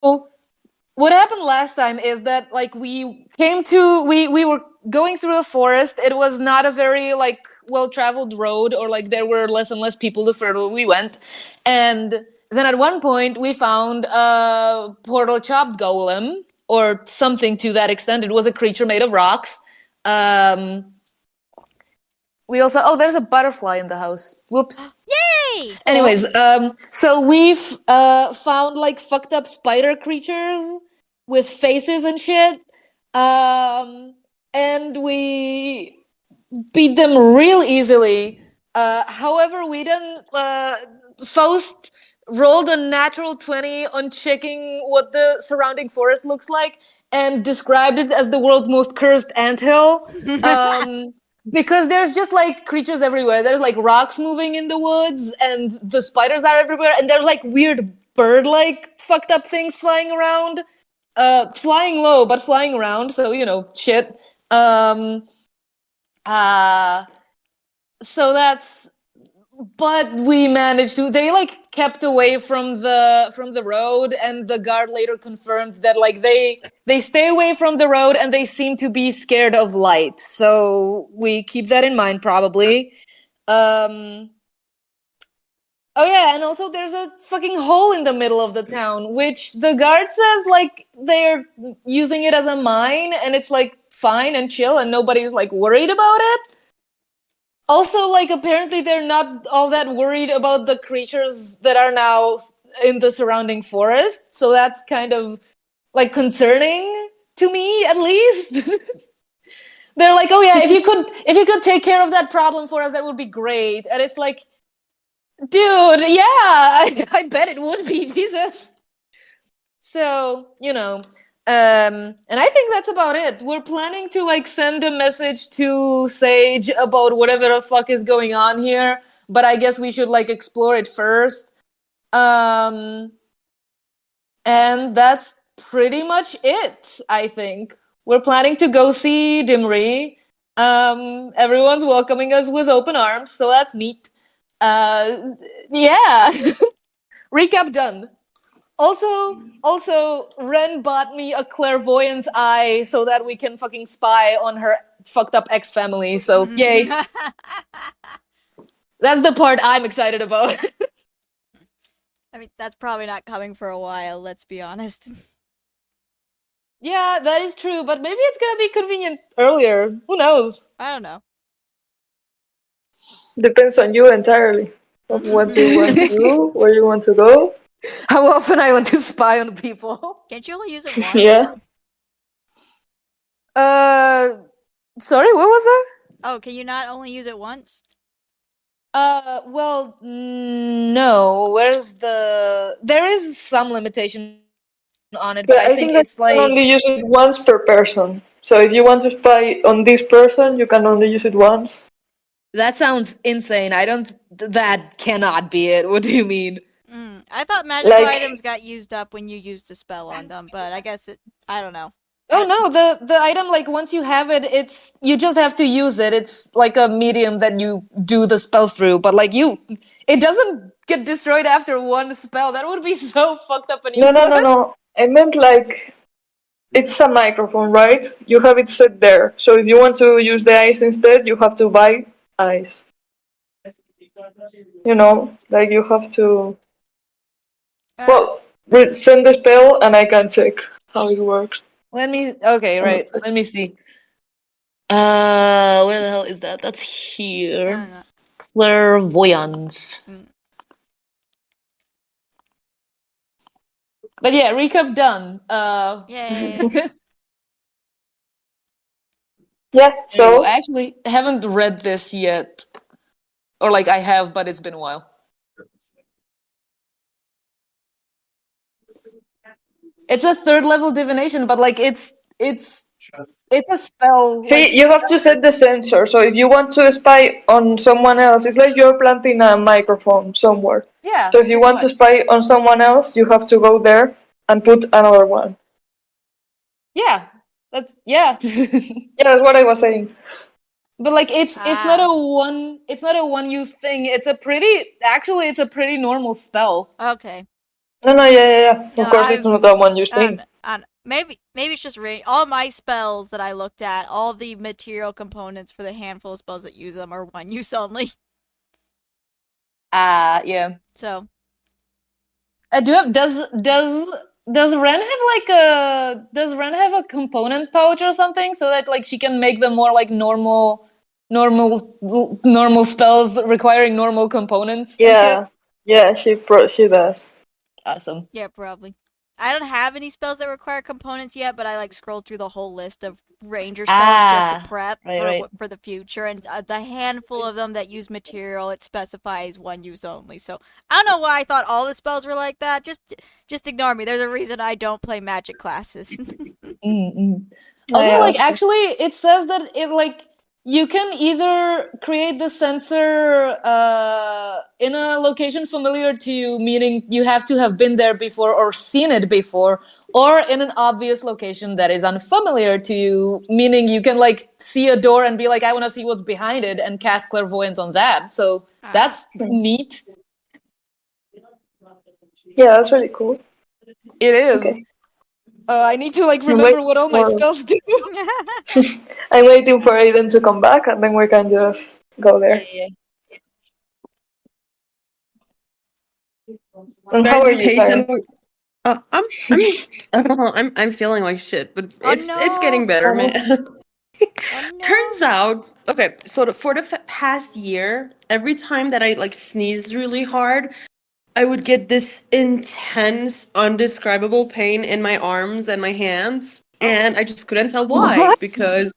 what happened last time is that like we were going through a forest. It was not a very like well-traveled road, or like there were less and less people the further we went. And then at one point we found a portal chopped golem or something to that extent. It was a creature made of rocks. Um we also, oh, there's a butterfly in the house. Whoops. Yay! Anyways, so we've found like fucked up spider creatures with faces and shit. Um, and we beat them real easily. However, we didn't. Faust rolled a natural 20 on checking what the surrounding forest looks like and described it as the world's most cursed anthill. Um, because there's just like creatures everywhere. There's like rocks moving in the woods, and the spiders are everywhere, and there's like weird bird like fucked up things flying around. Flying low, but flying around, so shit. Um, uh, so that's but we managed to they like kept away from the road, and the guard later confirmed that like they stay away from the road and they seem to be scared of light, so we keep that in mind probably. um oh yeah, and also there's a fucking hole in the middle of the town, which the guard says like they're using it as a mine, and it's like fine and chill and nobody's like worried about it. Also, like, apparently they're not all that worried about the creatures that are now in the surrounding forest, so that's kind of like concerning to me, at least. They're like, oh yeah, if you could take care of that problem for us, that would be great. And it's like, dude, yeah, I bet it would be. Jesus. So, and I think that's about it. We're planning to like send a message to Sage about whatever the fuck is going on here, but I guess we should like explore it first. Um, and that's pretty much it, I think. We're planning to go see Dimri. Everyone's welcoming us with open arms, so that's neat. Uh, yeah. Recap done. Also, Ren bought me a clairvoyance eye so that we can fucking spy on her fucked up ex family. So yay! That's the part I'm excited about. I mean, that's probably not coming for a while, let's be honest. Yeah, that is true, but maybe it's gonna be convenient earlier. Who knows? I don't know. Depends on you entirely of what you want to do, where you want to go. How often I want to spy on people? Can't you only use it once? Yeah. Uh, sorry, what was that? Oh, can you not only use it once? Well, no. Where's the? There is some limitation on it, but Yeah, I I think think that it's you can only like use it once per person. So if you want to spy on this person, you can only use it once. that sounds insane. I don't. That cannot be it. What do you mean? I thought magical Like, items got used up when you used a spell on them, but I guess it. I don't know. Oh no, the item like once you have it, it's you just have to use it. It's like a medium that you do the spell through, but like it doesn't get destroyed after one spell. That would be so fucked up and no, no, useless. no, no. I meant like it's a microphone, right? You have it set there. So if you want to use the ice instead, you have to buy ice. Like you have to. Uh, Well, send the spell and I can check how it works. Okay, Uh, right. Let me see. Where the hell is that? That's I here. don't know. Clairvoyance. Mm. But yeah, recap done. Yay. Yeah, There you go. I so actually haven't read this yet. Or like I have, but it's been a while. It's a third level divination, but like it's a spell. see, Like you have to set the sensor. So if you want to spy on someone else, it's like you're planting a microphone somewhere. yeah, So if you pretty want to much. spy on someone else, you have to go there and put another one. Yeah, that's yeah. Yeah, that's what I was saying. But like Ah. it's not a one use thing. It's a pretty normal spell. Okay. No, yeah. Of No, course, it's not that one you're saying. maybe it's just all my spells that I looked at, all the material components for the handful of spells that use them are one use only. Yeah. So Do have, does Ren have like a does Ren have a component pouch or something so that like she can make them more like normal spells requiring normal components and shit? Yeah, she does. Awesome. yeah, probably. I don't have any spells that require components yet, but I like scrolled through the whole list of ranger spells just to prep Right. for the future, and the handful of them that use material it specifies one use only. So I don't know why I thought all the spells were like that. Just ignore me. There's a reason I don't play magic classes. Mm-mm. Although, like, actually, it says that it like you can either create the sensor in a location familiar to you, meaning you have to have been there before or seen it before, or in an obvious location that is unfamiliar to you, meaning you can like see a door and be like, I want to see what's behind it, and cast clairvoyance on that. So that's neat. Yeah, that's really cool. It is. Okay. I need to like remember what all my spells do. I'm waiting for Aiden to come back, and then we can just go there. Yeah. And Guys, how are be you, Karen? patient. I'm feeling like shit, but Oh, it's getting better, man. Oh, no. Turns out, okay, so for the past year, every time that I like sneezed really hard, I would get this intense, undescribable pain in my arms and my hands, and I just couldn't tell why. What? Because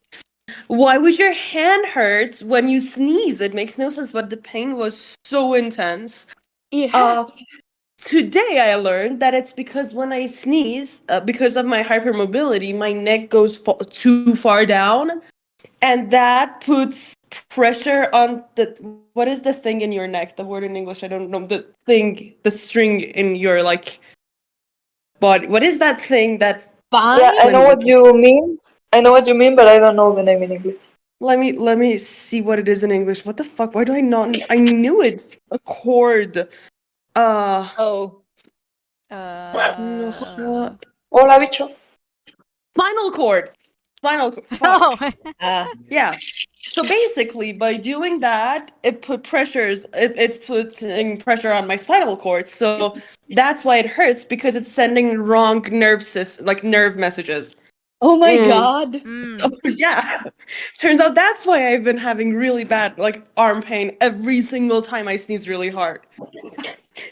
why would your hand hurt when you sneeze? It makes no sense, but the pain was so intense. Yeah. Today I learned that it's because when I sneeze, because of my hypermobility, my neck goes too far down, and that puts pressure on the what is the thing in your neck? The word in English I don't know. The thing, the string in your like body. What is that thing that? Fine. Yeah, I know what you mean. I know what you mean, but I don't know the name in English. Let me see what it is in English. What the fuck? Why do I not? I knew it. A cord. Oh. Hola, bicho. Spinal cord. Spinal cord. Oh. Yeah. So basically, by doing that, it's putting pressure on my spinal cord. So that's why it hurts, because it's sending wrong nerve messages. Oh my god. So, yeah. Turns out that's why I've been having really bad like arm pain every single time I sneeze really hard.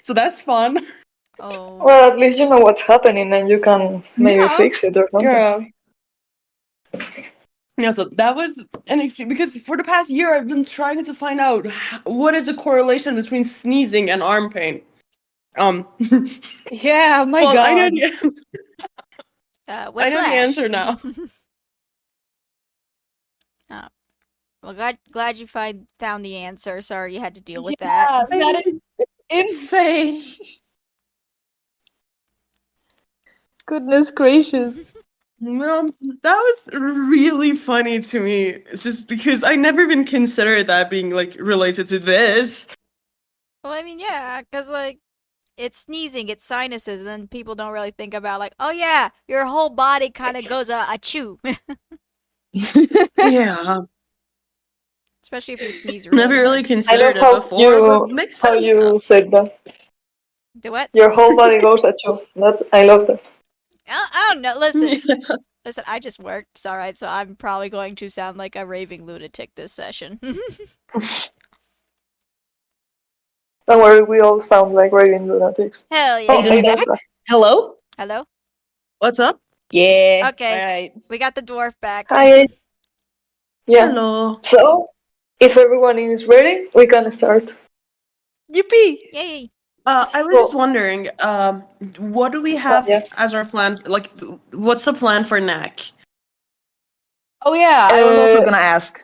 So that's fun. Oh. Well, at least you know what's happening, and you can maybe fix it or something. Yeah. Yeah, so that was an experience, because for the past year I've been trying to find out what is the correlation between sneezing and arm pain. Yeah, my well, god. I know I know the answer now. Oh. Well, glad you found the answer. Sorry you had to deal with Yeah, that. that is insane. Goodness gracious. Well, that was really funny to me. It's just because I never even considered that being like related to this. Well, I mean, yeah, because like it's sneezing, it's sinuses, and then people don't really think about like, oh yeah, your whole body kind of goes achoo. Yeah. Especially if you sneeze really Never really hard. considered it before, but makes sense. How you said that. Do what? Your whole body goes at you. I love that. I don't know. Listen, I just worked. It's all right. So I'm probably going to sound like a raving lunatic this session. Don't worry, we all sound like raving lunatics. Hell yeah. Aiden's back? Hello? Hello? What's up? Yeah. Okay. Alright. We got the dwarf back. Hi. Yeah. Hello. So, if everyone is ready, we can start. Yippee! Yay. I was just wondering, what do we have as our plan? Like, what's the plan for Knack? Oh yeah, I was also gonna ask.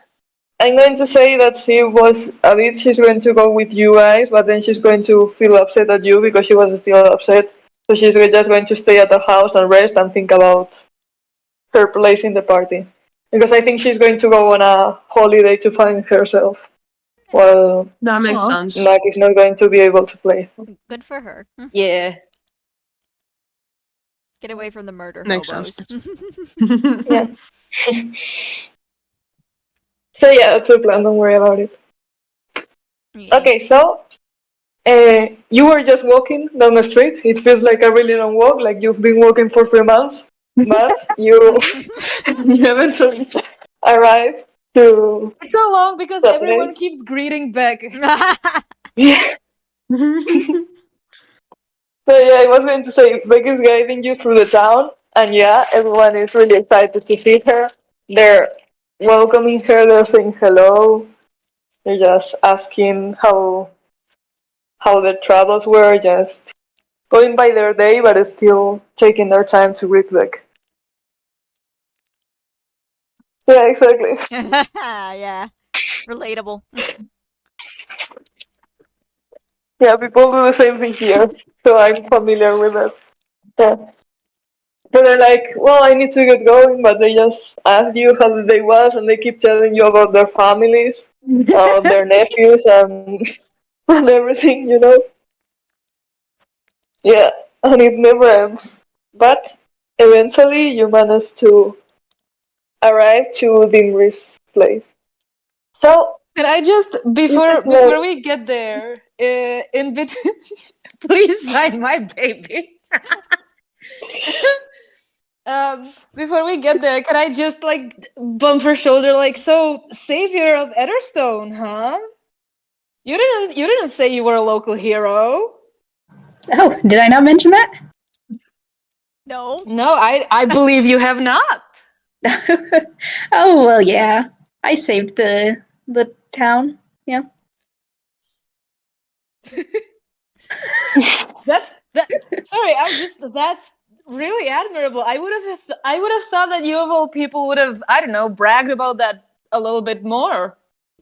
I'm going to say that she's going to go with you guys, but then she's going to feel upset at you because she was still upset. So she's just going to stay at the house and rest and think about her place in the party. Because I think she's going to go on a holiday to find herself. Well, that makes sense. Nak is not going to be able to play. Good for her. Yeah. Get away from the murder Next hobos. Yeah. So yeah, that's the plan. Don't worry about it. Yeah. Okay, so you were just walking down the street. It feels like a really long walk, like you've been walking for 3 months, but you you eventually arrive to It's so long because the everyone place. keeps greeting back. Yeah. So yeah, I was going to say Becky's guiding you through the town, and yeah, everyone is really excited to see her. They're welcoming her. They're saying hello. They're just asking how their travels were, just going by their day, but still taking their time to greet Beck. Yeah, exactly. Yeah. Relatable. Yeah, people do the same thing here, so I'm familiar with it. Yeah. So they're like, well, I need to get going, but they just ask you how the day was, and they keep telling you about their families, their nephews, and, and everything, you know? Yeah, and it never ends. But eventually, you manage to arrive to Dimri's place. So, And I just this is before more. we get there, in between, please sign my baby. Before we get there, can I just like bump her shoulder, like, so savior of Etterstone, huh? You didn't say you were a local hero. Oh, did I not mention that? No. No, I believe you have not. Oh well, yeah. I saved the town. Yeah. That's that. Sorry, that's really admirable. I would have thought that you of all people would have, I don't know, bragged about that a little bit more.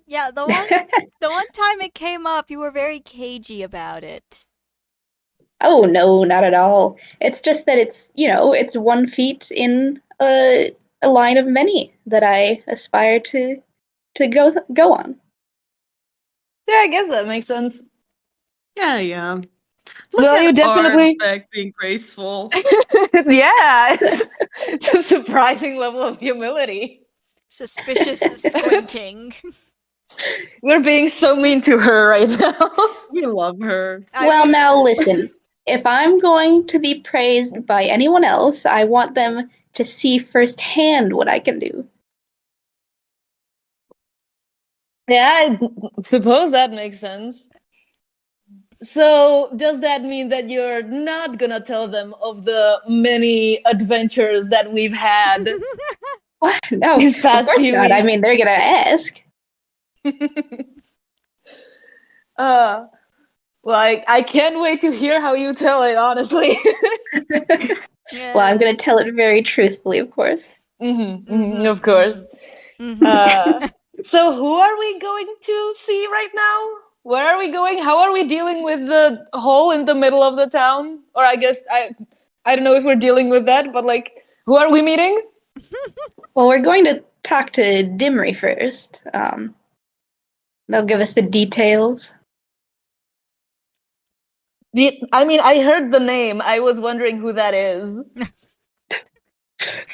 Yeah, the one time it came up, you were very cagey about it. Oh no, not at all. It's just that it's one feat in a line of many that I aspire to go on. Yeah, I guess that makes sense. Yeah. Look Well, you at our definitely. Beck being graceful. Yeah, it's a surprising level of humility. Suspicious squinting. We're being so mean to her right now. We love her. I Well, wish. now listen. If I'm going to be praised by anyone else, I want them to see firsthand what I can do. Yeah, I suppose that makes sense. So, does that mean that you're not gonna tell them of the many adventures that we've had What? No, these of past course few not. I weeks? mean, they're gonna ask. uh, well, I can't wait to hear how you tell it, honestly. Well, I'm Yeah. gonna tell it very truthfully, of course. Of course. Mhm. So, who are we going to see right now? Where are we going? How are we dealing with the hole in the middle of the town? Or I guess I don't know if we're dealing with that, but like, who are we meeting? Well, we're going to talk to Dimry first. They'll give us the details. I mean, I heard the name. I was wondering who that is.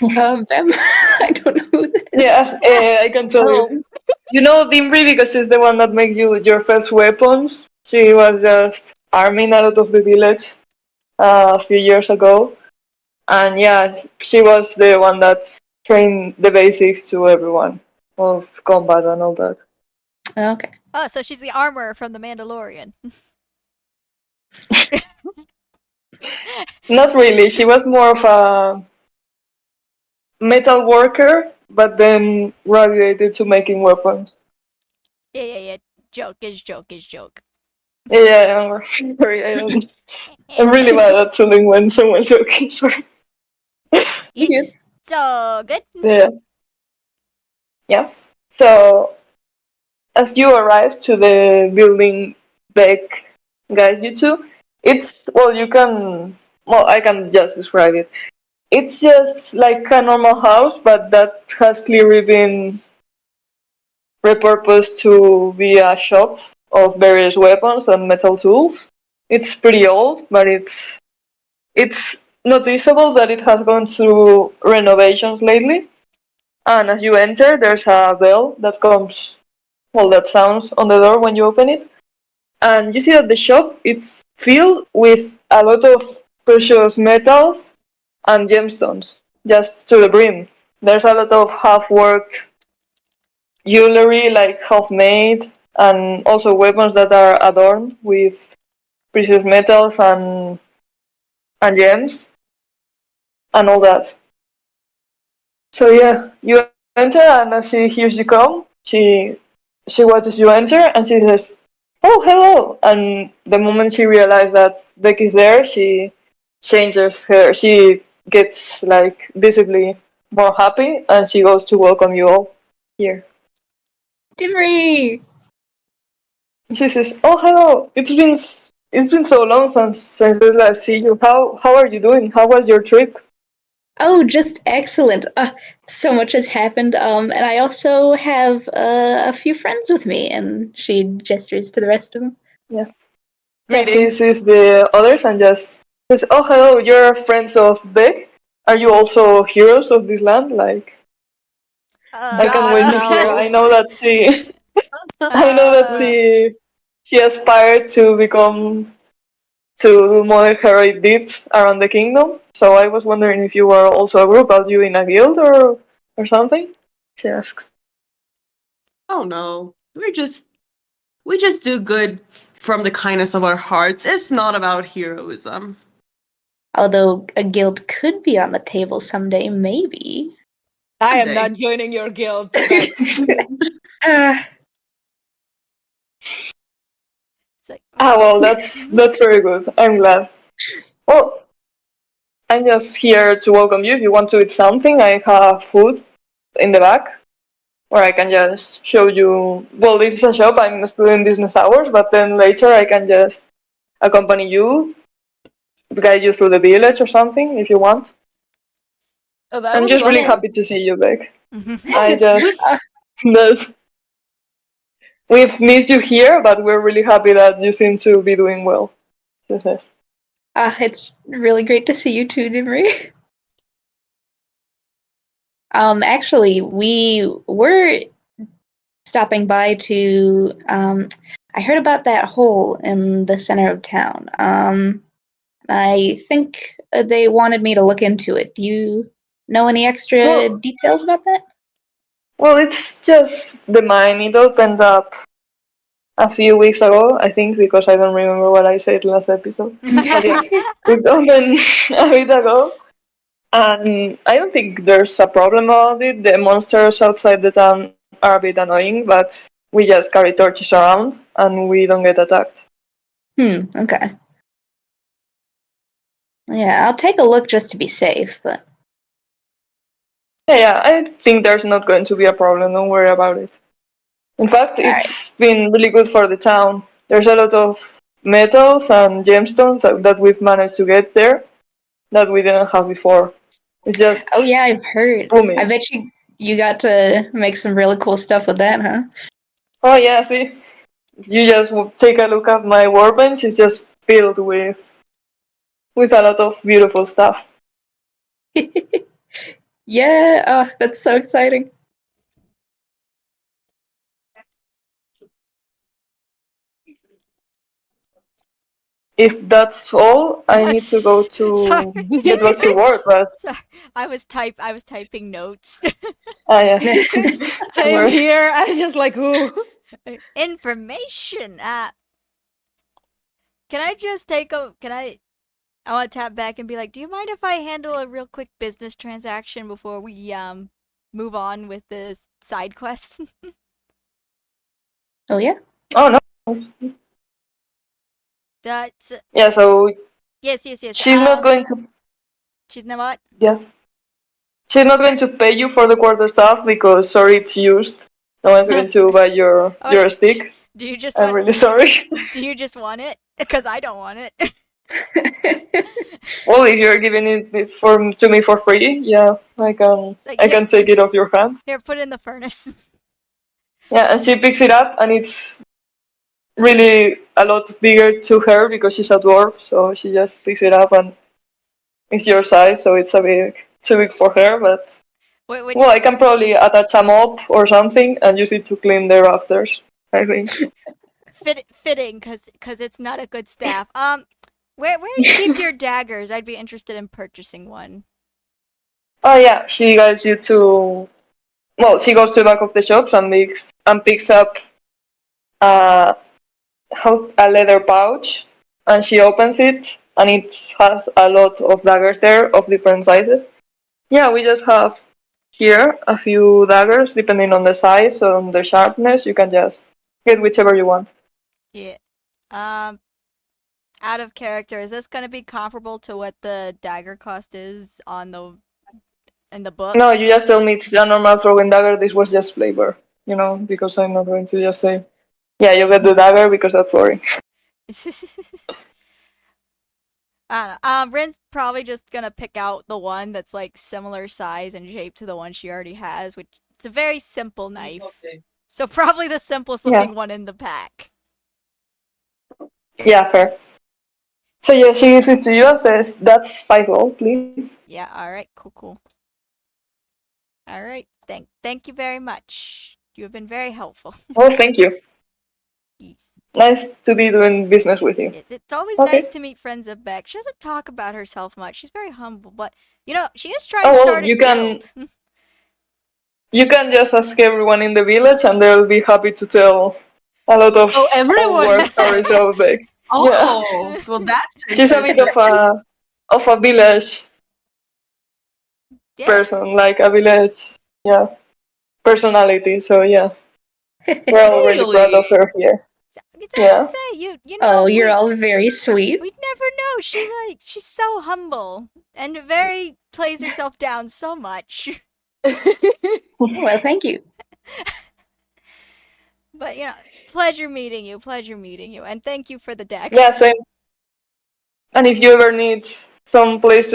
Them. I don't know who that is. Yeah, I can tell you. You know Dimri because she's the one that makes you your first weapons. She was just arming out of the village a few years ago. And yeah, she was the one that trained the basics to everyone of combat and all that. Okay. Oh, so she's the armor from the Mandalorian. Not really, she was more of a metal worker, but then graduated to making weapons. Yeah. Joke is joke is joke. Yeah, I'm sorry, I'm really bad at telling when someone's joking, sorry. It's so good. Yeah. Yeah. So as you arrive to the building Beck guys you to, it's well you can well I can just describe it. It's just like a normal house but that has clearly been repurposed to be a shop of various weapons and metal tools. It's pretty old, but it's noticeable that it has gone through renovations lately. And as you enter, there's a bell that comes, well, that sounds on the door when you open it. And you see that the shop it's filled with a lot of precious metals and gemstones, just to the brim. There's a lot of half-worked jewelry, like half-made, and also weapons that are adorned with precious metals and gems and all that. So yeah, you enter, and as she hears you come, she watches you enter, and she says, "Oh, hello!" And the moment she realizes that Beck is there, she changes her. She gets like visibly more happy, and she goes to welcome you all here. Dimry! She says, "Oh, hello! It's been so long since I last see you. How are you doing? How was your trip?" Oh, just excellent. So much has happened. And I also have a few friends with me, and she gestures to the rest of them. Yeah. Yeah, she Greetings. sees the others and just says, "Oh, hello! You're friends of Beck. Are you also heroes of this land? Like, I can't wait God, to see her. no. I know that she, I know that uh, she aspired to become to do more heroic deeds around the kingdom. So I was wondering if you were also a group. Are you in a guild or something?" She asks. Oh no, we just do good from the kindness of our hearts. It's not about heroism. Although a guild could be on the table someday, maybe. I am Someday. not joining your guild, Beck. Uh, it's like, Ah, well, that's very good. I'm glad. Well, I'm just here to welcome you. If you want to eat something, I have food in the back, or I can just show you. Well, this is a shop. I'm still in business hours, but then later I can just accompany you, guide you through the village or something if you want. Oh, that I'm would be just really yeah. happy to see you, Beck. I We just Uh, that we've missed you here, but we're really happy that you seem to be doing well. She says. it's really great to see you too, Dimry. Actually, we were stopping by to. I heard about that hole in the center of town. I think they wanted me to look into it. Do you know any extra Well, details about that? well, it's just the mine. It opened up a few weeks ago, I think, because I don't remember what I said last episode. But yeah, it opened a bit ago, and I don't think there's a problem about it. The monsters outside the town are a bit annoying, but we just carry torches around and we don't get attacked. Okay. Yeah, I'll take a look just to be safe, but Yeah, I think there's not going to be a problem. Don't worry about it. In fact, alright. it's been really good for the town. There's a lot of metals and gemstones that we've managed to get there that we didn't have before. It's just Oh yeah, I've heard. I booming. bet you got to make some really cool stuff with that, huh? Oh yeah, see, you just take a look at my workbench. It's just filled with a lot of beautiful stuff. Yeah, that's so exciting. If that's all, I need to go Sorry. to get back to work. But Sorry. I was typing notes. yeah, Same work. here. I just like, ooh. Information. Can I just take a? Can I want to tap back and be like, do you mind if I handle a real quick business transaction before we move on with the side quest? Oh yeah. Oh no. That's Yeah, so yes. she's not going to. She's not what? Yeah, she's not going to pay you for the quarter staff because sorry, it's used. No one's going to buy Oh, your stick. do you just I'm want? really sorry. Do you just want it? Because I don't want it. Well, if you're giving it to me for free, yeah, It's like I can take it off your hands. here, put it in the furnace. Yeah, and she picks it up, and it's really a lot bigger to her because she's a dwarf. So she just picks it up and is your size, so it's a bit too big for her. But Which well, I can probably attach a mop or something and use it to clean the rafters. I think. fitting because it's not a good staff. Where do you keep your daggers? I'd be interested in purchasing one. Oh yeah, she guides you to. Well, she goes to the back of the shops and picks up a a leather pouch, and she opens it, and it has a lot of daggers there of different sizes. Yeah, we just have here a few daggers depending on the size, on the sharpness. You can just get whichever you want. Yeah. Out of character, is this gonna be comparable to what the dagger cost is on the in the book? No, you just told me it's a normal throwing dagger. This was just flavor, because I'm not going to just say, yeah, you get the dagger because that's boring. I don't know. Rin's probably just gonna pick out the one that's like similar size and shape to the one she already has, which it's a very simple knife. So probably the simplest looking one in the pack. Yeah, fair. So yeah, she gives it to you and says, "That's 5 gold, please." Yeah. All right. Cool. All right. Thank you very much. You have been very helpful. Oh, thank you. Yes. Nice to be doing business with you. Yes, it's always Okay. nice to meet friends of Beck. She doesn't talk about herself much. She's very humble, but she is trying Oh, to well, start a you can guild. you can just ask everyone in the village, and they'll be happy to tell a lot of Oh, everyone, war you stories say? about Beck. Oh, well, that's She's a bit interesting. of a village Yeah. person, like a village, personality. So yeah, we're all really proud of her here. It's Yeah. to say you know Oh, you're all very sweet. we'd never know. She's so humble and very plays herself down so much. Well, thank you. But pleasure meeting you, and thank you for the dagger. Yeah, same. And if you ever need some place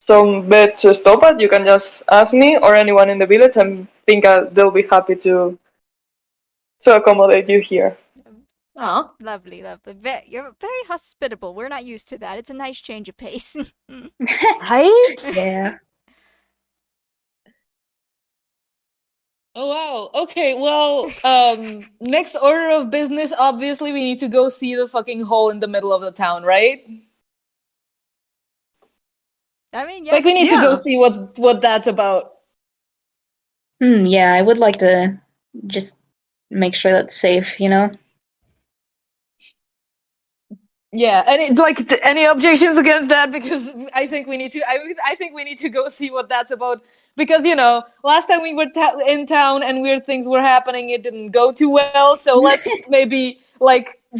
some bed to stop at, you can just ask me or anyone in the village, and think they'll be happy to accommodate you here. Oh, Lovely. You're very hospitable. We're not used to that. It's a nice change of pace. right? Yeah. Oh wow. Okay, well, next order of business, obviously we need to go see the fucking hole in the middle of the town, right? I mean, yeah. Like we need to go Yeah. see what that's about. Yeah, I would like to just make sure that's safe, Yeah, any objections against that? Because I think we need to. I think we need to go see what that's about. Because last time we were in town and weird things were happening, it didn't go too well. So let's maybe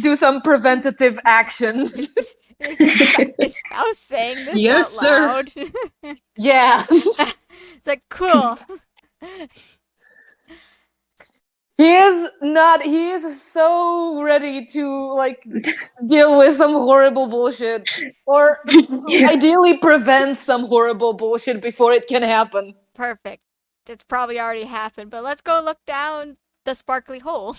do some preventative action. Is Faust saying this Yes, out sir. loud? Yeah, It's like cool. he is not. He is so ready to deal with some horrible bullshit, or ideally prevent some horrible bullshit before it can happen. Perfect. It's probably already happened, but let's go look down the sparkly hole.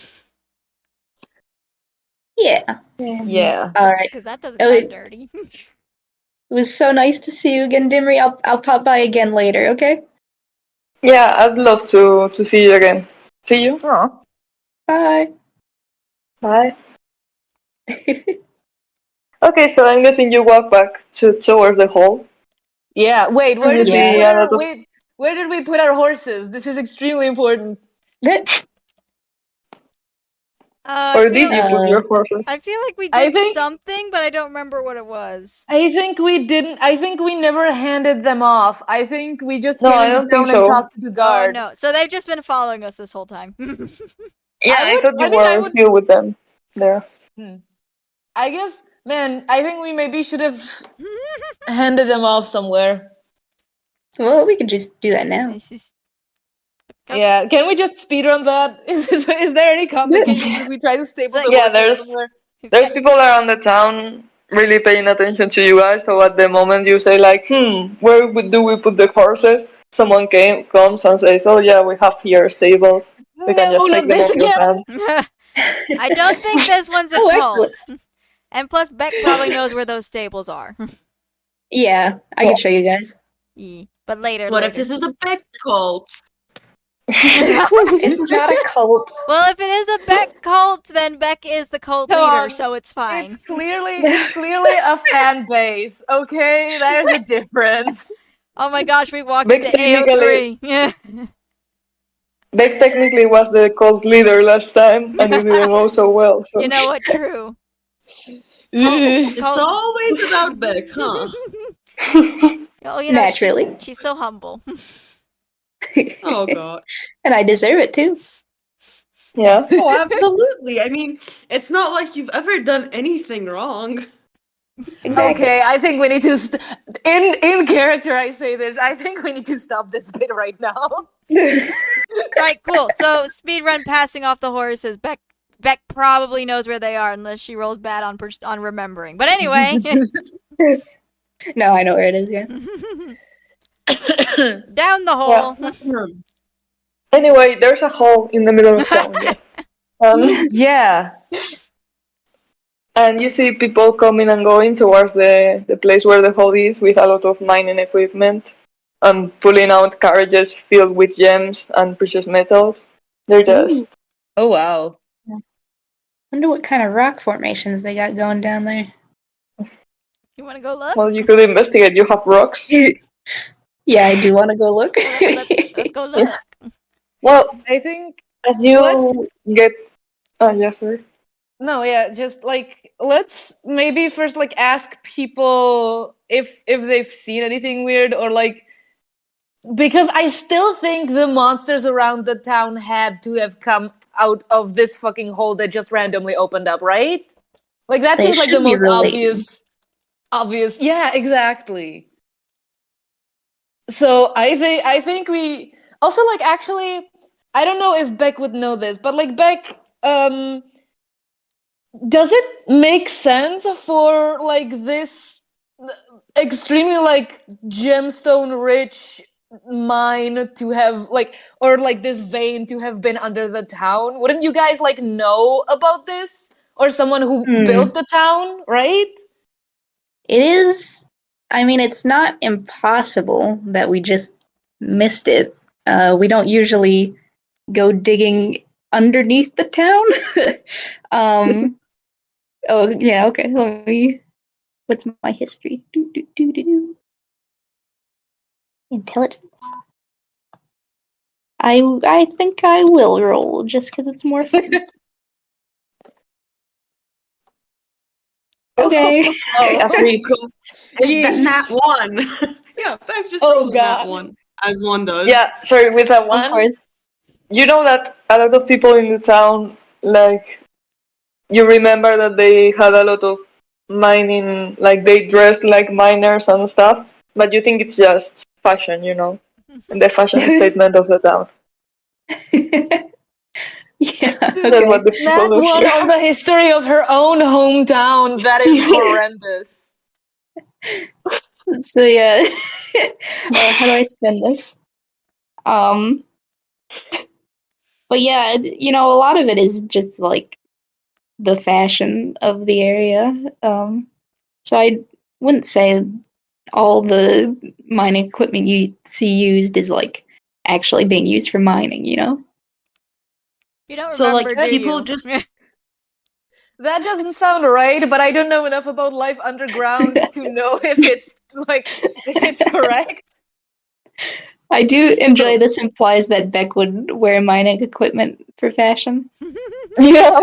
Yeah. Yeah. All right. Because that doesn't Oh, sound it- dirty. It was so nice to see you again, Dimry. I'll pop by again later, okay? Yeah, I'd love to see you again. See you. Oh. Bye. Bye. Okay, so I'm guessing you walk back towards the hall. Yeah. Wait. Where did Yeah. we put Yeah, our wait? Where did we put our horses? This is extremely important. Or did you put your horses? I feel like we I did think- something, but I don't remember what it was. I think we didn't. I think we never handed them off. I think we just No, came I into don't think town and so. talked to the guard. Oh no! So they've just been following us this whole time. Yeah, I thought you I were would- still with them there. I guess, man. I think we maybe should have handed them off somewhere. Well, we could just do that now. This is- Yeah. Can we just speedrun that? Is there any complications if we try to stable It's the like- Yeah, horses somewhere? There's people around the town really paying attention to you guys. So at the moment you say where do we put the horses? Someone comes and says, "Oh yeah, we have here stables. We can just No, take not them this off your again. hands." I don't think this one's a Oh, cult. excellent. And plus, Beck probably knows where those stables are. Yeah, I Yeah. can show you guys. Yeah. But later. What if this is a Beck cult? It's not a cult. Well, if it is a Beck cult, then Beck is the cult Come leader, on. so it's fine. It's clearly a fan base. Okay, there's a difference. Oh my gosh, we walked Beck into AO3. Yeah. Beck technically was the cult leader last time, and it didn't go so well. So. You know what? True. Ooh. It's always about Beck, huh? Oh, you know, Naturally. she's so humble. Oh god. And I deserve it too. Yeah. Oh, absolutely. I mean, it's not like you've ever done anything wrong. Exactly. Okay, I think we need to in character. I say this. I think we need to stop this bit right now. Right, cool. So speedrun passing off the horses. Beck probably knows where they are unless she rolls bad on remembering. But anyway. No, I know where it is, yeah. Down the hole. Anyway, there's a hole in the middle of town. Yeah. Yeah. And you see people coming and going towards the place where the hole is with a lot of mining equipment and pulling out carriages filled with gems and precious metals. They're just. Ooh. Oh wow. Wonder what kind of rock formations they got going down there. You want to go look? Well, you could investigate. You have rocks. Yeah, I do want to go look. Let's go look. Well, I think as you Let's- get. Yes, sir. no, yeah, just like let's maybe first like ask people if they've seen anything weird or like because I still think the monsters around the town had to have come out of this fucking hole that just randomly opened up, right? Like that They seems like the should be most related. obvious. Yeah, exactly. So I think we also like actually I don't know if Beck would know this, but like Beck, does it make sense for like this extremely like gemstone rich mine to have like or like this vein to have been under the town? Wouldn't you guys like know about this? Or someone who built the town, right? It is. I mean, it's not impossible that we just missed it. We don't usually go digging underneath the town. Oh yeah, okay. Let me. What's my history? Intelligence. I think I will roll just because it's more fun. Okay. Actually, That one. Yeah, Beck just Oh, rolled that God. one, as one does. yeah, sorry, with that Of one, course. you know that a lot of people in the town, like, you remember that they had a lot of mining, like, they dressed like miners and stuff, but you think it's just fashion, you know, the fashion statement of the town. Yeah. That's Okay. what the people Nat do one here. on the history of her own hometown. That is horrendous. So yeah. How do I spend this? But yeah, a lot of it is just like the fashion of the area. So I wouldn't say all the mining equipment you see used is like actually being used for mining, you know? You don't So, remember, like, do people you? just. That doesn't sound right, but I don't know enough about life underground to know if it's correct. I do enjoy this implies that Beck would wear mining equipment for fashion. Yeah,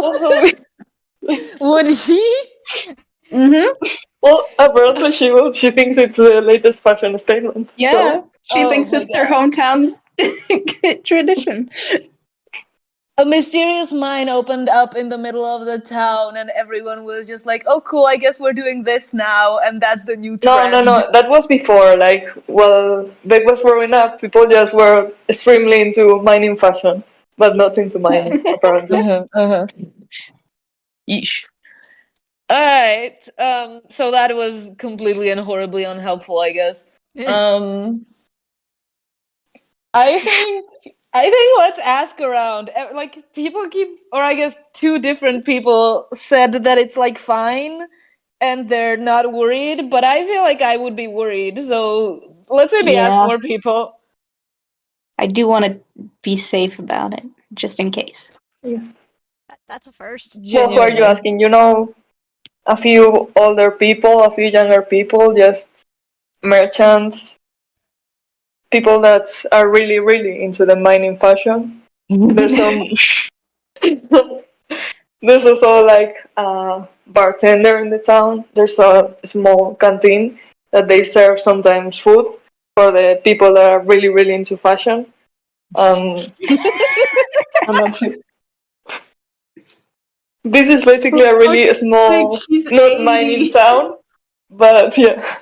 Would she? Mm-hmm. well, apparently she will. She thinks it's the latest fashion statement. Yeah. So. She Oh thinks my it's their God. hometown's tradition. A mysterious mine opened up in the middle of the town, and everyone was just like, "Oh, cool! I guess we're doing this now," and that's the new trend. No. That was before. Like, well, Beck was growing up. People just were extremely into mining fashion, but not into mining, apparently. Yeesh. All right. So that was completely and horribly unhelpful, I guess. I think let's ask around. Like people keep, or I guess two different people said that it's like fine. and they're not worried, but I feel like I would be worried. So let's maybe ask Yeah. more people. I do want to be safe about it, just in case. That's a first. Well, who are you Genuinely. asking? A few older people, a few younger people, just merchants, people that are really, really into the mining fashion. There's some. There's also like a bartender in the town. There's a small canteen that they serve sometimes food for the people that are really, really into fashion. And that's it. This is basically a really Like small, she's not mining 80. town, but yeah,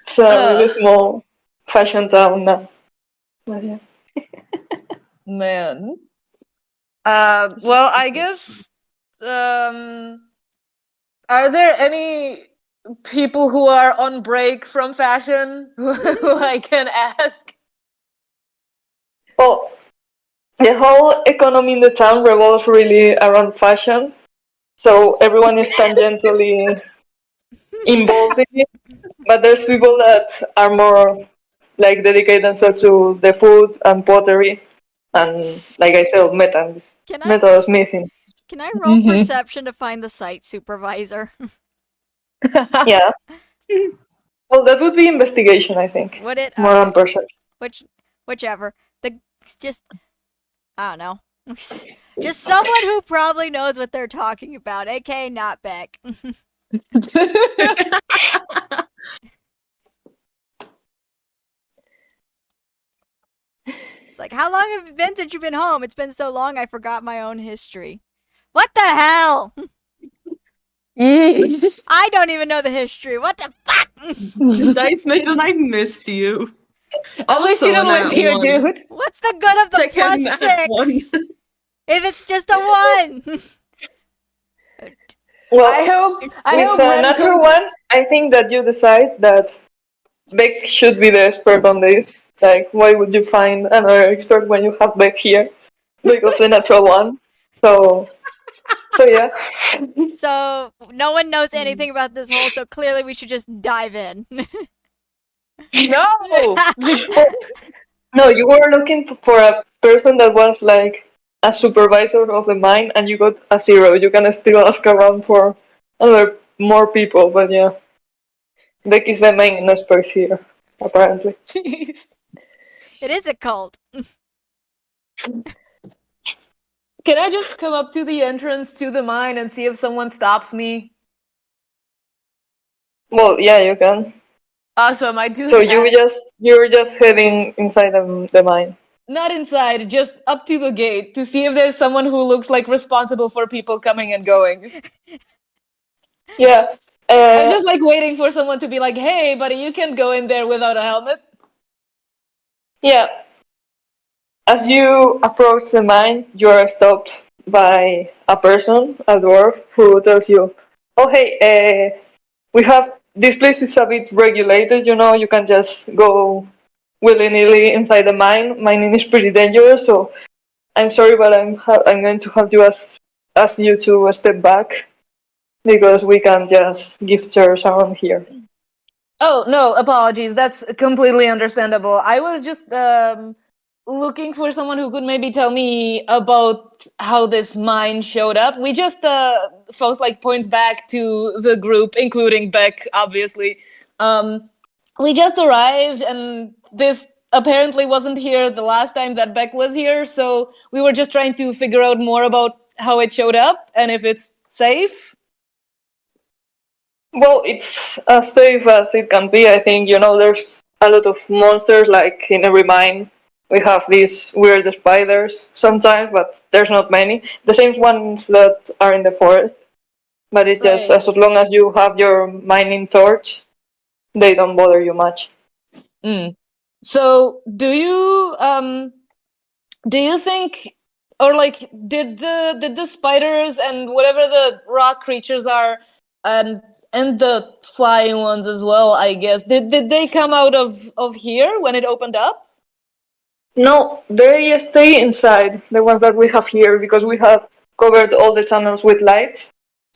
it's a Uh, really small fashion town now. But yeah. man. Well, I guess. Are there any people who are on break from fashion who I can ask? Well, the whole economy in the town revolves really around fashion, so everyone is tangentially involved in it. But there's people that are more like dedicate themselves to the food and pottery, and like I said, Can I metal smithing. can I roll Mm-hmm. perception to find the site supervisor? Yeah. Well, that would be investigation, I think, Would it? more than Okay. perception. Whichever. The just I don't know. Just someone who probably knows what they're talking about, aka not Beck. It's like, how long have it been since you've been home? It's been so long I forgot my own history. What the hell? I don't even know the history. What the fuck? Dice Maiden, I missed you. At least you Also don't live nat here, 1. dude. What's the good of the Check out nat 1. +6 if it's just a 1? Well, I with hope a Ren natural comes. one, I think that you decide that Beck should be the expert on this. Like, why would you find another expert when you have Beck here? Because the natural one. So, so yeah. So, no one knows anything about this hole, so clearly we should just dive in. No! Well, no, you were looking for a person that was like a supervisor of the mine, and you got a 0. You can still ask around for other more people, but yeah, Beck is the main expert here, apparently. Jeez. It is a cult. Can I just come up to the entrance to the mine and see if someone stops me? Well, yeah, you can. Awesome, I do So that. you're just heading inside the mine. Not inside, just up to the gate to see if there's someone who looks like responsible for people coming and going. Yeah. I'm just like waiting for someone to be like, hey, buddy, you can't go in there without a helmet. Yeah. As you approach the mine, you are stopped by a person, a dwarf, who tells you, "Oh, hey, we have this place is a bit regulated. You know, you can just go willy-nilly inside the mine. Mining is pretty dangerous, so I'm sorry, but I'm going to have to ask you to step back because we can just give chairs around here." Oh, no, apologies. That's completely understandable. I was just looking for someone who could maybe tell me about how this mine showed up. We just Faust like points back to the group, including Beck, obviously. Um we just arrived and this apparently wasn't here the last time that Beck was here, so we were just trying to figure out more about how it showed up and if it's safe. Well, it's as safe as it can be. I think there's a lot of monsters. Like in every mine, we have these weird spiders sometimes, but there's not many. The same ones that are in the forest. But it's just Right. as long as you have your mining torch, they don't bother you much. Mm. So, do you think, or like did the spiders and whatever the rock creatures are, and the flying ones as well, I guess, did they come out of here when it opened up? No, they stay inside, the ones that we have here, because we have covered all the tunnels with lights.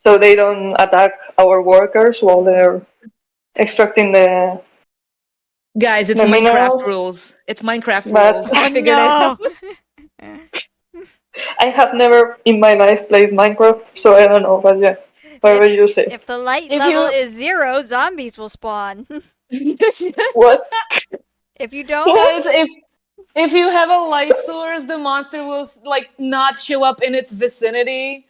so they don't attack our workers while they're extracting the Guys, it's the Minecraft minerals. rules. It's Minecraft But rules. Oh I figured it out. no! I have never in my life played Minecraft, so I don't know. But yeah, whatever you say. If the light If level you is 0, zombies will spawn. What? If you don't, yeah, it's if you have a light source, the monster will like not show up in its vicinity.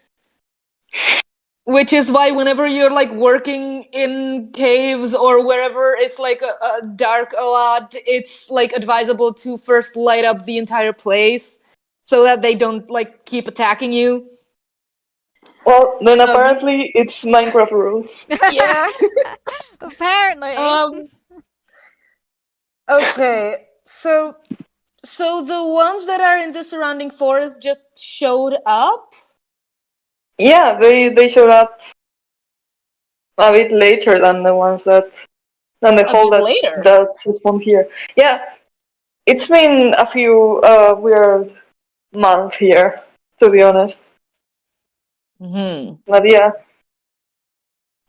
Which is why whenever you're like working in caves or wherever it's like a dark a lot, it's like advisable to first light up the entire place so that they don't like keep attacking you. Well, then Um, apparently it's Minecraft rules. yeah. apparently. Okay. So the ones that are in the surrounding forest just showed up? Yeah, they showed up a bit later than the ones than the A whole bit later. that's spawned here. Yeah, it's been a few weird months here, to be honest. Hmm. But yeah,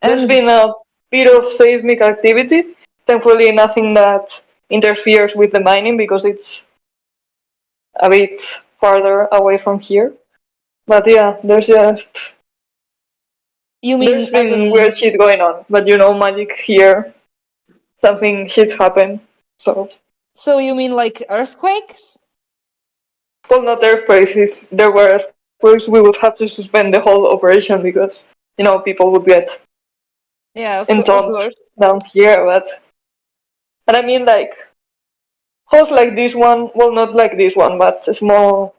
there's And been a bit of seismic activity. Thankfully, nothing that interferes with the mining because it's a bit farther away from here. But yeah, you there's mean as been in weird shit going on. But you know, magic here, something shit happen. So, so you mean like earthquakes? well, not earthquakes. If there were earthquakes, we would have to suspend the whole operation because you know people would get Yeah, of entombed course. down here. But I mean, like holes like this one, well, not like this one, but small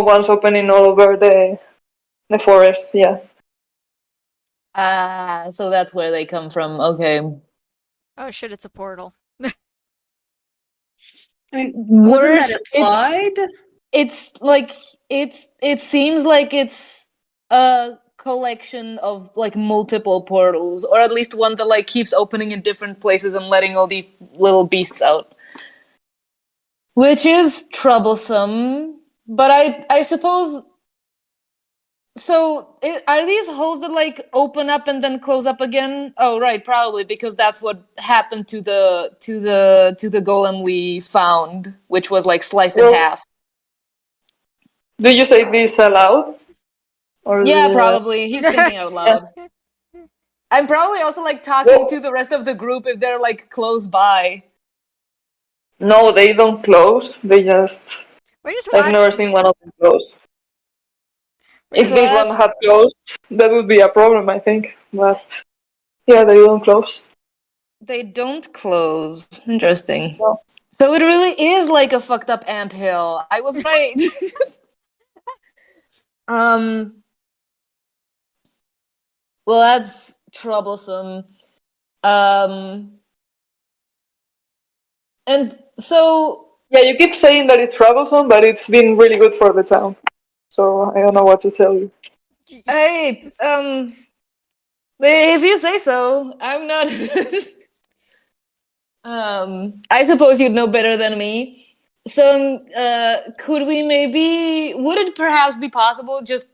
ones opening all over the forest. Yeah. Ah, so that's where they come from. Okay. Oh shit, it's a portal. I mean, wasn't that Worse, implied? it's like it seems like it's a collection of like multiple portals, or at least one that like keeps opening in different places and letting all these little beasts out. Which is troublesome, but I suppose so. Are these holes that like open up and then close up again? Oh, right, probably because that's what happened to the golem we found, which was like sliced in Well, half. do you say this aloud or? Yeah, probably. He's thinking out Yeah. loud. I'm probably also like talking to Well, the rest of the group if they're like close by. no, they don't close. They just. We're just I've never seen one of them close. If So this one that's had closed, that would be a problem, I think. But yeah, they don't close. they don't close. Interesting. No. So it really is like a fucked up anthill. I was right. um well that's troublesome. Um and so Yeah, you keep saying that it's troublesome, but it's been really good for the town. So I don't know what to tell you. hey, if you say so, I'm not I suppose you'd know better than me. So, could we maybe, would it perhaps be possible, just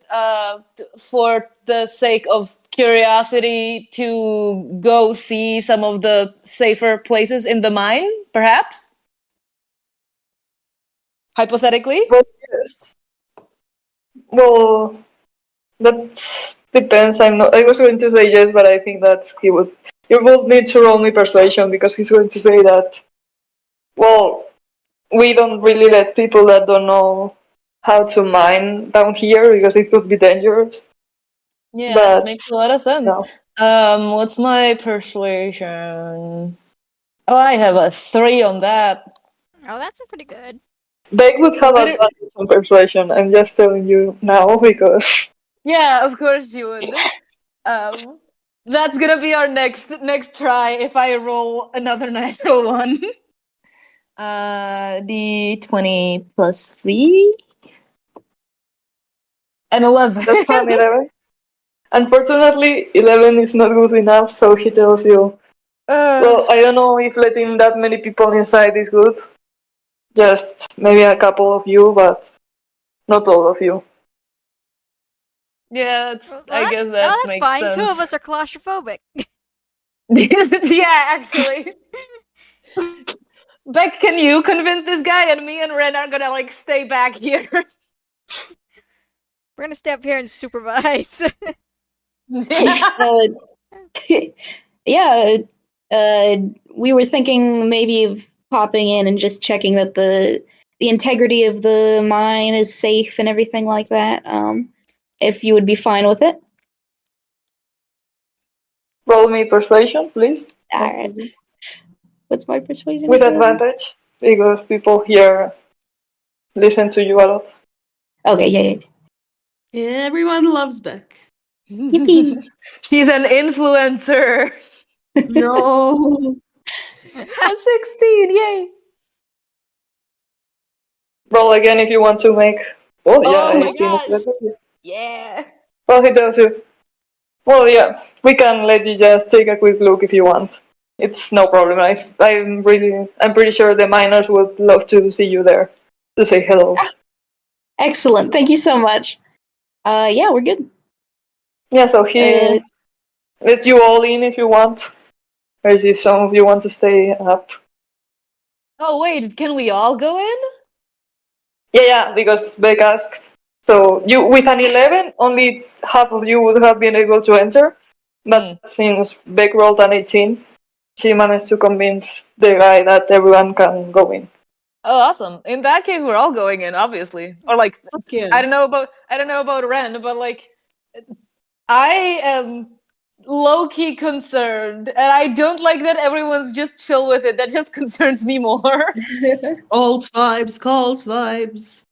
for the sake of curiosity, to go see some of the safer places in the mine, perhaps? Hypothetically? But yes. Well, that depends. I'm not. I was going to say yes, but I think that he would. You would need to roll me persuasion because he's going to say that. Well, we don't really let people that don't know how to mine down here because it could be dangerous. Yeah, But makes a lot of sense. no, What's my persuasion? Oh, I have a 3 on that. Oh, that's pretty good. they would have Liter- advantage on persuasion. I'm just telling you now because yeah, of course you would. Um, that's gonna be our next try if I roll another natural one. D20 plus 3 and 11. that's an 11. Unfortunately, 11 is not good enough, so he tells you. uh, Well, I don't know if letting that many people inside is good. Just maybe a couple of you, but not all of you. Yeah, I guess No, that that's makes fine. sense. 2 of us are claustrophobic. Yeah, actually. Beck, can you convince this guy? And me and Ren are gonna like stay back here. We're gonna stay up here and supervise. Yeah. Yeah, we were thinking maybe of popping in and just checking that the integrity of the mine is safe and everything like that. If you would be fine with it. Roll me persuasion, please. Alright. What's my persuasion? With again? advantage, because people here listen to you a lot. Okay, yeah. Everyone loves Beck. Yippee. She's an influencer. No. A 16, yay! Roll again if you want to make. Oh yeah, Oh my 18 is gosh! better. Yeah. Well, he does it. Well, yeah, we can let you just take a quick look if you want. It's no problem. I'm pretty sure the miners would love to see you there to say hello. Excellent. Thank you so much. Yeah, we're good. Yeah, so he lets you all in if you want. Or if some of you want to stay up. Oh wait, can we all go in? Yeah, because Beck asked. So you with an 11, only half of you would have been able to enter. But since Beck rolled an 18, she managed to convince the guy that everyone can go in. Oh, awesome. In that case, we're all going in, obviously. Or like, Yeah. I don't know about Ren, but like, I am low-key concerned, and I don't like that everyone's just chill with it. That just concerns me more. Alt vibes, cult vibes.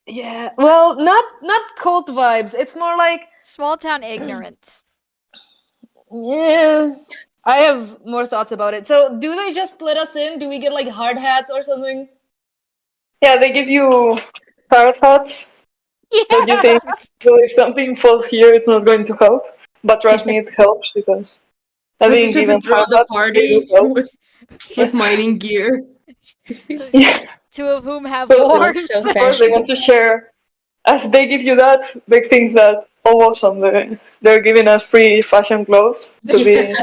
Yeah. Well, not cult vibes. It's more like, Small town ignorance. yeah. I have more thoughts about it. So, do they just let us in? Do we get like hard hats or something? Yeah, they give you hard hats. But you think, well, if something falls here, it's not going to help. But trust me, it helps because I We think just have to even throw hard the hats really do party help. with mining gear. Yeah, 2 of whom have So, horns. so of course, they want to share. As they give you that, Big thinks that almost on they're giving us free fashion clothes to be.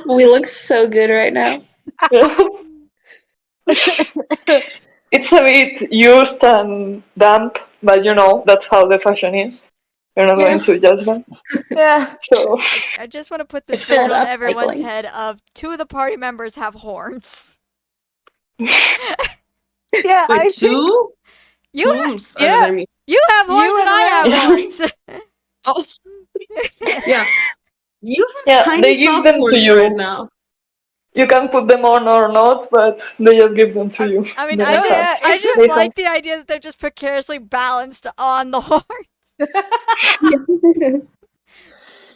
We look so good right now. It's a bit used and damp, but you know that's how the fashion is. You're not going to judge them. Yeah. So I just want to put this It's called visual in everyone's upcycling. head of 2 of the party members have horns. Yeah, Wait, I think 2? You Whomst? yeah. Let me. you have horns and I have horns. Oh, yeah. You have yeah, tiny they give soft them to horns you. right now. You can put them on or not, but they just give them to you. I mean, They I don't just have- I just they like the idea that they're just precariously balanced on the horn.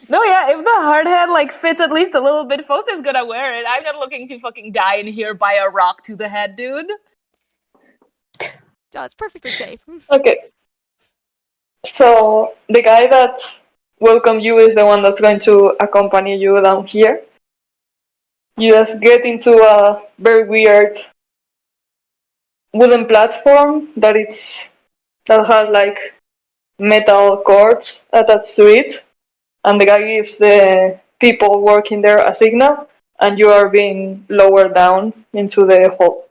No, yeah, if the hard hat like fits at least a little bit, Foster's gonna wear it. I'm not looking to fucking die in here by a rock to the head, dude. Oh, it's perfectly safe. Okay. So the guy that welcomed you is the one that's going to accompany you down here. You just get into a very weird wooden platform that has like metal cords attached to it, and the guy gives the people working there a signal, and you are being lowered down into the hole.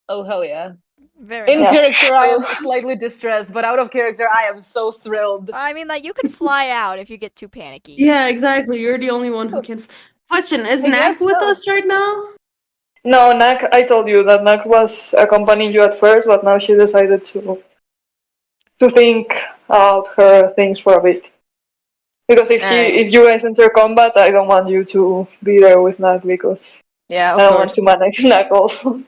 Oh hell yeah. Very In nice. character, I am slightly distressed, but out of character, I am so thrilled. I mean, like you can fly out if you get too panicky. Yeah, exactly. You're the only one who can. Question: is I Nak guess with so. us right now? No, Nak, I told you that Nak was accompanying you at first, but now she decided to think out her things for a bit. Because if you guys enter combat, I don't want you to be there with Nak because Yeah, I don't want to manage Nak also.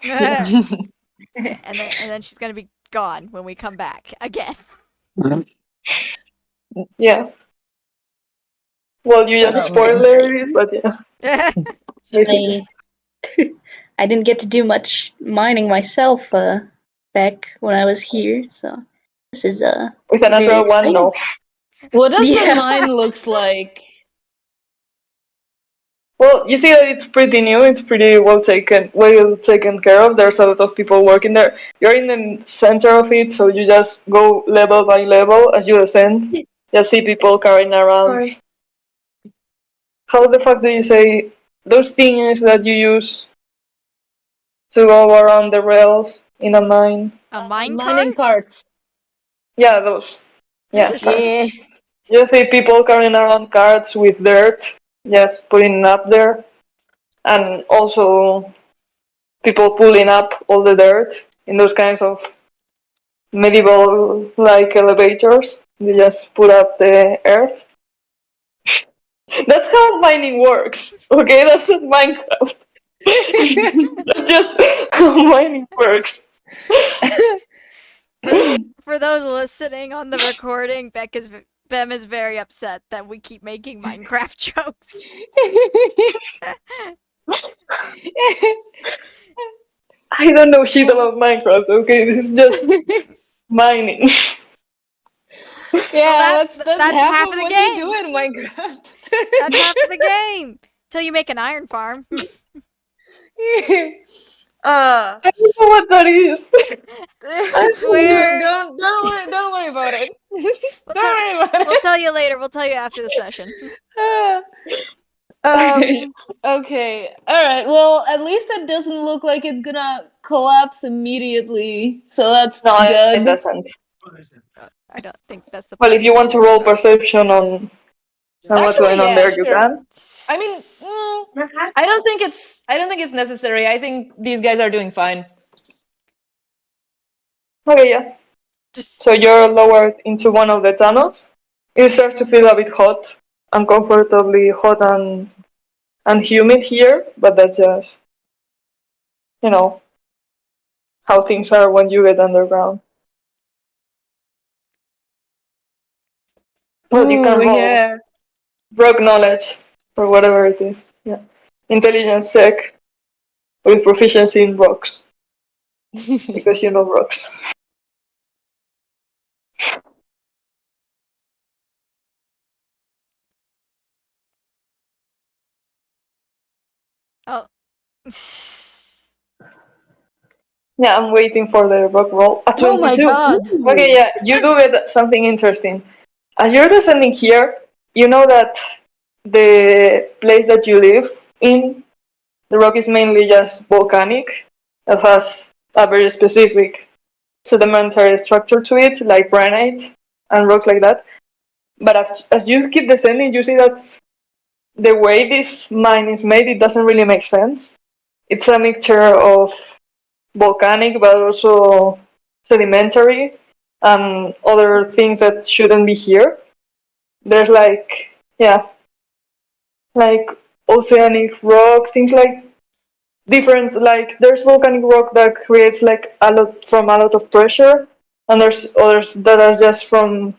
and then she's gonna be gone when we come back again. Yeah. Well, you just spoiled it, but yeah. Basically. I didn't get to do much mining myself back when I was here, so this is With a natural one, no. What does Yeah. the mine looks like? Well, you see that it's pretty new. It's pretty well taken care of. There's a lot of people working there. You're in the center of it, so you just go level by level as you ascend. You see people carrying around. Sorry. How the fuck do you say those things that you use to go around the rails in a mine? A mine Mining cart? carts. Yeah, those. Yeah. Yeah. You see people carrying around carts with dirt, just putting it up there, and also people pulling up all the dirt in those kinds of medieval like elevators. You just put up the earth. That's how mining works. Okay, that's not Minecraft. That's just how mining works. For those listening on the recording, Bem is very upset that we keep making Minecraft jokes. I don't know shit about Minecraft. Okay, this is just mining. Yeah, Well, that's that's half half of of the what you do game. in Minecraft. That's half of the game. Till you make an iron farm. uh, I don't know what that is. I That's where don't worry about it. we'll Don't tell worry about we'll it. tell you later. We'll tell you after the session. um. Okay. All right. Well, at least that doesn't look like it's gonna collapse immediately. So that's No, it good. doesn't. I don't think that's the Well, point. if you want to roll perception on what's Actually, going on yeah, there, you sure. can. I mean, I don't think it's necessary. I think these guys are doing fine. Okay, yeah. So Just you're lowered into one of the tunnels. It starts to feel a bit hot, uncomfortably hot and humid here, but that's just, you know, how things are when you get underground. Well, you can Ooh, roll yeah. rock knowledge or whatever it is. Yeah. Intelligence check with proficiency in rocks because you know rocks. oh. Yeah, I'm waiting for the rock roll. A Oh my 22. god. Okay, yeah, you do get something interesting. As you're descending here, you know that the place that you live in, the rock is mainly just volcanic. It has a very specific sedimentary structure to it, like granite and rocks like that. But as you keep descending, you see that the way this mine is made, it doesn't really make sense. It's a mixture of volcanic, but also sedimentary and other things that shouldn't be here. There's like oceanic rock, things like different, like there's volcanic rock that creates like a lot of pressure, and there's others that are just from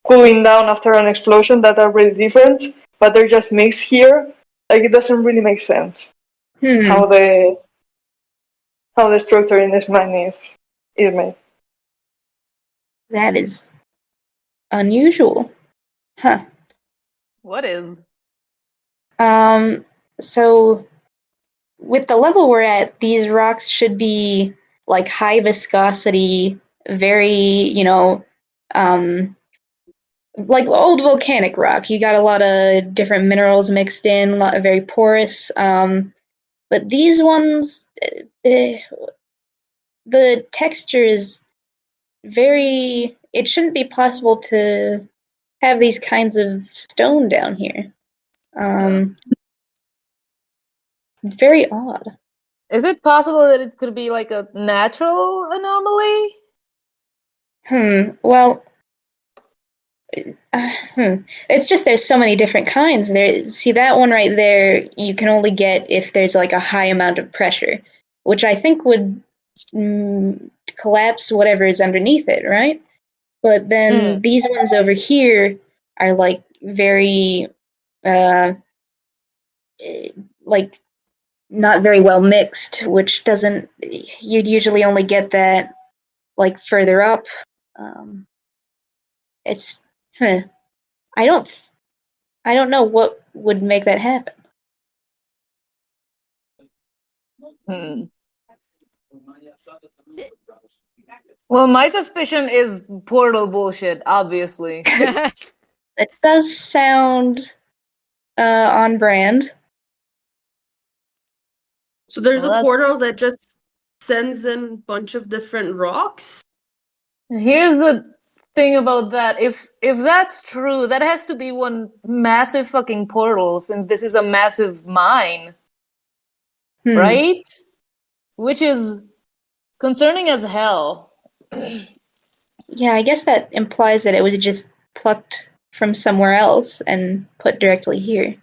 cooling down after an explosion that are really different, but they're just mixed here. Like it doesn't really make sense how the structure in this mine is made. That is unusual. Huh. What is? So with the level we're at, these rocks should be like high viscosity, very, like old volcanic rock. You got a lot of different minerals mixed in, a lot of very porous. But these ones, the texture is very. It shouldn't be possible to have these kinds of stone down here. Very odd. Is it possible that it could be like a natural anomaly? Well, it's just there's so many different kinds. There, see that one right there. You can only get if there's like a high amount of pressure, which I think would collapse whatever is underneath it, right? But then these ones over here are like very, like not very well mixed, which doesn't. You'd usually only get that like further up. It's. I don't know what would make that happen. Hmm. Well, my suspicion is portal bullshit, obviously. That does sound on brand. So there's Well, a that's- portal that just sends in a bunch of different rocks. Here's the thing about that. If that's true, that has to be one massive fucking portal, since this is a massive mine, right? Which is concerning as hell. Yeah, I guess that implies that it was just plucked from somewhere else and put directly here.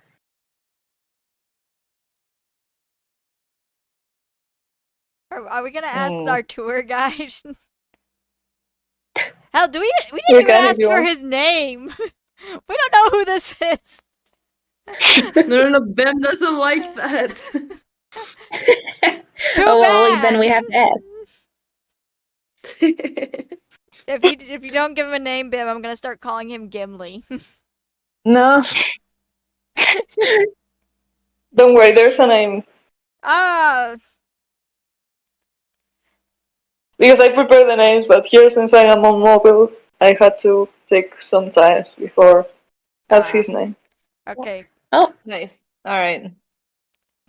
Are we gonna ask Mm. our tour guide? Hell, we You didn't even can if ask you for want. his name. We don't know who this is. No, Ben doesn't like that. Too Oh well, bad. then we have to ask. If you don't give him a name, Bim, I'm gonna start calling him Gimli. No. Don't worry, there's a name. Ah, Because I prepared the names, but here since I am on mobile, I had to take some time before that's his name. okay. Oh, Nice. All right.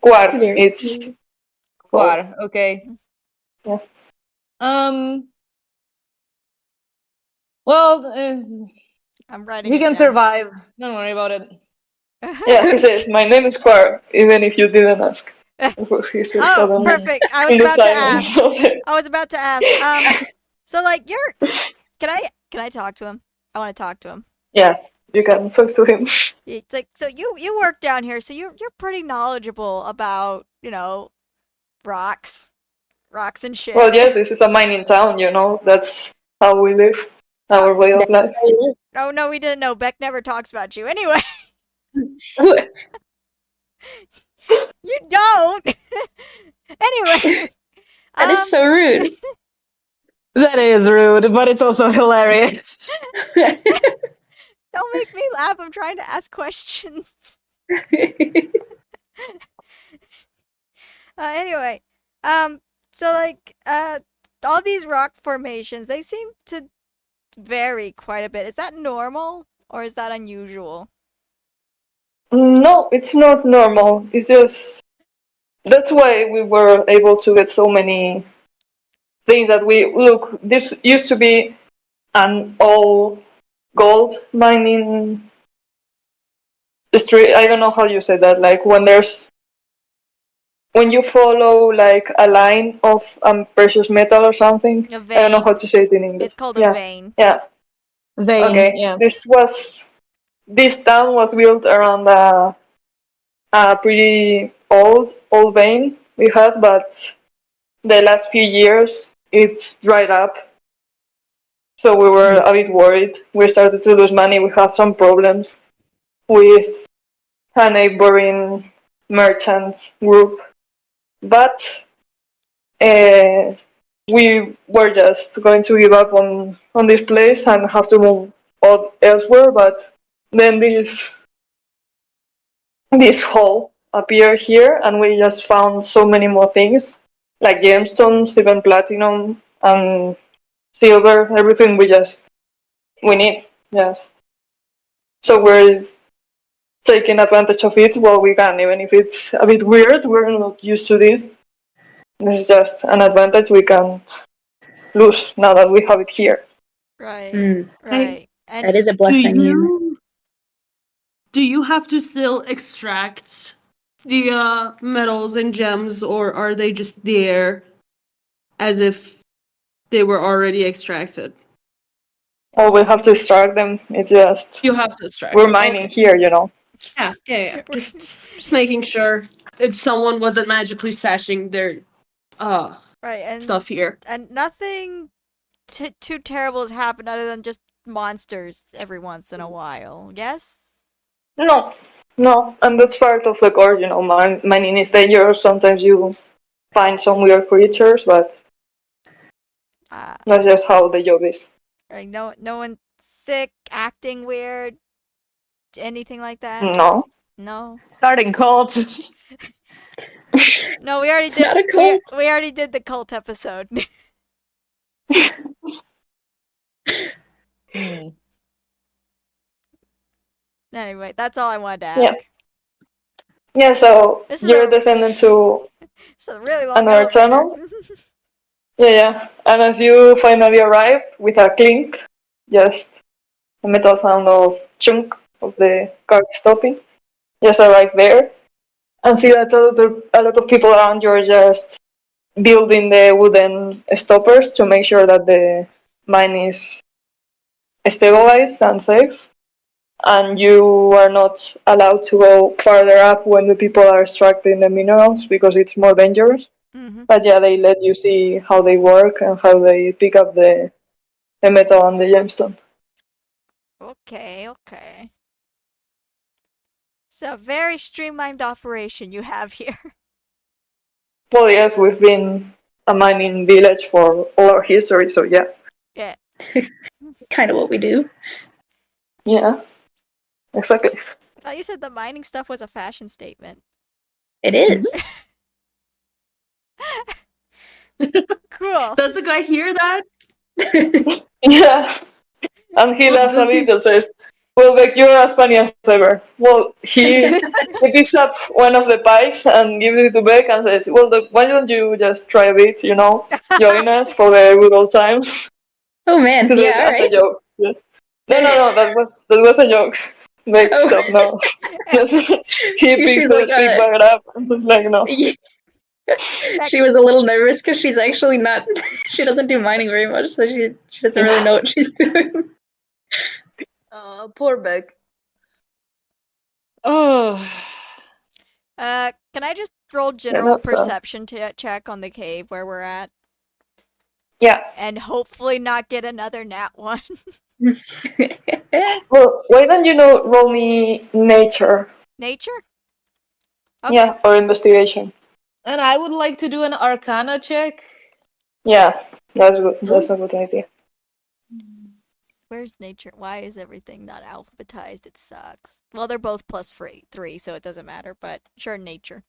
Quar, very it's cool. called. Quad. Okay. Yeah. Well, I'm writing he it can down. survive. Don't worry about it. Yeah, he says, my name is Quar, even if you didn't ask. That's what he says Oh, suddenly perfect. I was in the about to silence ask. of it. I was about to ask. So like can I talk to him? I want to talk to him. Yeah, you can talk to him. It's like, so you work down here, so you're pretty knowledgeable about, rocks. Rocks and shit. Well, yes, this is a mining town, you know, that's how we live, our way of life. Oh no, we didn't know. Beck never talks about you. Anyway, you don't. Anyway. That is so rude. That is rude, but it's also hilarious. Don't make me laugh. I'm trying to ask questions. Anyway, so like, all these rock formations, they seem to vary quite a bit. Is that normal or is that unusual? No, it's not normal. It's just that's why we were able to get so many things that we look. This used to be an all gold mining street. I don't know how you say that. Like when you follow like a line of precious metal or something. A I don't know vein. how to say it in English. It's called a Yeah, vein. yeah. Vein, Okay. yeah. This town was built around a pretty old vein we had, but the last few years it's dried up. So we were a bit worried. We started to lose money. We had some problems with a neighboring merchant group, but uh, we were just going to give up on this place and have to move elsewhere. But then this hole appeared here, and we just found so many more things, like gemstones, even platinum and silver, everything we need. Yes. So we're taking advantage of it while we can, even if it's a bit weird. We're not used to this. This is just an advantage we can lose now that we have it here. Right. Mm, Right. that And is a Do blessing. Yeah. you have to still extract the metals and gems, or are they just there as if they were already extracted? Or we have to extract them. It's just You have to extract we're them. mining Okay. here, you know. Yeah. Just making sure it's someone wasn't magically stashing their right, stuff here. and nothing too terrible has happened other than just monsters every once in a while. Yes? No, no, and that's part of the course, you know. Mining is dangerous. Sometimes you find some weird creatures, but that's just how the job is. Like no one sick, acting weird, anything like that? No. No. Starting cult. No, we already It's did. not a cult. We already did the cult episode. Hmm. Anyway, that's all I wanted to Yeah. ask. Yeah, so This is you're descending to it's a really long another elevator. tunnel. Yeah. And as you finally arrive with a clink, just a metal sound of chunk of the cart stopping, just arrive there and see that a lot of people around you are just building the wooden stoppers to make sure that the mine is stabilized and safe. And you are not allowed to go farther up when the people are extracting the minerals because it's more dangerous. Mm-hmm. But yeah, they let you see how they work and how they pick up the metal and the gemstone. Okay. So very streamlined operation you have here. Well, yes, we've been a mining village for all our history, so yeah. Yeah. Kind of what we do. Yeah, exactly. I thought you said the mining stuff was a fashion statement. It is. Cool. Does the guy hear that? Yeah, and he What laughs a does he? bit and says, well, Beck, you're as funny as ever. Well, he picks up one of the pikes and gives it to Beck and says, well, why don't you just try a bit, join us for the good old times? Oh man, He says, yeah, all as a right. joke. Yeah. No, that was a joke. Beck, Oh. stop, no. He picks She's the like, stick back up and says, like, no. she was a little nervous because she's actually not. She doesn't do mining very much, so she doesn't really know what she's doing. Poor Beck. Oh. Can I just roll Yeah, general that's, perception check on the cave where we're at? yeah. And hopefully not get another nat one. Well, why don't you roll me nature? Nature? Okay. Yeah, or investigation. And I would like to do an Arcana check. Yeah, that's good. That's a good idea. Where's nature? Why is everything not alphabetized? It sucks. Well, they're both plus 3, so it doesn't matter, but sure, nature.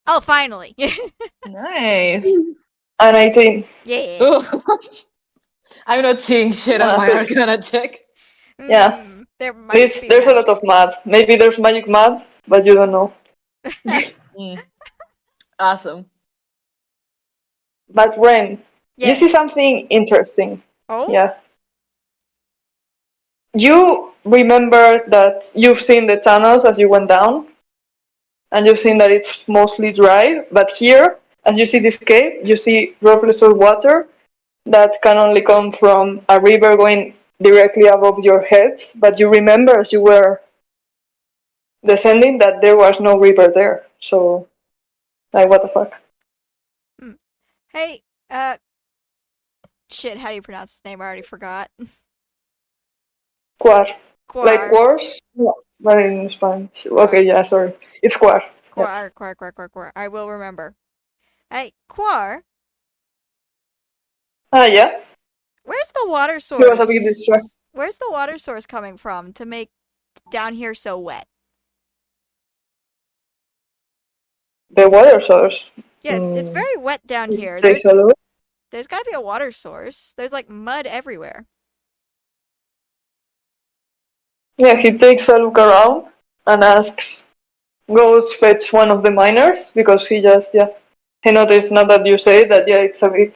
Oh, finally! Nice. And 18. Yeah. Oh. I'm not seeing shit on my Thanks. Arcana check. Yeah. There might be There's a magic. lot of mud. Maybe there's magic mud, but you don't know. Awesome. But Ren, you see Yes. something interesting. Oh? Yeah. You remember that you've seen the tunnels as you went down, and you've seen that it's mostly dry, but here, as you see this cave, you see droplets of water that can only come from a river going directly above your heads, but you remember as you were descending that there was no river there. So, like, what the fuck? Hey, shit, how do you pronounce his name? I already forgot. Quar. Like Quar. wars? No, but in Spanish. Okay, yeah, sorry. It's quar. Yes. Quar. I will remember. Hey, Quar, Yeah. where's the water He was a bit source? distracted. Where's the water source coming from to make down here so wet? The water source. Yeah, it's very wet down here. Takes a look. There's got to be a water source. There's like mud everywhere. Yeah, he takes a look around and asks, goes fetch one of the miners because he noticed now that you say that, yeah, it's a bit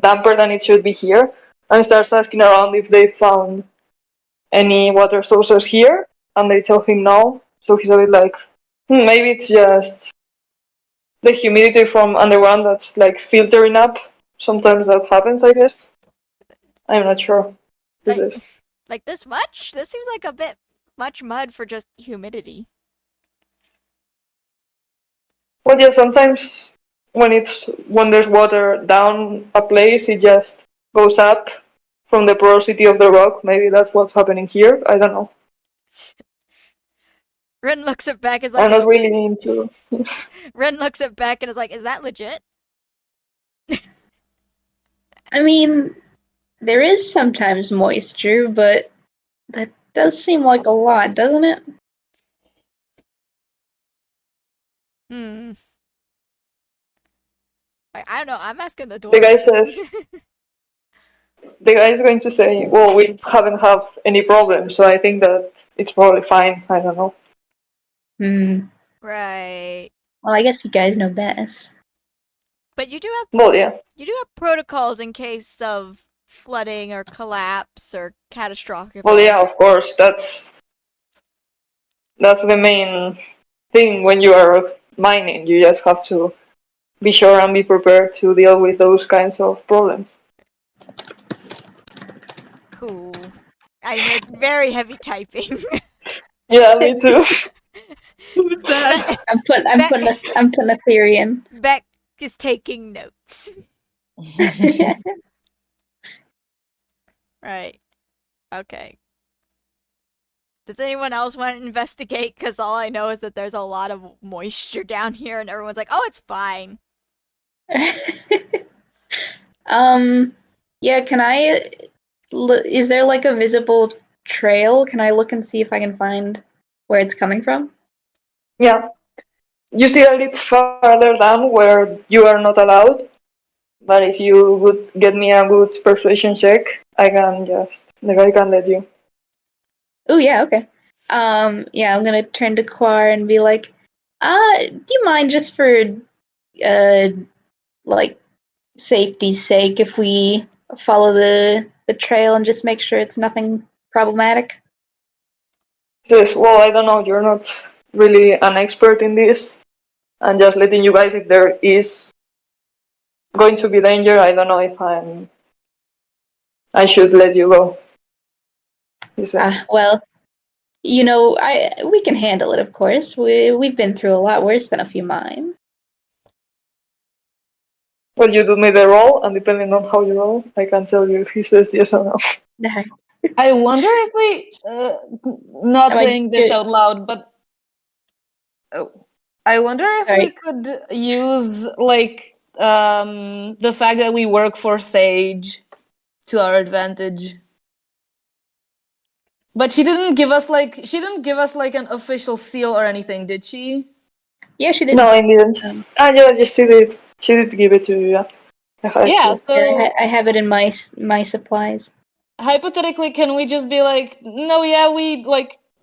damper than it should be here, and starts asking around if they found any water sources here, and they tell him no. So he's a bit like, maybe it's just the humidity from underground that's like filtering up. Sometimes that happens, I guess. I'm not sure. Like this much? This seems like a bit much mud for just humidity. Well, yeah, sometimes when there's water down a place, it just goes up from the porosity of the rock. Maybe that's what's happening here. I don't know. Ren looks at Beck is like, I'm not really into. Ren looks at Beck and is like, is that legit? I mean, there is sometimes moisture, but that does seem like a lot, doesn't it? Hmm. I don't know. I'm asking the The guy dwarves. says, the guy is going to say, well, we haven't had any problems, so I think that it's probably fine. I don't know. Hmm. Right. Well, I guess you guys know best. But you do Well, yeah. have protocols in case of flooding or collapse or catastrophic Well, yeah, events. of course. That's the main thing when you are mining. You just have to be sure and be prepared to deal with those kinds of problems. Cool. I heard very heavy typing. Yeah, me too. Who's that? Beck, I'm putting a theory in. Beck is taking notes. Right. Okay. Does anyone else want to investigate? Because all I know is that there's a lot of moisture down here, and everyone's like, "Oh, it's fine." Yeah, can I is there like a visible trail? Can I look and see if I can find where it's coming from? Yeah. You see a little farther down where you are not allowed, but if you would get me a good persuasion check, the guy can let you. Oh yeah, okay. Yeah, I'm gonna turn to Quar and be like, do you mind just for like safety's sake if we follow the trail and just make sure it's nothing problematic? Says, well, I don't know, you're not really an expert in this, and just letting you guys if there is going to be danger, I don't know if I should let you go. He says. Well, you know, we can handle it, of course. We've been through a lot worse than a few mine. Well, you do me the roll, and depending on how you roll, I can tell you if he says yes or no. I wonder if we, not Am I saying this good? out loud, but I wonder if we Sorry. could use like the fact that we work for Sage to our advantage. But she didn't give us like an official seal or anything, did she? Yeah, she did. No, I didn't. Um, Yeah, just she did give it to you, yeah. I have it Yeah, here. yeah, so I have it in my supplies. hypothetically, can we just be like, no, yeah,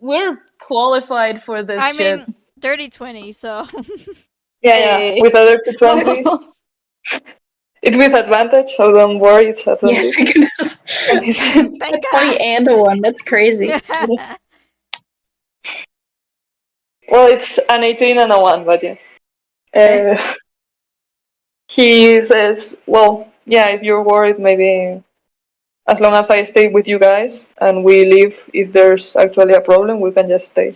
we're qualified for this I shit. mean, dirty 20, so. Yeah, Hey. with a dirty 20. It's with advantage, so don't worry, it's at Yeah, 20. my goodness. And he says, Thank A 20 God! and a 1. That's crazy. well, it's an 18 and a 1, but yeah. Okay. He says, well, yeah, if you're worried, maybe as long as I stay with you guys and we leave if there's actually a problem, we can just stay.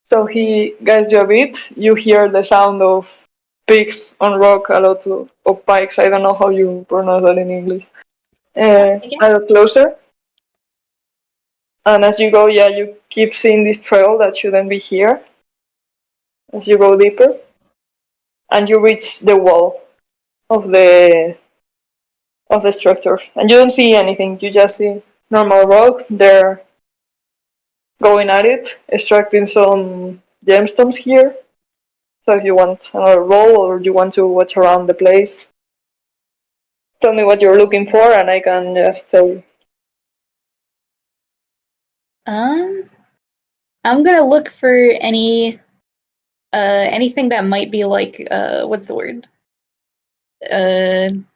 So he guides you a bit. You hear the sound of pigs on rock, a lot of pikes. I don't know how you pronounce that in English. Yeah. A lot closer. And as you go, yeah, you keep seeing this trail that shouldn't be here. As you go deeper, and you reach the wall of the structure, and you don't see anything. You just see normal rock. They're going at it, extracting some gemstones here. So if you want another roll or you want to watch around the place, tell me what you're looking for, and I can just tell you. Um, I'm gonna look for anything that might be like what's the word?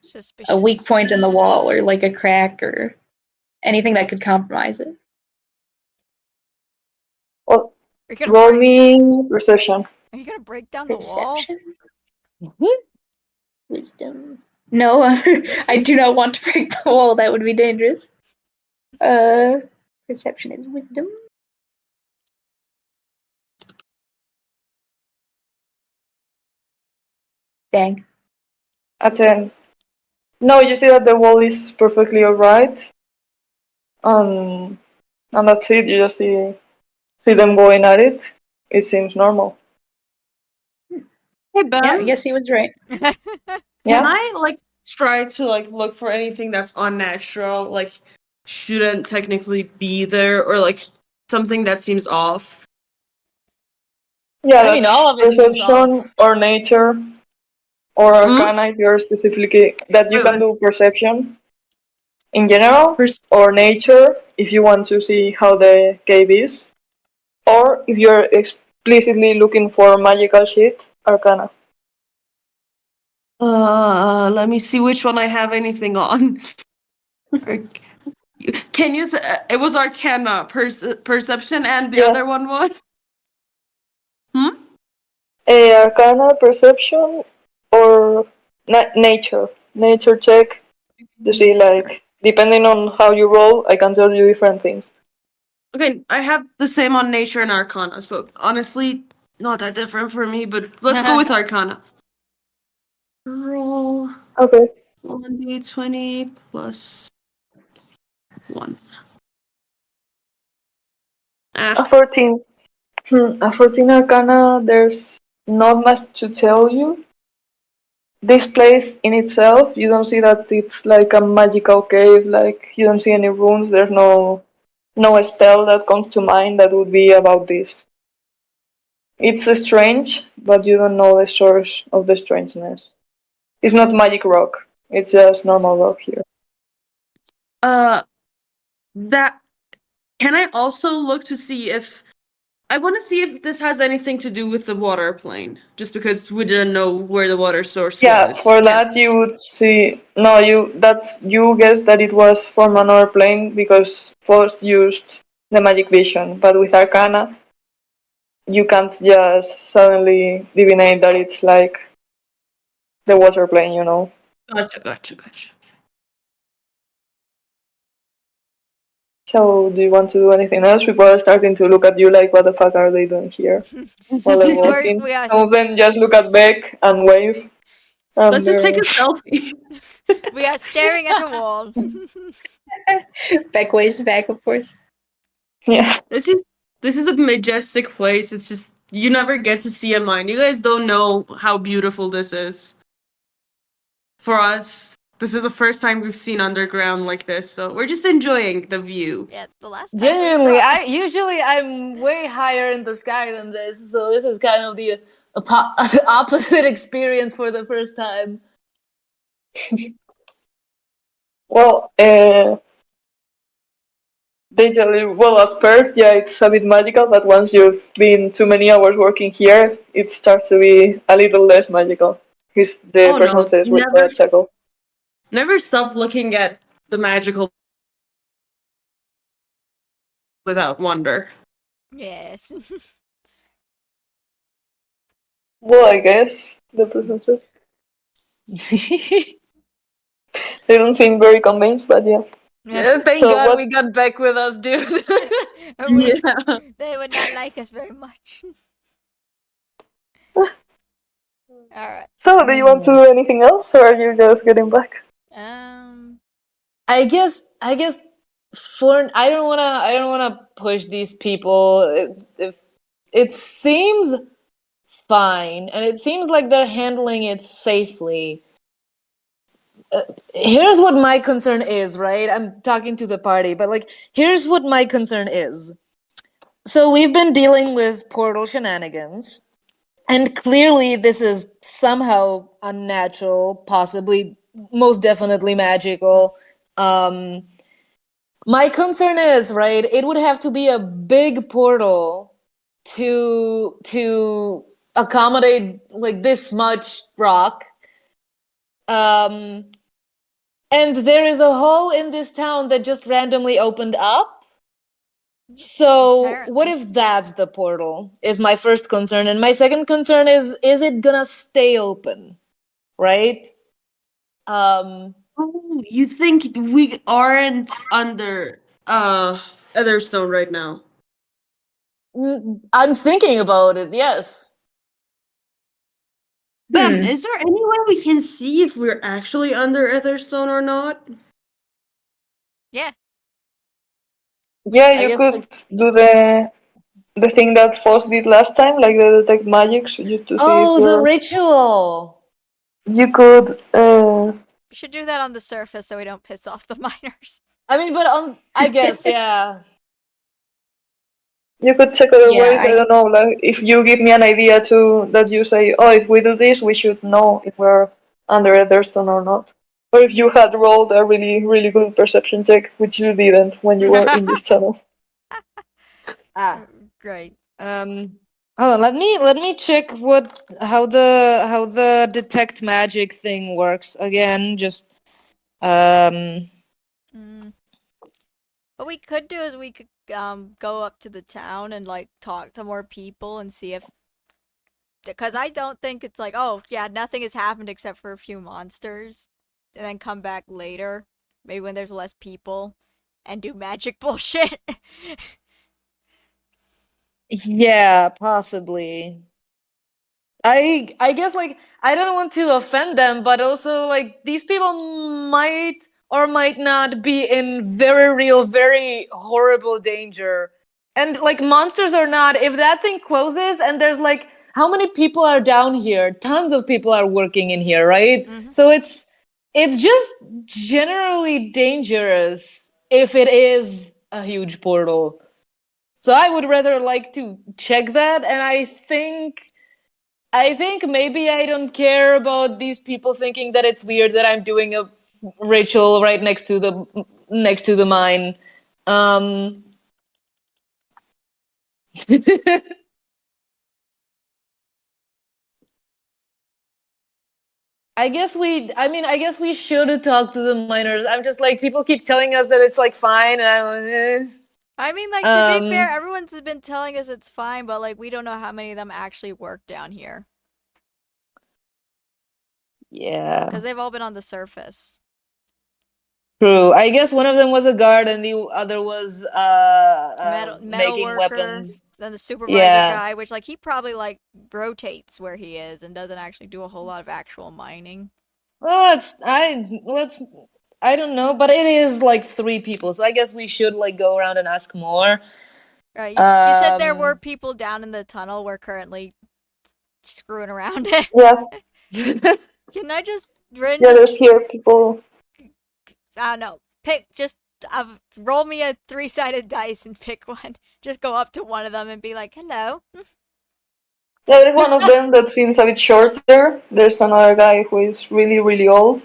Suspicious. A weak point in the wall or like a crack or anything that could compromise it. Well, Are you gonna roll break? me perception. Are you gonna break down the wall? Perception, wisdom. No, I do not want to break the wall. That would be dangerous. Perception is wisdom. Dang. A 10. No, you see that the wall is perfectly alright. And that's it. You just see them going at it. It seems normal. Hey Ben, Yeah, I guess he was right. can Yeah. I like try to like look for anything that's unnatural, like shouldn't technically be there, or like something that seems off? Yeah, I mean, that's all of it seems perception off. or nature or arcana if you're specifically that you Wait, can what? do perception in general Pers- or nature if you want to see how the cave is. Or if you're explicitly looking for magical shit, arcana. Let me see which one I have anything on. Arc- Can you? It was Arcana, Perception, and the Yeah. other one was. Hmm. Arcana, perception, or nature. Nature check to see, like, depending on how you roll, I can tell you different things. Okay, I have the same on Nature and Arcana, so honestly, not that different for me. But let's go with Arcana. Roll Okay. 1d20 plus 1. A Ah, 14. A 14 arcana, there's not much to tell you. This place in itself, you don't see that it's like a magical cave, like you don't see any runes, there's no spell that comes to mind that would be about this. It's strange, but you don't know the source of the strangeness. It's not magic rock, it's just normal rock here. uh, that. Can I also look to see if I want to see if this has anything to do with the water plane? Just because we didn't know where the water source Yeah, was. for that you would see. No, you guess that it was from another plane because Faust used the magic vision, but with Arcana, you can't just suddenly divinate that it's like the water plane, you know. Gotcha. So, do you want to do anything else? People are starting to look at you like, what the fuck are they doing here? While they're walking. we are Some of them just look at Beck and wave, and Let's just take they're a selfie. we are staring at a wall. Beck waves back, of course. yeah. This is a majestic place. It's just you never get to see a mine. You guys don't know how beautiful this is. For us, this is the first time we've seen underground like this, so we're just enjoying the view. Yeah, the last time we Genuinely, saw. I'm way higher in the sky than this, so this is kind of the opposite experience for the first time. Well, they tell you, well, at first, yeah, it's a bit magical, but once you've been too many hours working here, it starts to be a little less magical. The Oh person no, says with a chuckle. never stop looking at the magical without wonder. Yes. Well, I guess, the person says. They don't seem very convinced, but yeah. Thank So God what? we got back with us, dude. Yeah. They would not like us very much. Alright. So, do you want to do anything else, or are you just getting back? I guess for I don't wanna push these people. It seems fine, and it seems like they're handling it safely. Here's what my concern is, right? I'm talking to the party, but like, here's what my concern is. So we've been dealing with portal shenanigans, and clearly this is somehow unnatural, possibly, most definitely magical. My concern is, right, it would have to be a big portal to accommodate like this much rock. Um and there is a hole in this town that just randomly opened up. So what Apparently. if that's the portal? Is my first concern. And my second concern is it gonna stay open? Right? Um Oh, you think we aren't under Otherstone right now? I'm thinking about it, yes. Bam, is there any way we can see if we're actually under Otherstone or not? Yeah. Yeah, I you guess could like do the thing that Foss did last time, like the detect magics, just to see if oh, the you're. ritual. You could. We should do that on the surface so we don't piss off the miners. I mean, but I guess, yeah. You could check other Yeah, ways. I don't know. Like if you give me an idea to that you say, oh, if we do this, we should know if we're under a Thurston or not. Or if you had rolled a really, really good perception check, which you didn't when you were in this tunnel. Ah. Great. Hold on, let me check how the detect magic thing works again. Just um Mm. What we could do is we could go up to the town and like talk to more people and see if, because I don't think it's like, oh yeah, nothing has happened except for a few monsters, and then come back later, maybe when there's less people, and do magic bullshit. yeah, possibly. I guess like I don't want to offend them, but also like these people might or might not be in very real, very horrible danger. And like monsters or not, if that thing closes and there's like how many people are down here? Tons of people are working in here, right? Mm-hmm. So it's just generally dangerous if it is a huge portal. So I would rather like to check that, and I think maybe I don't care about these people thinking that it's weird that I'm doing a ritual right next to the mine. Um, I guess we should talk to the miners. I'm just like people keep telling us that it's like fine, and I'm like, I mean, like, to be fair, um, everyone's been telling us it's fine, but like we don't know how many of them actually work down here yeah, because they've all been on the surface. true. I guess one of them was a guard, and the other was Metal making worker, weapons. then the supervisor Yeah. guy, which like he probably like rotates where he is and doesn't actually do a whole lot of actual mining. Well, I don't know, but it is like three people, so I guess we should like go around and ask more. Right? You said there were Um, people down in the tunnel. We're currently screwing around it. Yeah, Can I just Rin yeah. just There's here people. I don't know, pick just roll me a 3-sided dice and pick one. Just go up to one of them and be like, "Hello." Yeah, there's one of them that seems a bit shorter. There's another guy who is really, really old.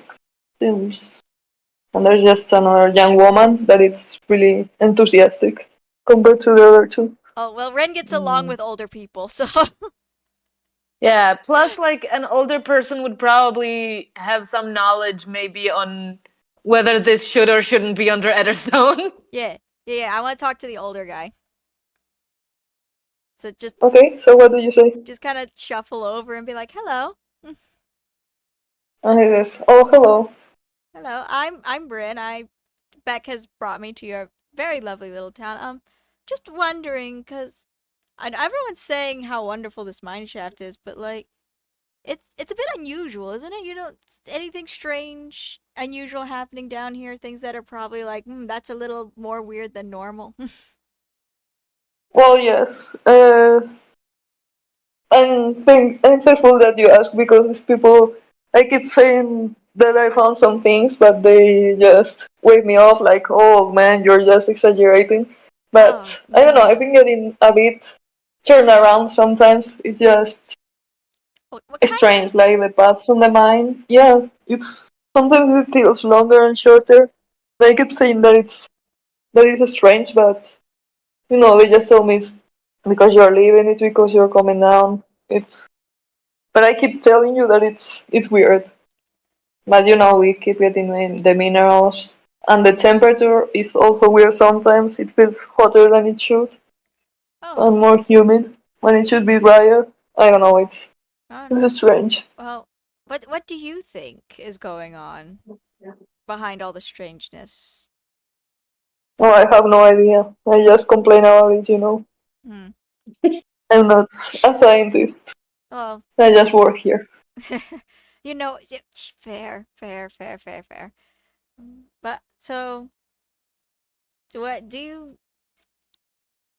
Seems, and there's just another young woman that is really enthusiastic compared to the other two. Oh well, Ren gets along mm. with older people, so Yeah, plus like an older person would probably have some knowledge maybe on whether this should or shouldn't be under Etherstone. yeah. I want to talk to the older guy. So Okay, so what do you say? just kind of shuffle over and be like, "Hello, And he says, "Oh, hello." hello. I'm Bryn. Beck has brought me to your very lovely little town. Just wondering, cause everyone's saying how wonderful this mine shaft is, but like, it's a bit unusual, isn't it? You don't anything strange, unusual happening down here. Things that are probably like, that's a little more weird than normal. Well, yes. I'm thankful that you asked because these people, I keep saying that I found some things, but they just wave me off like, "Oh man, you're just exaggerating." But Oh I don't know. I've no. been getting a bit turned around sometimes. It's just What kind of? strange, like the paths on the mine. Yeah, it's sometimes it feels longer and shorter. I keep saying that it's strange, but they just tell me it's because you're leaving, it's because you're coming down. But I keep telling you that it's weird. But we keep getting the minerals, and the temperature is also weird sometimes. It feels hotter than it should, Oh, and more humid when it should be drier. I don't know. oh no. It's strange. Well, what do you think is going on behind all the strangeness? No, I have no idea. I just complain about it. Hmm. I'm not a scientist. Well, I just work here. fair. But so, what do you?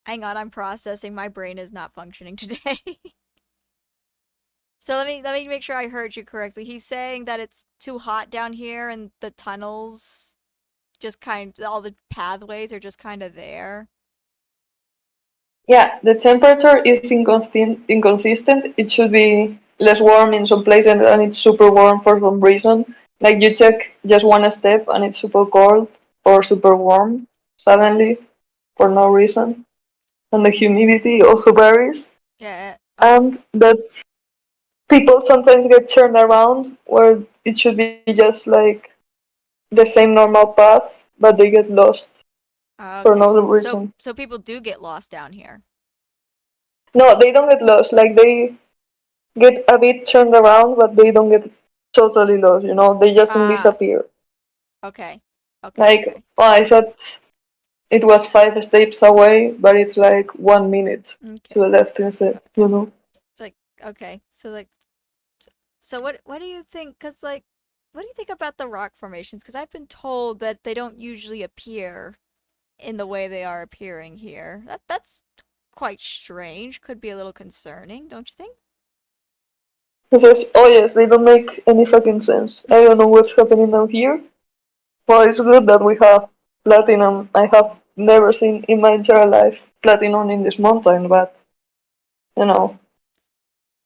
Hang on, I'm processing. My brain is not functioning today. So let me make sure I heard you correctly. He's saying that it's too hot down here, and the tunnels, just kind all the pathways are just kind of there. Yeah, the temperature is inconsistent. It should be less warm in some places and it's super warm for some reason. Like you check just one step and it's super cold or super warm suddenly for no reason. And the humidity also varies. Yeah. And that people sometimes get turned around where it should be just like the same normal path, but they get lost for Okay. no So reason. so people do get lost down here. No, they don't get lost. Like they get a bit turned around, but they don't get totally lost. They just don't Ah. disappear. Okay. Okay. Like, Okay. oh, I thought it was 5 steps away, but it's like 1 minute to Okay. the left instead. Okay. It's like okay. So like so what do you think? Cause like what do you think about the rock formations? Cause I've been told that they don't usually appear in the way they are appearing here. That's quite strange. Could be a little concerning, don't you think? He says, oh yes, they don't make any fucking sense. I don't know what's happening down here. Well, it's good that we have platinum. I have never seen in my entire life platinum in this mountain, but you know,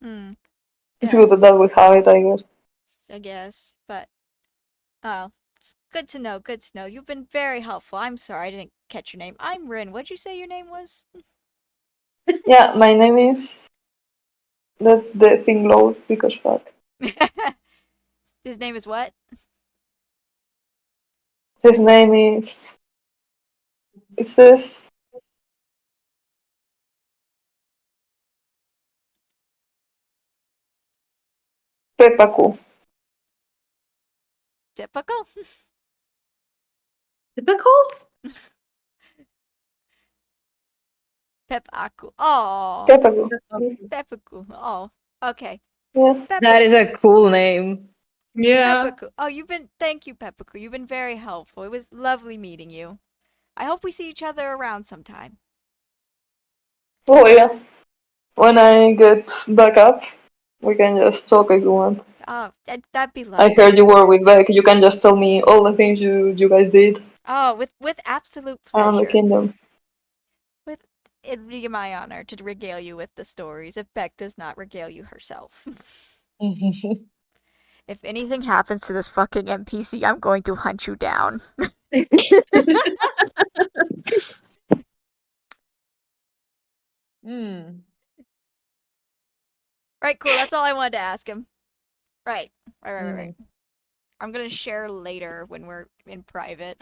Hmm. it's good Yes. that we have it, I guess. I guess. But oh, it's good to know. Good to know. You've been very helpful. I'm sorry I didn't catch your name. I'm Rin. What'd you say your name was? Yeah, my name is. Let the thing load because fuck. His name is what? His name is. It says Pepaku. Typical? Typical? Pep Aku. Oh, Pepaku. Pepaku. Oh, okay. Yeah. That is Pepaku. a cool name. Yeah. Pepaku. Oh, thank you, Pepaku. You've been very helpful. It was lovely meeting you. I hope we see each other around sometime. Oh yeah. When I get back up, we can just talk if you want. Oh, that'd be I lovely. heard you were with Beck. You can just tell me all the things you guys did Oh, with absolute around the pleasure. kingdom. With It'd be my honor to regale you with the stories if Beck does not regale you herself. If anything happens to this fucking NPC, I'm going to hunt you down. Hmm. Right, cool. That's all I wanted to ask him. Right. Right. Hmm. I'm gonna share later when we're in private.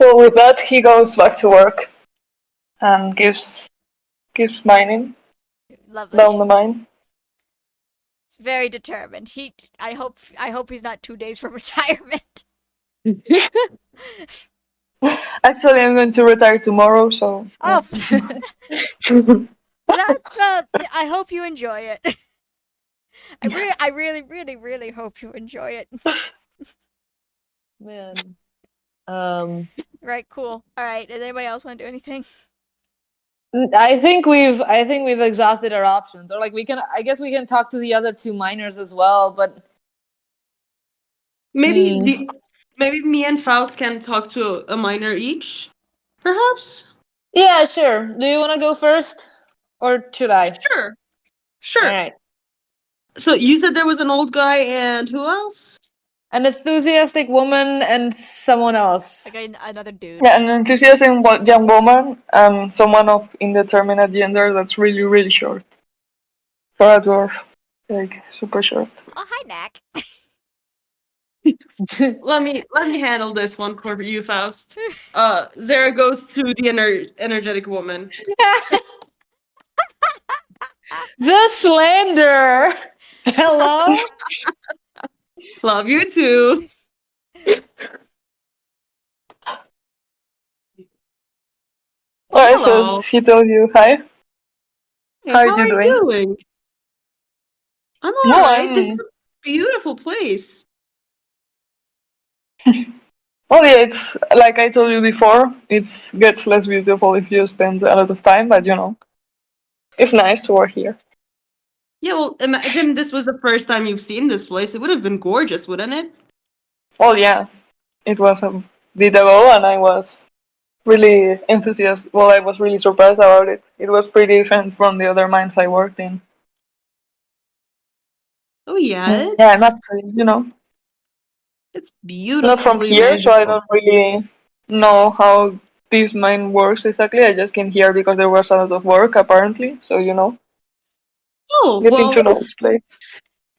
So with that, he goes back to work and keeps mining Lovely. down the mine. He's very determined. I hope he's not 2 days from retirement. Actually, I'm going to retire tomorrow, so yeah. Oh, I hope you enjoy it. I really, really, really hope you enjoy it. Man. Right, cool. All right. Does anybody else want to do anything? I think we've exhausted our options. Or like I guess we can talk to the other two miners as well, but Maybe hmm. the maybe me and Faust can talk to a miner each, perhaps. Yeah, sure. Do you want to go first? Or should I? Sure, All sure. right. So you said there was an old guy, and who else? An enthusiastic woman and someone else. Like another dude. Yeah, an enthusiastic young woman and someone of indeterminate gender that's really, really short. For a dwarf. Like, super short. Oh, hi, Knack. Let me handle this one for you, Faust. Zara goes to the energetic woman. The slander. Hello? Love you too. Alright, so Hello. she told you hi. How are How you are you doing? doing? I'm No, alright. This is I'm. a beautiful place. Well, yeah, it's like I told you before, it gets less beautiful if you spend a lot of time, but it's nice to work here. Yeah, well, imagine this was the first time you've seen this place. It would have been gorgeous, wouldn't it? Well, yeah, it was a bit ago and I was really enthusiastic. Well, I was really surprised about it. It was pretty different from the other mines I worked in. Oh yeah, Yeah, I'm actually, it's not from beautifully here, so I magical. don't really know how this mine works exactly. I just came here because there was a lot of work, apparently. So, Oh getting to well, know this place.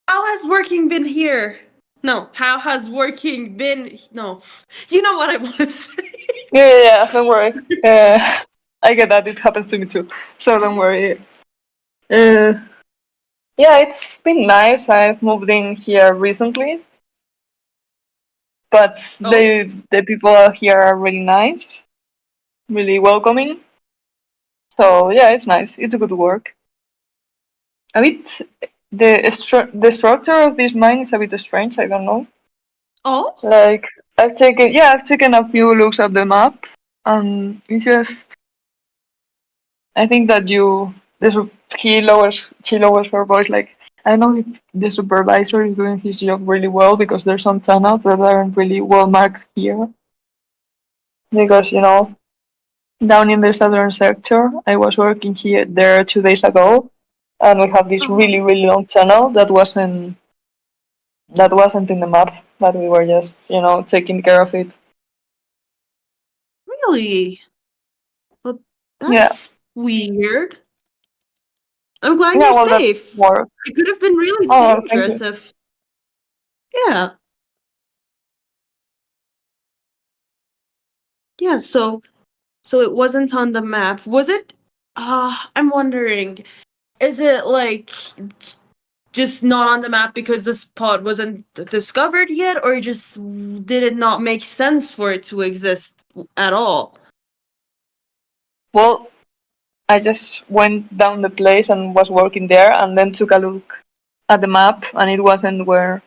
how has working been here? No, how has working been? No, you know what I want to say. Yeah, don't worry. I get that. It happens to me too. So don't worry. Uh, yeah, it's been nice. I've moved in here recently, but Oh, the people out here are really nice, really welcoming. So yeah, it's nice. It's a good work. A bit the structure of this mine is a bit strange. I don't know. oh, Like I've taken a few looks at the map, and it's just I think that he lowers her voice like I know if the supervisor is doing his job really well because there's some tunnels that aren't really well marked here because down in the southern sector I was working here there 2 days ago and we have this uh-huh. really really long tunnel that wasn't in the map but we were just taking care of it. Really? But Yeah, that's weird. I'm glad yeah, you're well that's safe. work. It could have been really Oh, thank you. dangerous if, yeah, yeah. So it wasn't on the map. Was it? I'm wondering. Is it like just not on the map because the spot wasn't discovered yet, or just did it not make sense for it to exist at all? Well, I just went down the place and was working there, and then took a look at the map, and it wasn't where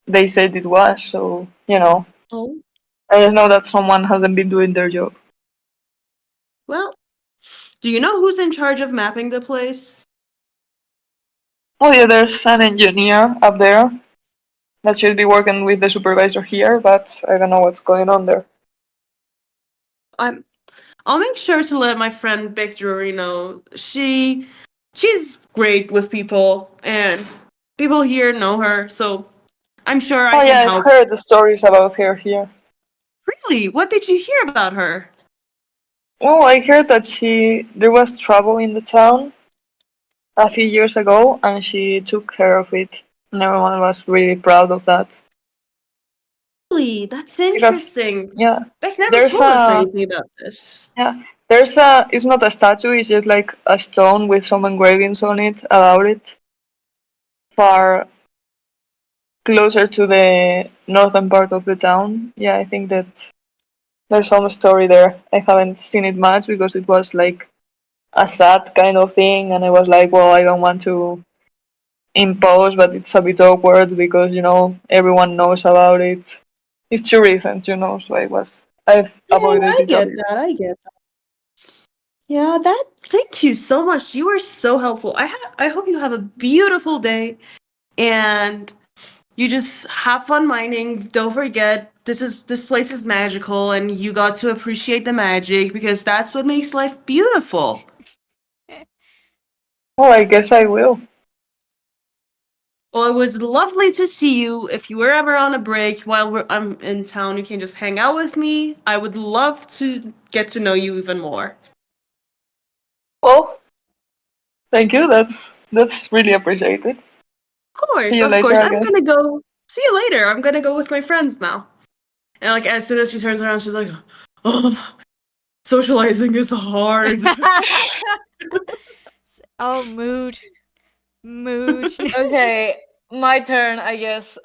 they said it was. So, Oh, I just know that someone hasn't been doing their job. well. Do you know who's in charge of mapping the place? Oh, yeah, there's an engineer up there that should be working with the supervisor here, but I don't know what's going on there. I'm. I'll make sure to let my friend Big Drury know. She's great with people, and people here know her, so I'm sure I Oh, can yeah, I've help. heard the stories about her here. Really? What did you hear about her? Oh, I heard that there was trouble in the town a few years ago, and she took care of it, and everyone was really proud of that. Really? That's Because, interesting. yeah, Beck never there's told us a anything about this. Yeah, it's not a statue, it's just like a stone with some engravings on it about it, far closer to the northern part of the town. Yeah, I think that there's some story there. I haven't seen it much because it was like a sad kind of thing, and I was like, well, I don't want to impose, but it's a bit awkward because, everyone knows about it. It's too recent, so I've Yeah, avoided I it a get bit. that. I get that. Yeah, that. Thank you so much. You are so helpful. I hope you have a beautiful day, and you just have fun mining. Don't forget, this place is magical, and you got to appreciate the magic because that's what makes life beautiful. Oh, I guess I will. Well, it was lovely to see you. If you were ever on a break while I'm in town, you can just hang out with me. I would love to get to know you even more. Well, thank you. That's really appreciated. See you Of later, course. I I'm guess. gonna go. See you later. I'm gonna go with my friends now. And like as soon as she turns around, she's like, "Oh, socializing is hard." Oh, mood. Mood. Okay, my turn, I guess.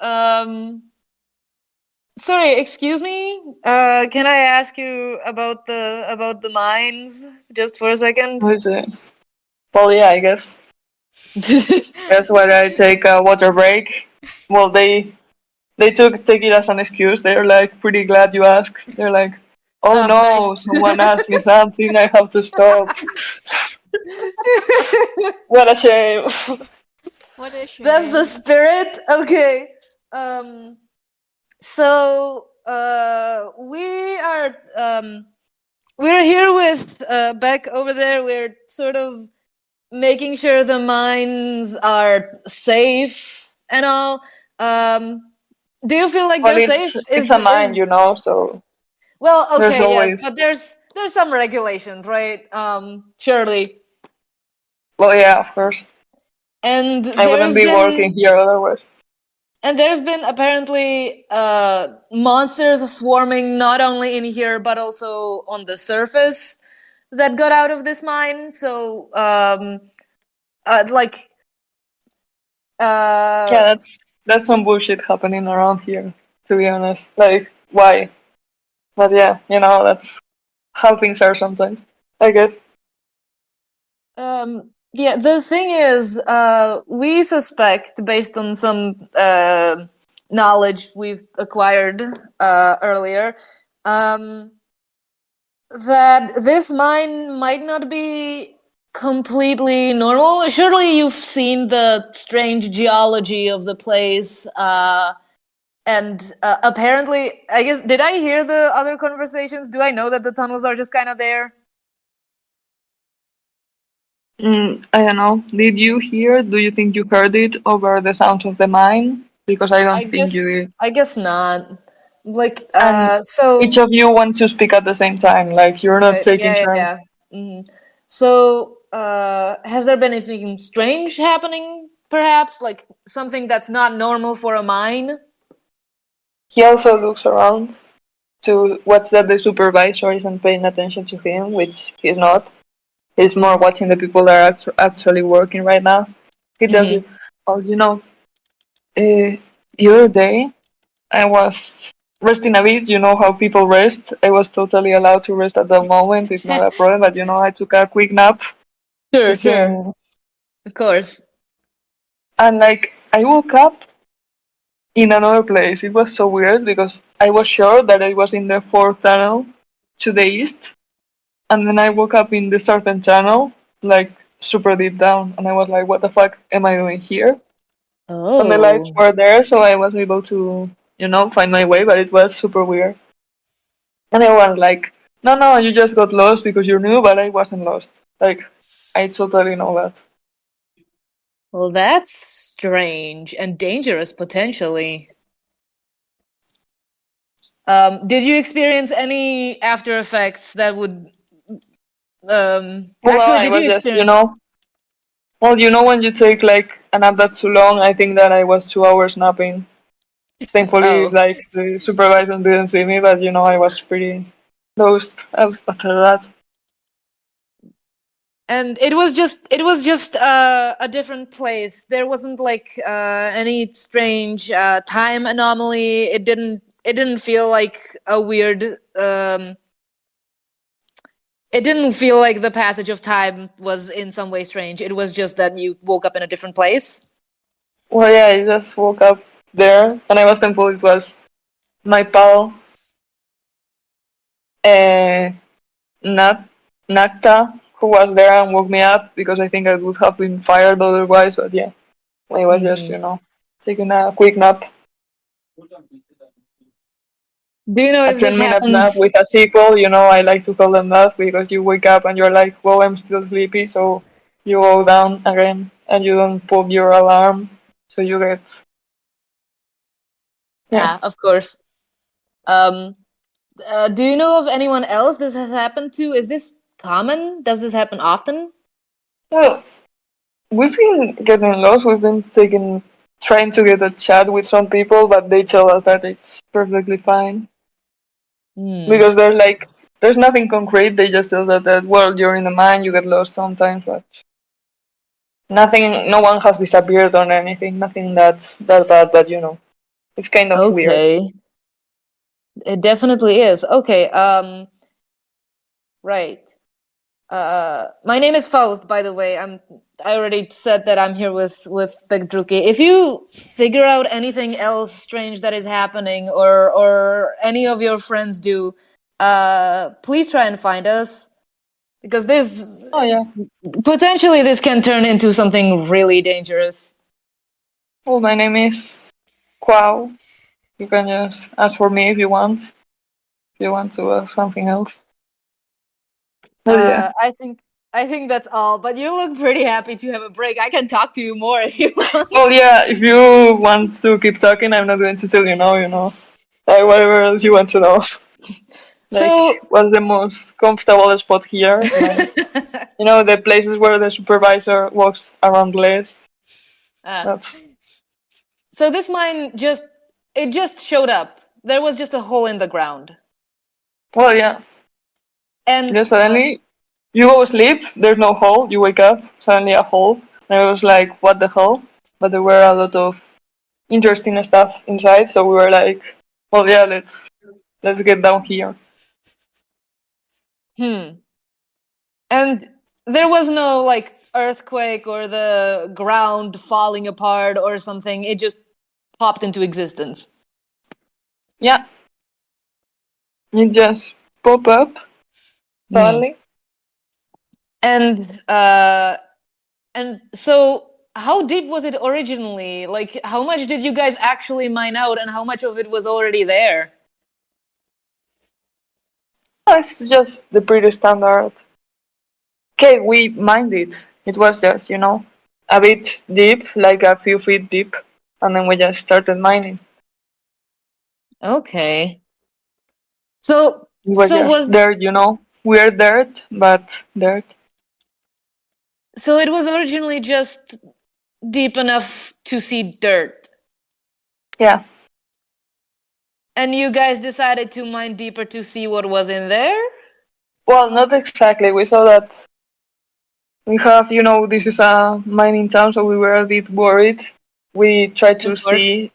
Sorry, excuse me. Can I ask you about the mines just for a second? Which is, well, yeah, I guess. That's why I take a water break. Well, they take it as an excuse. They're like pretty glad you asked. They're like, oh Oh, no, nice. someone asked me something. I have to stop. What a shame. What a That's the shame. spirit. Okay. So we are we're here with Beck over there. We're sort of making sure the mines are safe and all. Do you feel like Well, they're safe? it's a mine, so Well, there's okay, yes, always. but there's some regulations, right? Surely. Well, yeah, of course. And I wouldn't there's be working been here otherwise. apparently monsters swarming not only in here but also on the surface that got out of this mine. So like Yeah, uh that's some bullshit happening around here. To be honest, like why? But yeah, that's how things are sometimes. I guess. yeah, the thing is, we suspect, based on some knowledge we've acquired earlier, um, that this mine might not be completely normal. Surely you've seen the strange geology of the place, and apparently, I guess, did I hear the other conversations? Do I know that the tunnels are just kind of there? I don't know. Did you hear? Do you think you heard it over the sound of the mine? Because I don't think you did. I guess not. Like, And each so of you want to speak at the same time. Like you're not right, taking yeah, yeah, turns. yeah. So, has there been anything strange happening? Perhaps like something that's not normal for a mine. He also looks around to what's that the supervisor isn't paying attention to him, which he's not. He's more Mm-hmm. watching the people that are actually working right now. He tells you, Mm-hmm. "Oh, the other day I was resting a bit. You know how people rest. I was totally allowed to rest at the moment. It's not a problem. But I took a quick nap Sure, sure, between, of course. and like I woke up in another place. It was so weird because I was sure that I was in the fourth tunnel to the east, and then I woke up in the southern channel, like super deep down, and I was like, "What the fuck am I doing here?" And the lights Oh, were there, so I was able to, find my way. But it was super weird, and I was like, "No, no, you just got lost because you're new," but I wasn't lost. Like, I totally know that. well, that's strange and dangerous potentially. Did you experience any after effects that would Well, no, actually I did you was just, experience well, when you take like a nap that's too long, I think that I was 2 hours napping. Thankfully, Oh. like the supervisor didn't see me, but I was pretty lost after that. And it was just a different place. There wasn't like any strange time anomaly. It didn't feel like a weird it didn't feel like the passage of time was in some way strange. It was just that you woke up in a different place. Well, yeah, I just woke up there, and I was thankful it was my pal, uh, Nat, Nakta, who was there and woke me up because I think I would have been fired otherwise. But yeah, I was just, Hmm. taking a quick nap. Do you know A if this 10-minute nap happens? with a sequel. I like to call them that because you wake up and you're like, well, I'm still sleepy, so you go down again and you don't put your alarm, so you get, yeah. Ah, of course. Um, do you know of anyone else this has happened to? Is this common? Does this happen often? Well, we've been getting lost. We've been trying to get a chat with some people, but they tell us that it's perfectly fine Hmm. because there's nothing concrete. They just tell that well, you're in the mine, you get lost sometimes, but nothing. No one has disappeared or anything. Nothing that bad, but it's kind of weird. Okay. It definitely is. Okay. Right. My name is Faust, by the way. I already said that I'm here with Begdruki. If you figure out anything else strange that is happening, or any of your friends do, please try and find us because this Oh yeah. potentially this can turn into something really dangerous. Well, my name is Quao. You can just ask for me if you want. If you want to something else. Oh yeah. I think that's all. But you look pretty happy to have a break. I can talk to you more if you want. Well, yeah. If you want to keep talking, I'm not going to tell you no. You know, like whatever else you want to know. Like, So what's the most comfortable spot here? Like, you know, the places where the supervisor walks around less. uh, That's so this mine just showed up. There was just a hole in the ground. well, yeah. And You know, suddenly you go sleep. There's no hole. You wake up, suddenly a hole, and it was like, what the hell? But there were a lot of interesting stuff inside, so we were like, well, yeah, let's get down here. hmm. And there was no like earthquake or the ground falling apart or something. It just popped into existence. Yeah, you just pop up Hmm. suddenly. And so how deep was it originally? Like how much did you guys actually mine out and how much of it was already there? It's just the pretty standard. Okay, we mined it. It was just, you know, a bit deep, like a few feet deep, and then we just started mining. Okay. So It was just was dirt, you know, weird dirt, but dirt. so it was originally just deep enough to see dirt. Yeah. And you guys decided to mine deeper to see what was in there? Well, not exactly. We saw that we have, you know, this is a mining town, so we were a bit worried. We tried to Of course. see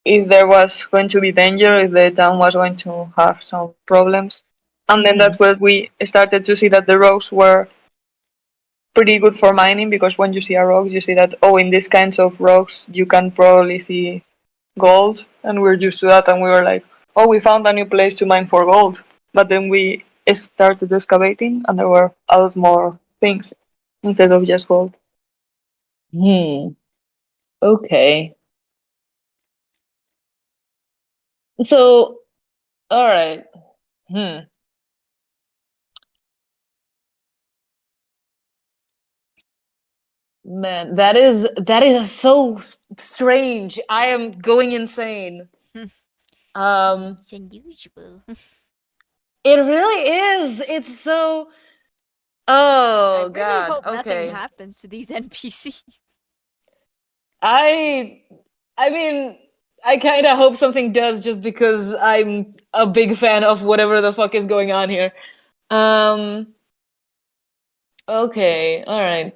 if there was going to be danger, if the town was going to have some problems. And then Mm-hmm. that's where we started to see that the rocks were pretty good for mining because when you see a rock, you see that, oh, in these kinds of rocks, you can probably see gold. And we're used to that. And we were like, oh, we found a new place to mine for gold. But then we started excavating and there were a lot more things instead of just gold. Hmm. Okay. So, all right. Hmm. Man, that is so strange. I am going insane. Um, It's unusual. it really is. It's so. I Oh really God. hope nothing Okay. happens to these NPCs. I. I mean, I kind of hope something does, just because I'm a big fan of whatever the fuck is going on here. Um. Okay. All right.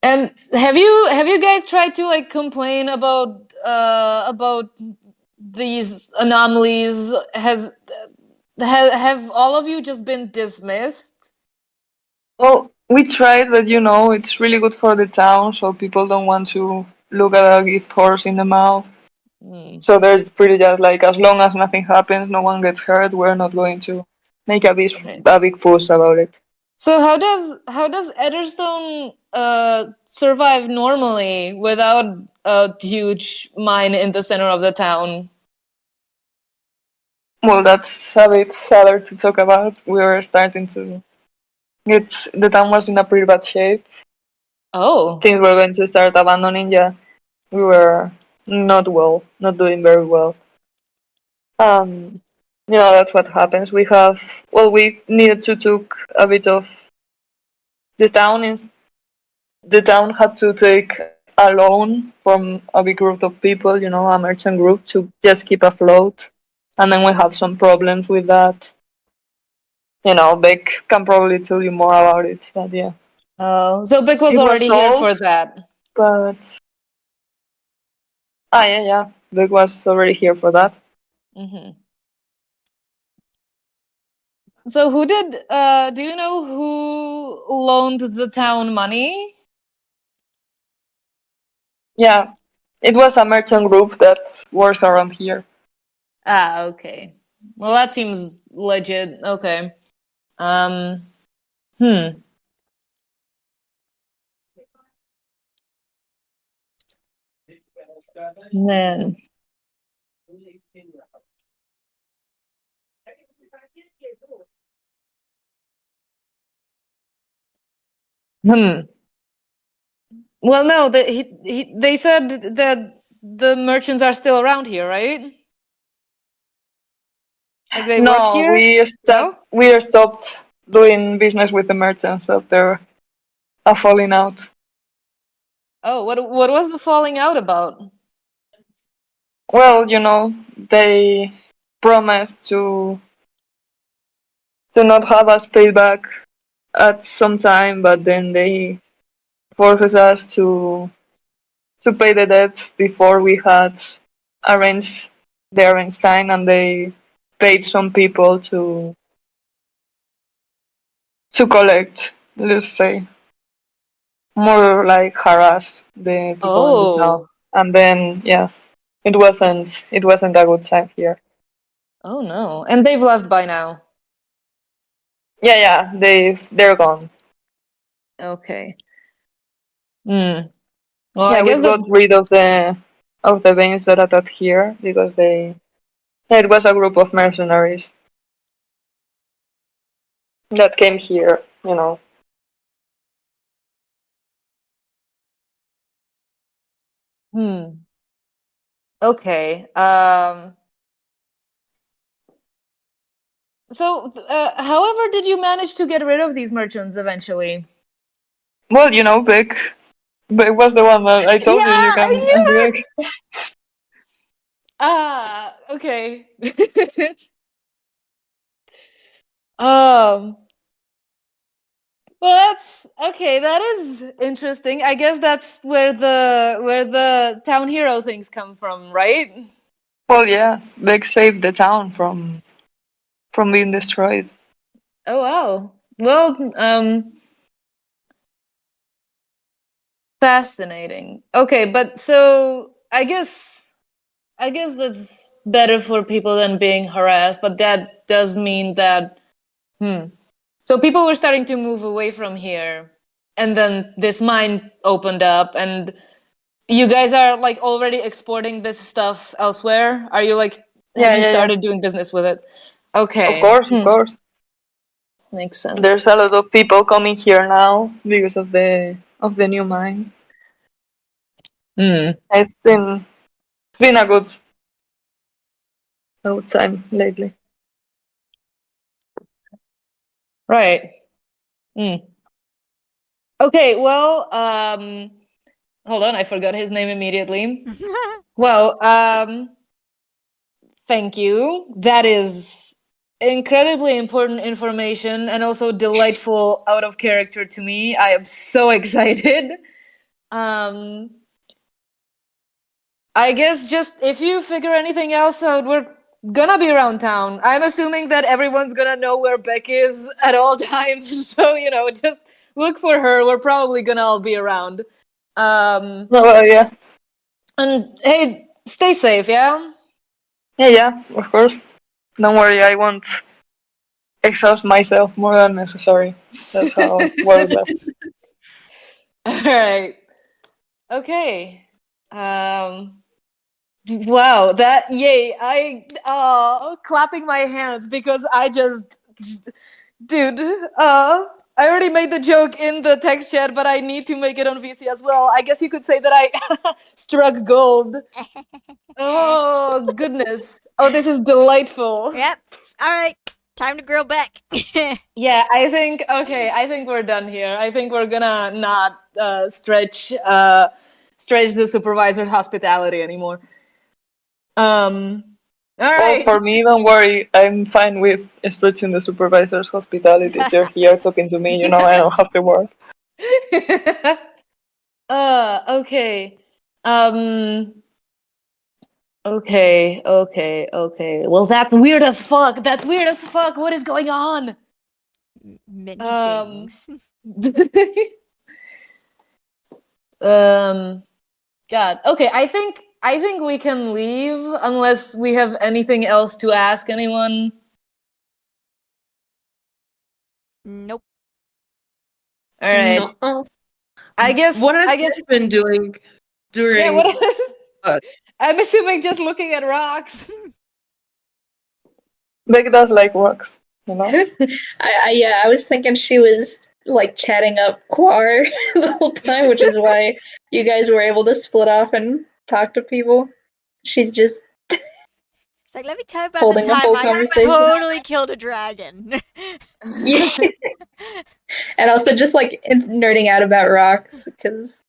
And have you guys tried to like complain about these anomalies? Have all of you just been dismissed? Well, we tried, but you know, it's really good for the town, so people don't want to look at a gift horse in the mouth. Hmm. So they're pretty just like, as long as nothing happens, no one gets hurt, we're not going to make Right. a big fuss about it. So how does Edderstone survive normally without a huge mine in the center of the town? Well, that's a bit sadder to talk about. We were starting to get the town was in a pretty bad shape. Oh, Things were going to start abandoning. Yeah, we were not doing very well. You know that's what happens. We needed to took a bit of the town is the town had to take a loan from a big group of people, you know, a merchant group to just keep afloat. And then we have some problems with that. You know, Beck can probably tell you more about it, but yeah. oh, so Bick was It was already here for solved, that. but yeah. Beck was already here for that. Hmm. So who did do you know who loaned the town money? Yeah. It was a merchant group that works around here. Ah, okay. Well, that seems legit. Okay. Um, hmm. Man. Hmm. Well, no, they said that the merchants are still around here, right? Like they work No, here? No? we stopped doing business with the merchants after a falling out. Oh, what was the falling out about? Well, they promised to not have us pay back at some time, but then they forces us to pay the debt before we had arranged the arranged time, and they paid some people to collect, let's say, more like harass the people in the town. Oh. And then yeah, it wasn't a good time here. Oh no. And they've left by now. Yeah, they're gone. Okay. Hmm. Well, I Yeah, we guess that got rid of the veins that attacked here because it was a group of mercenaries that came here. hmm. Okay. So, however, did you manage to get rid of these merchants eventually? Well, Beck was the one that I told you Yeah, you can I ask knew it. Beck. Ah, okay. Um, well, that's okay. That is interesting. I guess that's where the town hero things come from, right? Well, yeah, Beck saved the town from being destroyed. Oh wow. Well, fascinating. Okay, but so I guess that's better for people than being harassed, but that does mean that so people were starting to move away from here, and then this mine opened up, and you guys are like already exporting this stuff elsewhere? Are you like have Yeah, you yeah, yeah. started doing business with it? Of Okay. course, of course. Makes sense. There's a lot of people coming here now because of the new mine. Hmm. It's been a good time lately. Right. Hmm. Okay, well, hold on, I forgot his name immediately. Well, thank you. That is incredibly important information and also delightful out of character to me. I am so excited. Um, I guess just if you figure anything else out, we're gonna be around town. I'm assuming that everyone's gonna know where Beck is at all times, so just look for her. We're probably gonna all be around. Um, No, yeah, and hey, stay safe, yeah? yeah, of course. Don't worry, I won't exhaust myself more than necessary. That's how well that. All right. Okay. Um, wow, yay. Clapping my hands because dude, I already made the joke in the text chat, but I need to make it on VC as well. I guess you could say that I struck gold. Oh, goodness. Oh, this is delightful. Yep. All right. Time to grill back. Yeah, I think we're done here. I think we're gonna not stretch the supervisor's hospitality anymore. All Well, right. for me, don't worry. I'm fine with stretching the supervisor's hospitality. If they're here talking to me, I don't have to work. Okay. Um, okay. Well, that's weird as fuck. That's weird as fuck. What is going on? Many Um, things. um, God. Okay, I think we can leave unless we have anything else to ask anyone. Nope. All right. No. I guess What has I guess Beck been doing yeah, during? what Uh, I'm assuming just looking at rocks. Beck does like rocks. Yeah, I was thinking she was like chatting up Quar the whole time, which is why you guys were able to split off and talk to people. She's just It's like, let me tell you about the holding the time whole I conversation. totally killed a dragon. Yeah. And also just like nerding out about rocks, because,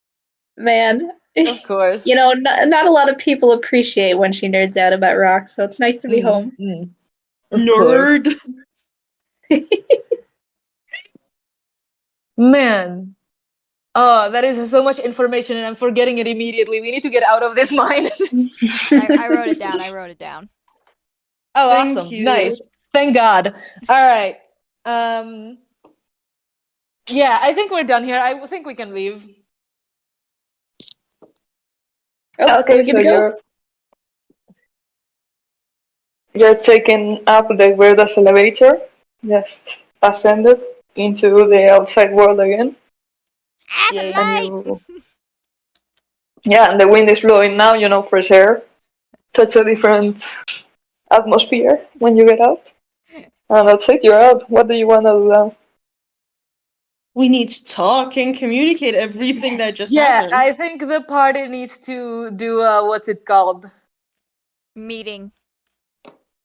man, Of course. you know, not a lot of people appreciate when she nerds out about rocks, so it's nice to be home. Of course. Nerd. Man. Oh, that is so much information and I'm forgetting it immediately. We need to get out of this mine. I wrote it down. I wrote it down. Oh, Thank awesome. you. Nice. Thank God. All right. Yeah, I think we're done here. I think we can leave. Oh, Okay, we good so to go? you're taking up the weirdest elevator, just ascended into the outside world again, Ah, the Yay. and light! and the wind is blowing now. You know, fresh air, such a different atmosphere when you get out. And that's it. You're out. What do you want to do now? We need to talk and communicate everything that just Yeah, happened. I think the party needs to do what's it called? Meeting.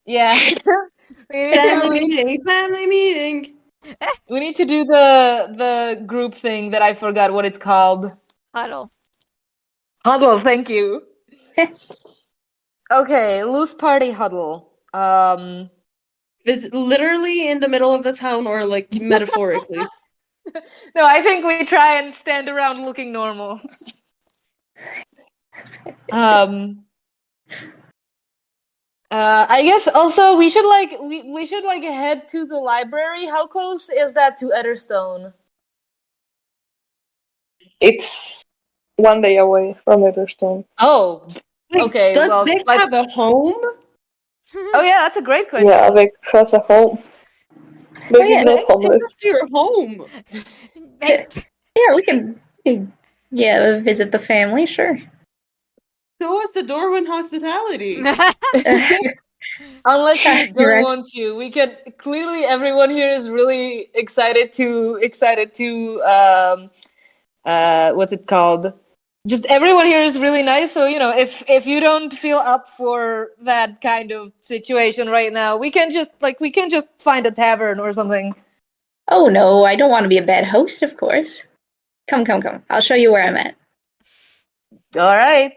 Yeah. Family meeting. We need to do the group thing that I forgot what it's called. Huddle. Huddle, thank you. Okay, loose party huddle. Is literally in the middle of the town or like metaphorically? No, I think we try and stand around looking normal. I guess also we should we should head to the library. How close is that to Etterstone? It's 1 day away from Etherstone. Oh, Wait, okay. does Well, Vic let's. have a home? Oh yeah, that's a great question. Yeah, Vic has a home. Vic Oh, yeah, is not Take homeless. us to your home. Yeah, we can visit the family, sure. Show us the Dorwin hospitality. Unless you don't Correct. want to, we could. Clearly, everyone here is really excited to what's it called? Just everyone here is really nice. So you know, if you don't feel up for that kind of situation right now, we can just find a tavern or something. Oh no, I don't want to be a bad host, of course. Come. I'll show you where I'm at. All right.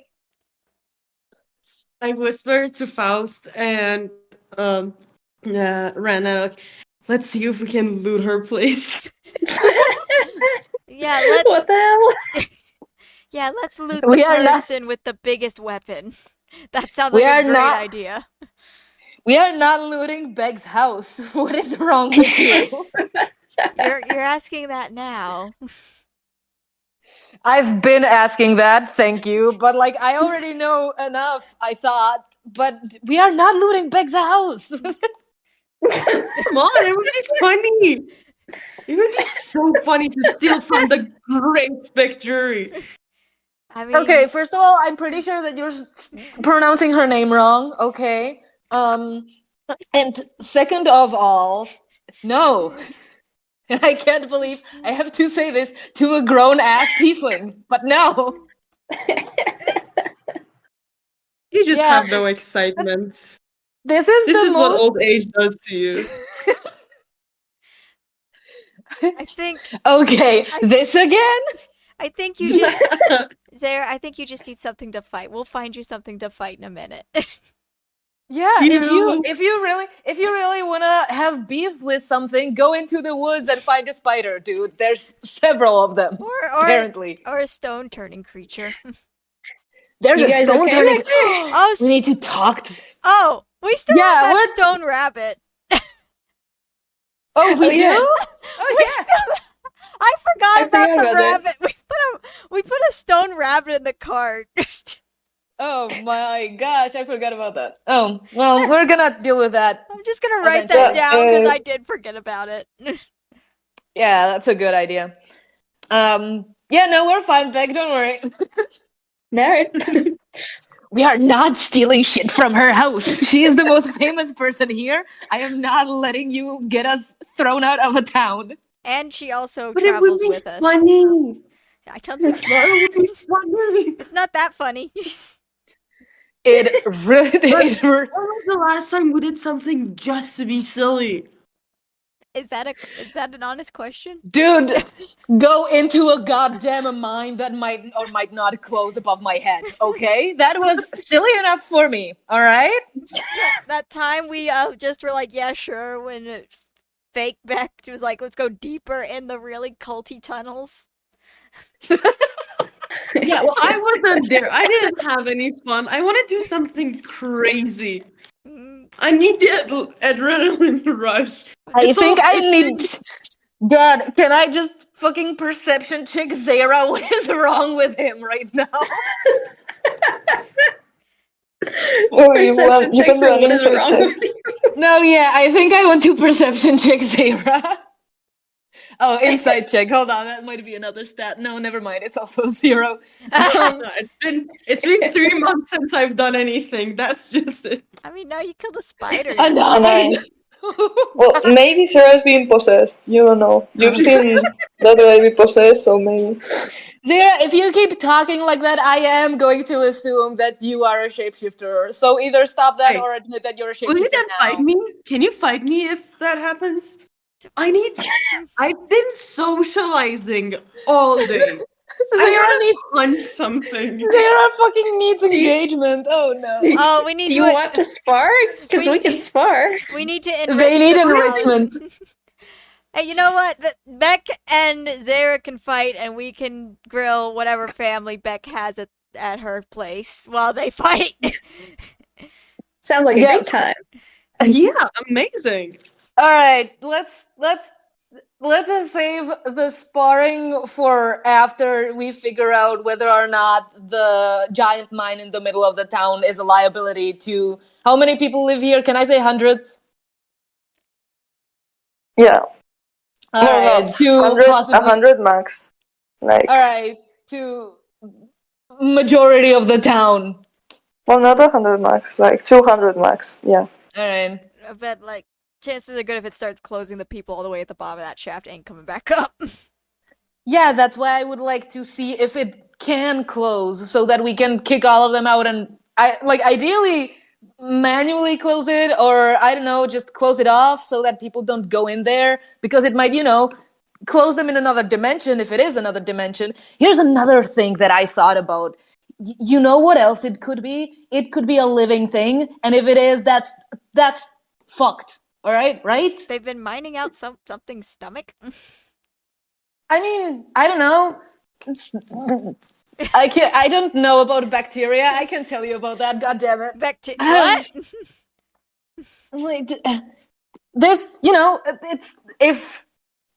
I whispered to Faust and Rana, like, let's see if we can loot her place. Yeah, What the hell? let's loot We the are not- person with the biggest weapon. That sounds We like a are great not- idea. We are not looting Beg's house. What is wrong with you? You're asking that now. I've been asking that, thank you. But I already know enough, I thought. But we are not looting Beg's house. Come on, it would be funny. It would be so funny to steal from the great victory. I mean, Okay, first of all, I'm pretty sure that you're pronouncing her name wrong, okay? And second of all, no. I can't believe I have to say this to a grown-ass tiefling, but no. You just Yeah. have no excitement. This is This the is most... what old age does to you. I think Okay, this again? I think you just Zare, I think you just need something to fight. We'll find you something to fight in a minute. Yeah, You- if you really wanna have beef with something, go into the woods and find a spider, dude. There's several of them. or Apparently. or a stone turning creature. There's You a guys stone okay turning. back there? Oh, We need to talk to. Oh, we still Yeah, have that we're- stone rabbit. Oh, we Oh, do? yeah. Oh We yeah. still- I forgot about forgot the about that. rabbit. We put a stone rabbit in the cart. Oh my gosh, I forgot about that. Oh, well, we're gonna deal with that. I'm just gonna write that Yeah, down because I did forget about it. Yeah, that's a good idea. Yeah, no, we're fine, Beck, don't worry. Nerd. We are not stealing shit from her house. She is the most famous person here. I am not letting you get us thrown out of a town. And she also But it would travels be with us. funny. I don't think It would be funny. it's not that funny. It really. But when was the last time we did something just to be silly? Is that an honest question? Dude, go into a goddamn mine that might or might not close above my head, okay? That was silly enough for me, alright? That time we just were like, yeah, sure. When it's fake Beck was like, let's go deeper in the really culty tunnels. Yeah, well, I wasn't there. I didn't have any fun. I want to do something crazy. Mm, I need the adrenaline rush. I This think whole I thing- need. God, can I just fucking perception check Zara? What is wrong with him right now? Oh, Perception you check can do for an what is insight wrong check. with you. No, yeah, I think I want to perception check Zara. Oh, insight check. Hold on, that might be another stat. No, never mind. It's also 0. No, it's been 3 months since I've done anything. That's just it. I mean, no, you killed a spider. A A 9. 9. Well, maybe Sarah's being possessed. You don't know. You've seen that guy be possessed, so maybe. Zara, if you keep talking like that, I am going to assume that you are a shapeshifter. So either stop that Hey, or admit that you're a Will you shapeshifter then fight now. me? Can you fight me if that happens? I've been socializing all day. I Zara want needs to punch something. Zara fucking needs you- engagement. Oh no. Oh, we need Do to. you want to spar? Because we can spar. We need to enrich They need the town. enrichment. Hey, you know what? Beck and Zara can fight, and we can grill whatever family Beck has at her place while they fight. Sounds like a Yeah. good time. Yeah, amazing. All right, let's save the sparring for after we figure out whether or not the giant mine in the middle of the town is a liability to how many people live here? Can I say hundreds? Yeah. All No, right, no. to 100, possibly 100 max. Like, all right, to majority of the town. well, not 100 max. Like 200 max. Yeah. All right. I bet, like, chances are good if it starts closing, the people all the way at the bottom of that shaft ain't coming back up. Yeah, that's why I would like to see if it can close so that we can kick all of them out and ideally manually close it, or I don't know, just close it off so that people don't go in there because it might, close them in another dimension if it is another dimension. Here's another thing that I thought about. You know what else it could be? It could be a living thing, and if it is, that's fucked. All right? They've been mining out something's stomach. I mean, I don't know. I don't know about bacteria. I can tell you about that. God damn it. Back to what? Wait, there's, it's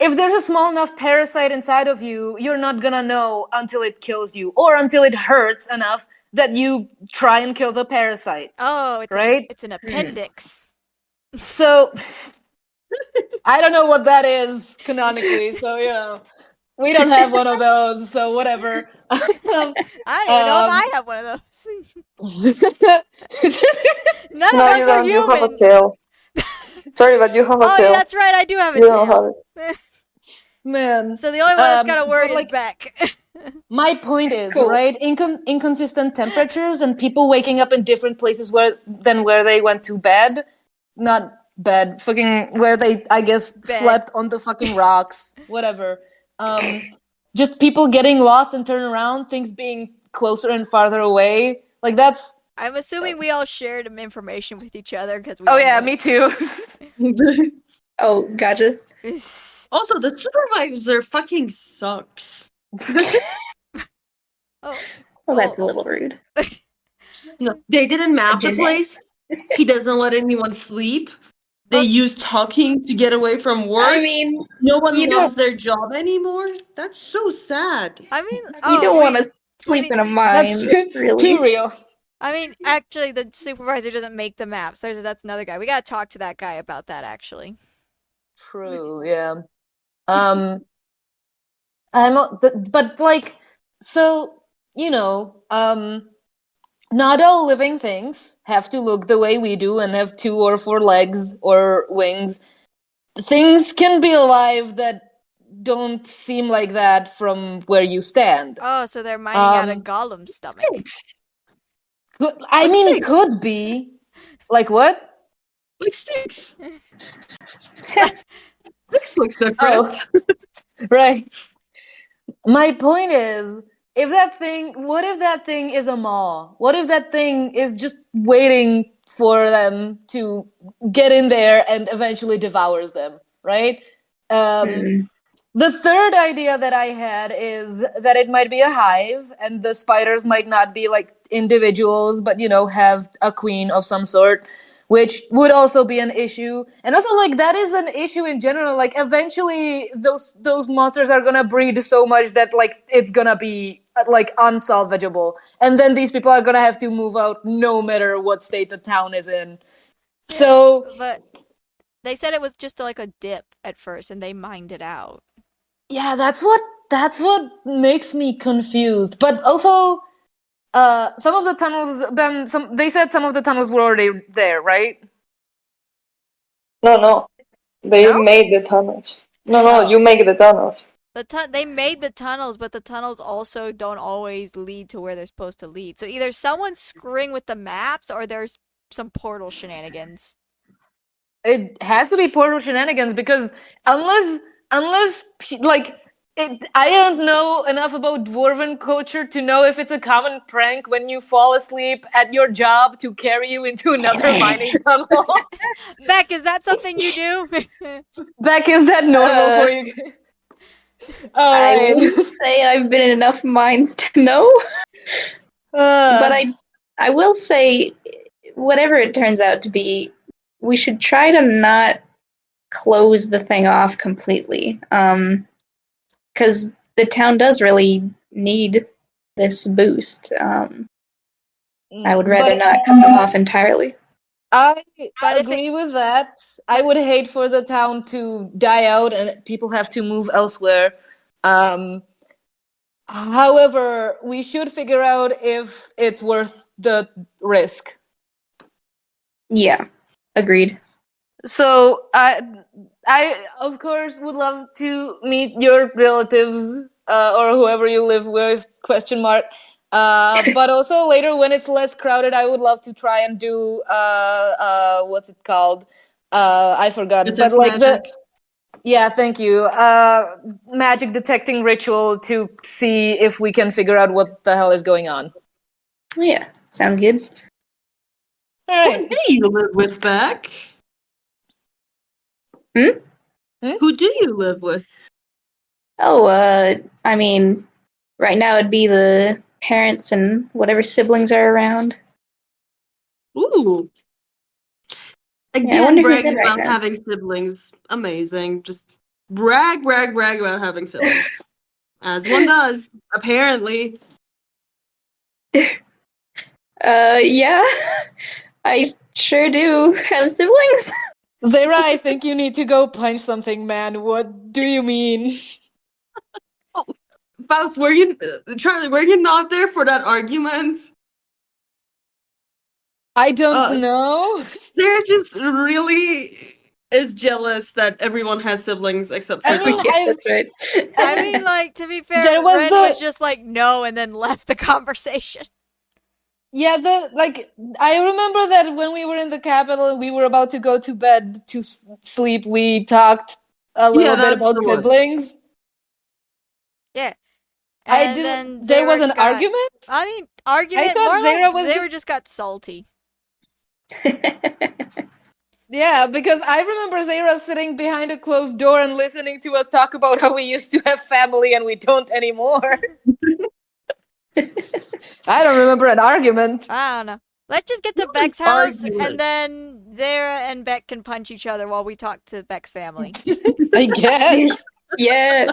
if there's a small enough parasite inside of you, you're not gonna know until it kills you or until it hurts enough that you try and kill the parasite. Oh, it's Right? it's an appendix. So I don't know what that is canonically. So we don't have one of those. So whatever. I don't even know if I have one of those. None No, of us you are don't. You have a human. tail. Sorry, but you have a Oh, tail. yeah, that's right. I do have a You don't tail. have it. Man. So the only one that's got to but, worry is like, Beck. my point is, Cool. right? Inconsistent temperatures and people waking up in different places than where they went to bed. Not bed, fucking where they, I guess, slept on the fucking rocks. Whatever. Just people getting lost and turn around, things being closer and farther away. Like that's. I'm assuming we all shared information with each other because we. Oh all yeah, know- me too. Oh, gotcha. Also, the supervisor fucking sucks. Oh, Well, that's a oh. little rude. No, they didn't map the Agenda. place. He doesn't let anyone sleep. They use talking to get away from work. I mean, No one you loves don't their job anymore. That's so sad. I mean, you don't want to sleep need- in a mine, That's really. too real. I mean, actually, the supervisor doesn't make the maps. That's another guy. We gotta talk to that guy about that. Actually, True, yeah. But like, so, not all living things have to look the way we do and have 2 or 4 legs or wings. Things can be alive that don't seem like that from where you stand. Oh, so they're mining out a Um, Gollum stomach. I Like mean, six. could be. Like what? Like six. Six looks different. Oh, right. My point is, what if that thing is a maw? What if that thing is just waiting for them to get in there and eventually devours them, right? Um, Hmm. the third idea that I had is that it might be a hive and the spiders might not be like individuals, but have a queen of some sort, which would also be an issue. And also like that is an issue in general. Like eventually those monsters are gonna breed so much that like it's gonna be like unsalvageable. And then these people are gonna have to move out no matter what state the town is in. Yeah, So but they said it was just like a dip at first, and they mined it out. yeah, that's what makes me confused. But also, some of the tunnels. Then some. They said some of the tunnels were already there, right? No. They No. made the tunnels. No, Oh. you make the tunnels. They made the tunnels, but the tunnels also don't always lead to where they're supposed to lead. So either someone's screwing with the maps, or there's some portal shenanigans. It has to be portal shenanigans because unless like I don't know enough about dwarven culture to know if it's a common prank when you fall asleep at your job to carry you into another mining tunnel. Beck, is that something you do? Beck, is that normal for you? All I right. wouldn't say I've been in enough mines to know, but I will say, whatever it turns out to be, we should try to not close the thing off completely. Because the town does really need this boost. I would rather But not cut them off entirely. I But if it agree with that. I would hate for the town to die out and people have to move elsewhere. Um, However, we should figure out if it's worth the risk. Yeah, agreed. So I of course would love to meet your relatives or whoever you live with. Question mark. But also later when it's less crowded, I would love to try and do what's it called? I forgot. But Detect like magic. yeah, thank you. Magic detecting ritual to see if we can figure out what the hell is going on. Yeah, sounds good. All Who right. do you live with, Beck? Hmm? Who do you live with? Oh, I mean, right now it'd be the parents and whatever siblings are around. Ooh. Yeah, I Again, wonder who's in bragging right about now. having siblings. Amazing. Just brag about having siblings. As one does, apparently. Yeah, I sure do have siblings. Zara, I think you need to go punch something, man. What do you mean? Faust, Charlie, were you not there for that argument? I don't know. They're just really is jealous that everyone has siblings except I for mean, them. Yeah, I've that's right. I mean, like, to be fair, there was Ren was the just like no, and then left the conversation. yeah the like I remember that when we were in the capital and we were about to go to bed to sleep, we talked a Yeah, little bit that's about the one. siblings. Yeah, I and didn't. then There was Zara an got. argument. I mean, I argument thought more Zara like was Zara just just got salty. yeah, because I remember Zara sitting behind a closed door and listening to us talk about how we used to have family and we don't anymore. I don't remember an argument. I don't know. Let's just get to What an Beck's house, and argument. then Zara and Beck can punch each other while we talk to Beck's family. I guess. Yeah,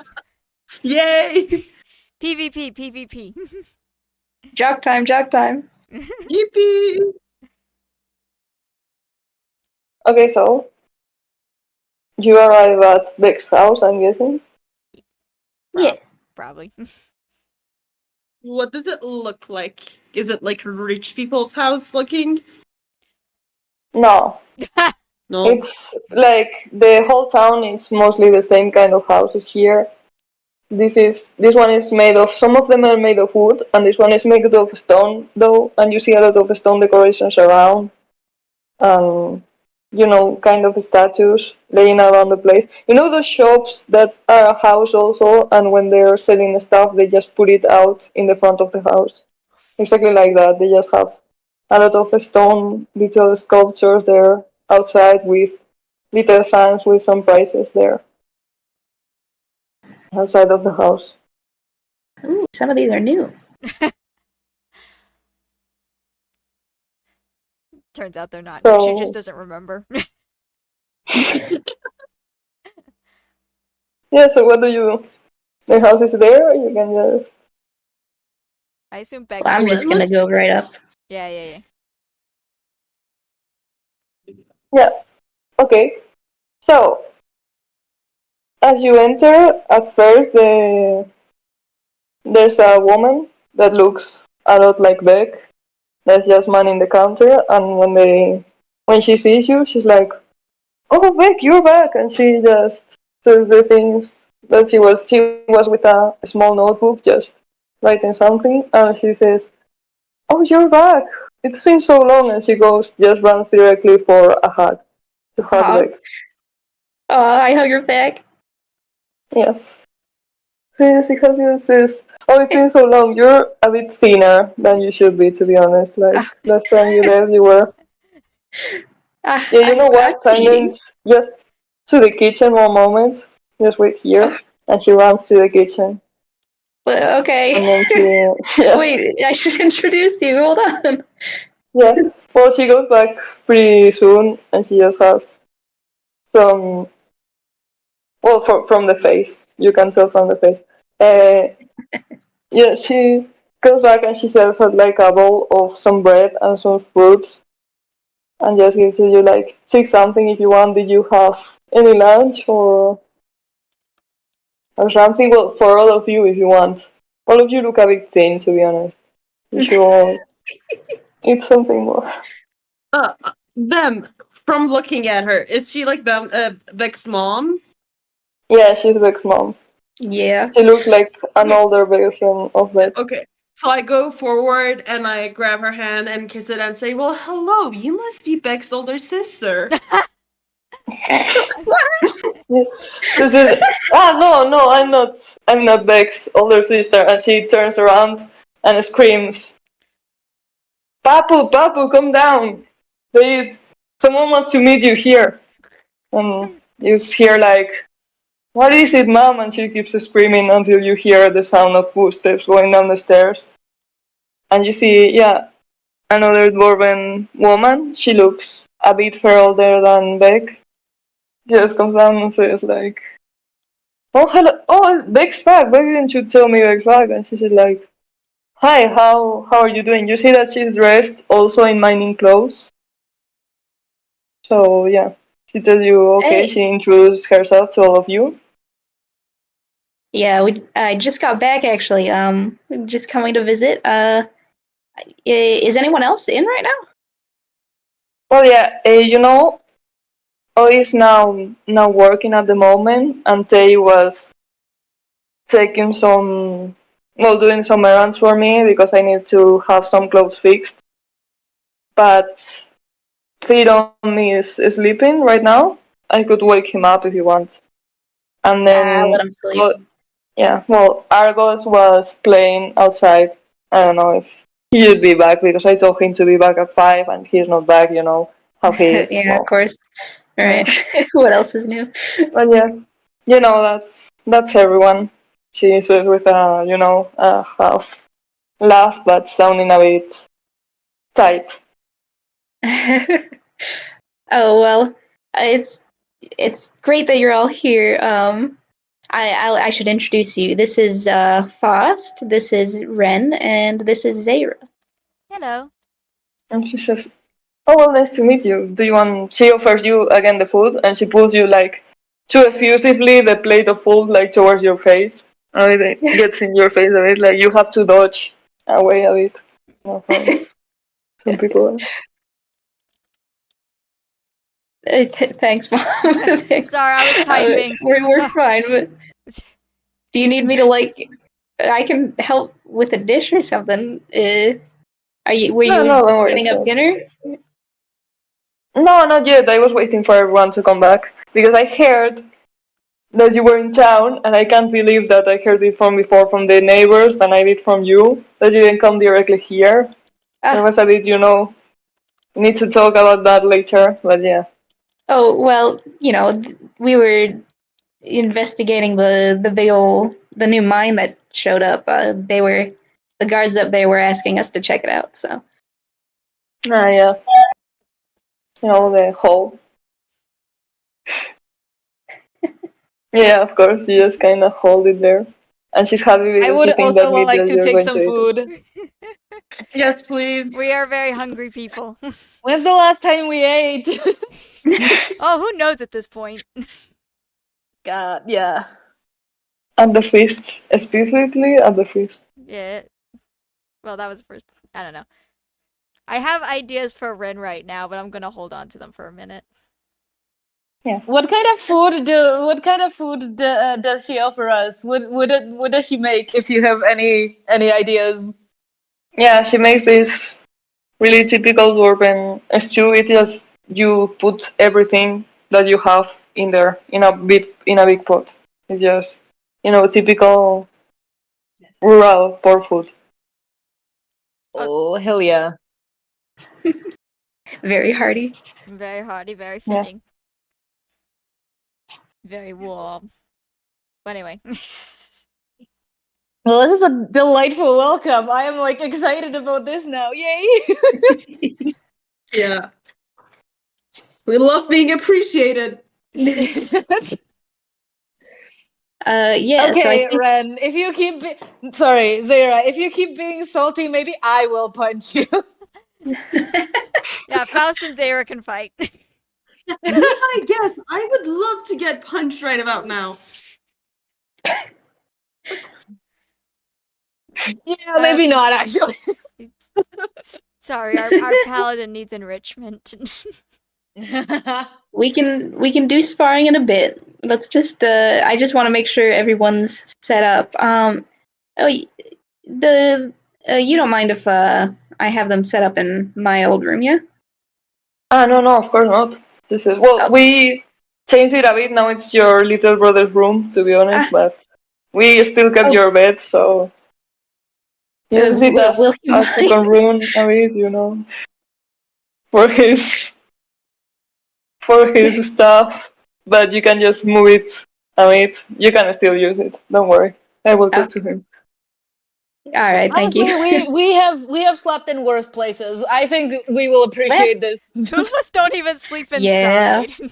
Yay! PvP, PvP. jock time, jock time. Yippee! Okay, so you arrive at Beck's house, I'm guessing. Yeah. Probably. What does it look like? Is it like rich people's house looking? No, No. it's like the whole town is mostly the same kind of houses here. This one is made of, some of them are made of wood, and this one is made of stone though, and you see a lot of stone decorations around, and kind of statues laying around the place. You know those shops that are a house also, and when they're selling stuff, they just put it out in the front of the house. Exactly like that. They just have a lot of stone little sculptures there outside with little signs with some prices there outside of the house. Ooh, some of these are new. Turns out they're not new. She just So doesn't remember. yeah, so what do you do? The house is there, or you can just I assume Well, Bex I'm will. just gonna go right up. Yeah. yeah. Okay. So as you enter, at first there's a woman that looks a lot like Beck. That's just manning the counter, and when she sees you, she's like, "Oh, Beck, you're back!" And she just says the things that she was with a small notebook, just writing something, and she says, "Oh, you're back! It's been so long." And she just runs directly for a hug to hug Aw. Beck. I hug her back. Yeah. Because you says, "Oh, it's been so long. You're a bit thinner than you should be, to be honest. Like Ah, last time you left, you were." Yeah, you know I'm what? eating. Silence. Just to the kitchen one moment. Just wait here. And she runs to the kitchen. Well, okay. And then yeah, Wait, I should introduce you. Hold on. yeah. Well, she goes back pretty soon, and she just has some. Well, from the face, you can tell from the face. Uh, yeah, she goes back and she sells her like a bowl of some bread and some fruits, and just gives to you like, "Take something if you want. Did you have any lunch or something?" Well, for all of you, if you want. All of you look a bit thin, to be honest. You should all eat something more. Them from looking at her, is she like Beck's mom? Yeah, she's Beck's mom. Yeah. She looks like an older version of Beck. Okay. So I go forward and I grab her hand and kiss it and say, "Well, hello. You must be Beck's older sister." Yeah. This is no, I'm not Beck's older sister. And she turns around and screams, Papu, come down. They Someone wants to meet you here." And you hear like, "What is it, mom?" And she keeps screaming until you hear the sound of footsteps going down the stairs. And you see, yeah, another dwarven woman. She looks a bit older than Beck. Just comes down and says like, "Oh, hello. Oh, Beck's back. Why didn't you tell me Beck's back?" And she's like, "Hi, how are you doing?" You see that she's dressed also in mining clothes. So yeah, she tells you okay. Hey. She introduces herself to all of you. Yeah, I just got back actually. Just coming to visit. Is anyone else in right now? Well, yeah, O is now working at the moment, and Tay was taking some, well, doing some errands for me because I need to have some clothes fixed. But Theron is sleeping right now. I could wake him up if you want. And I'll let then, him sleep. well, yeah, well, Argos was playing outside. I don't know if he should be back because I told him to be back at 5 and he's not back, how he is. Yeah, of Well, course. All yeah. right. What else is new? But yeah, that's everyone. She says with a half laugh, but sounding a bit tight. Oh well, it's great that you're all here. I should introduce you. This is Faust. This is Ren, and this is Zayra. Hello. And she says, "Oh well, nice to meet you. Do you want?" She offers you again the food, and she pulls you like too effusively the plate of food like towards your face. And it gets in your face a bit, like you have to dodge away a bit. From some people. Thanks, Mom. Thanks. Sorry, I was typing. We're fine, but Do you need me to I can help with a dish or something. Were No, you no, don't worry. setting up dinner? No, not yet. I was waiting for everyone to come back because I heard that you were in town, and I can't believe that I heard it from before from the neighbors than I did from you. That you didn't come directly here. I Ah, was a bit, we need to talk about that later. But yeah. oh well, we were investigating the new mine that showed up. The guards up there were asking us to check it out. So Yeah. The hole. Yeah, of course. You just kind of hold it there. And she's happy I because would she thinks that also means like that to you're take going some to eat it. food. Yes, please. We are very hungry people. When's the last time we ate? Oh, who knows at this point? God, yeah. At the feast. Explicitly at the feast. Yeah. Well, that was the first. I don't know. I have ideas for Rin right now, but I'm gonna hold on to them for a minute. What kind of food does she offer us? What does she make? If you have any ideas. Yeah, she makes this really typical dwarven stew. It just you put everything that you have in there in a big pot. It's just typical rural pork food. Oh hell yeah! very hearty. Very hearty, very Yeah. filling, very warm. But anyway. Well, this is a delightful welcome. I am excited about this now. Yay! Yeah. We love being appreciated. Yeah. So I Okay, think Ren. If you keep sorry, Zara. If you keep being salty, maybe I will punch you. Yeah, Faust and Zara can fight. Be my guest. I would love to get punched right about now. Yeah, maybe not actually. Sorry, our paladin needs enrichment. we can do sparring in a bit. Let's just I just want to make sure everyone's set up. You don't mind if I have them set up in my old room, yeah? No, of course not. This is Oh. we changed it a bit. Now it's your little brother's room, to be honest. But we still kept your bed, so use it as will he a second room a bit, for his stuff. But you can just move it a bit. You can still use it. Don't worry. I will talk to him. All right, thank Honestly, you. we have slept in worse places. I think we will appreciate this. Two of us don't even sleep Yeah. inside.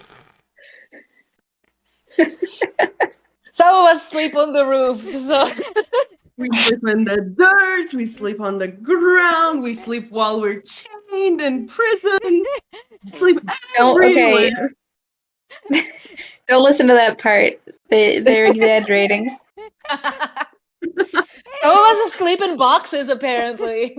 Some of us sleep on the roofs, so We sleep in the dirt, we sleep on the ground, we sleep while we're chained in prisons, sleep Okay. everywhere. Don't listen to that part. They're exaggerating. some of us sleep in boxes. Apparently,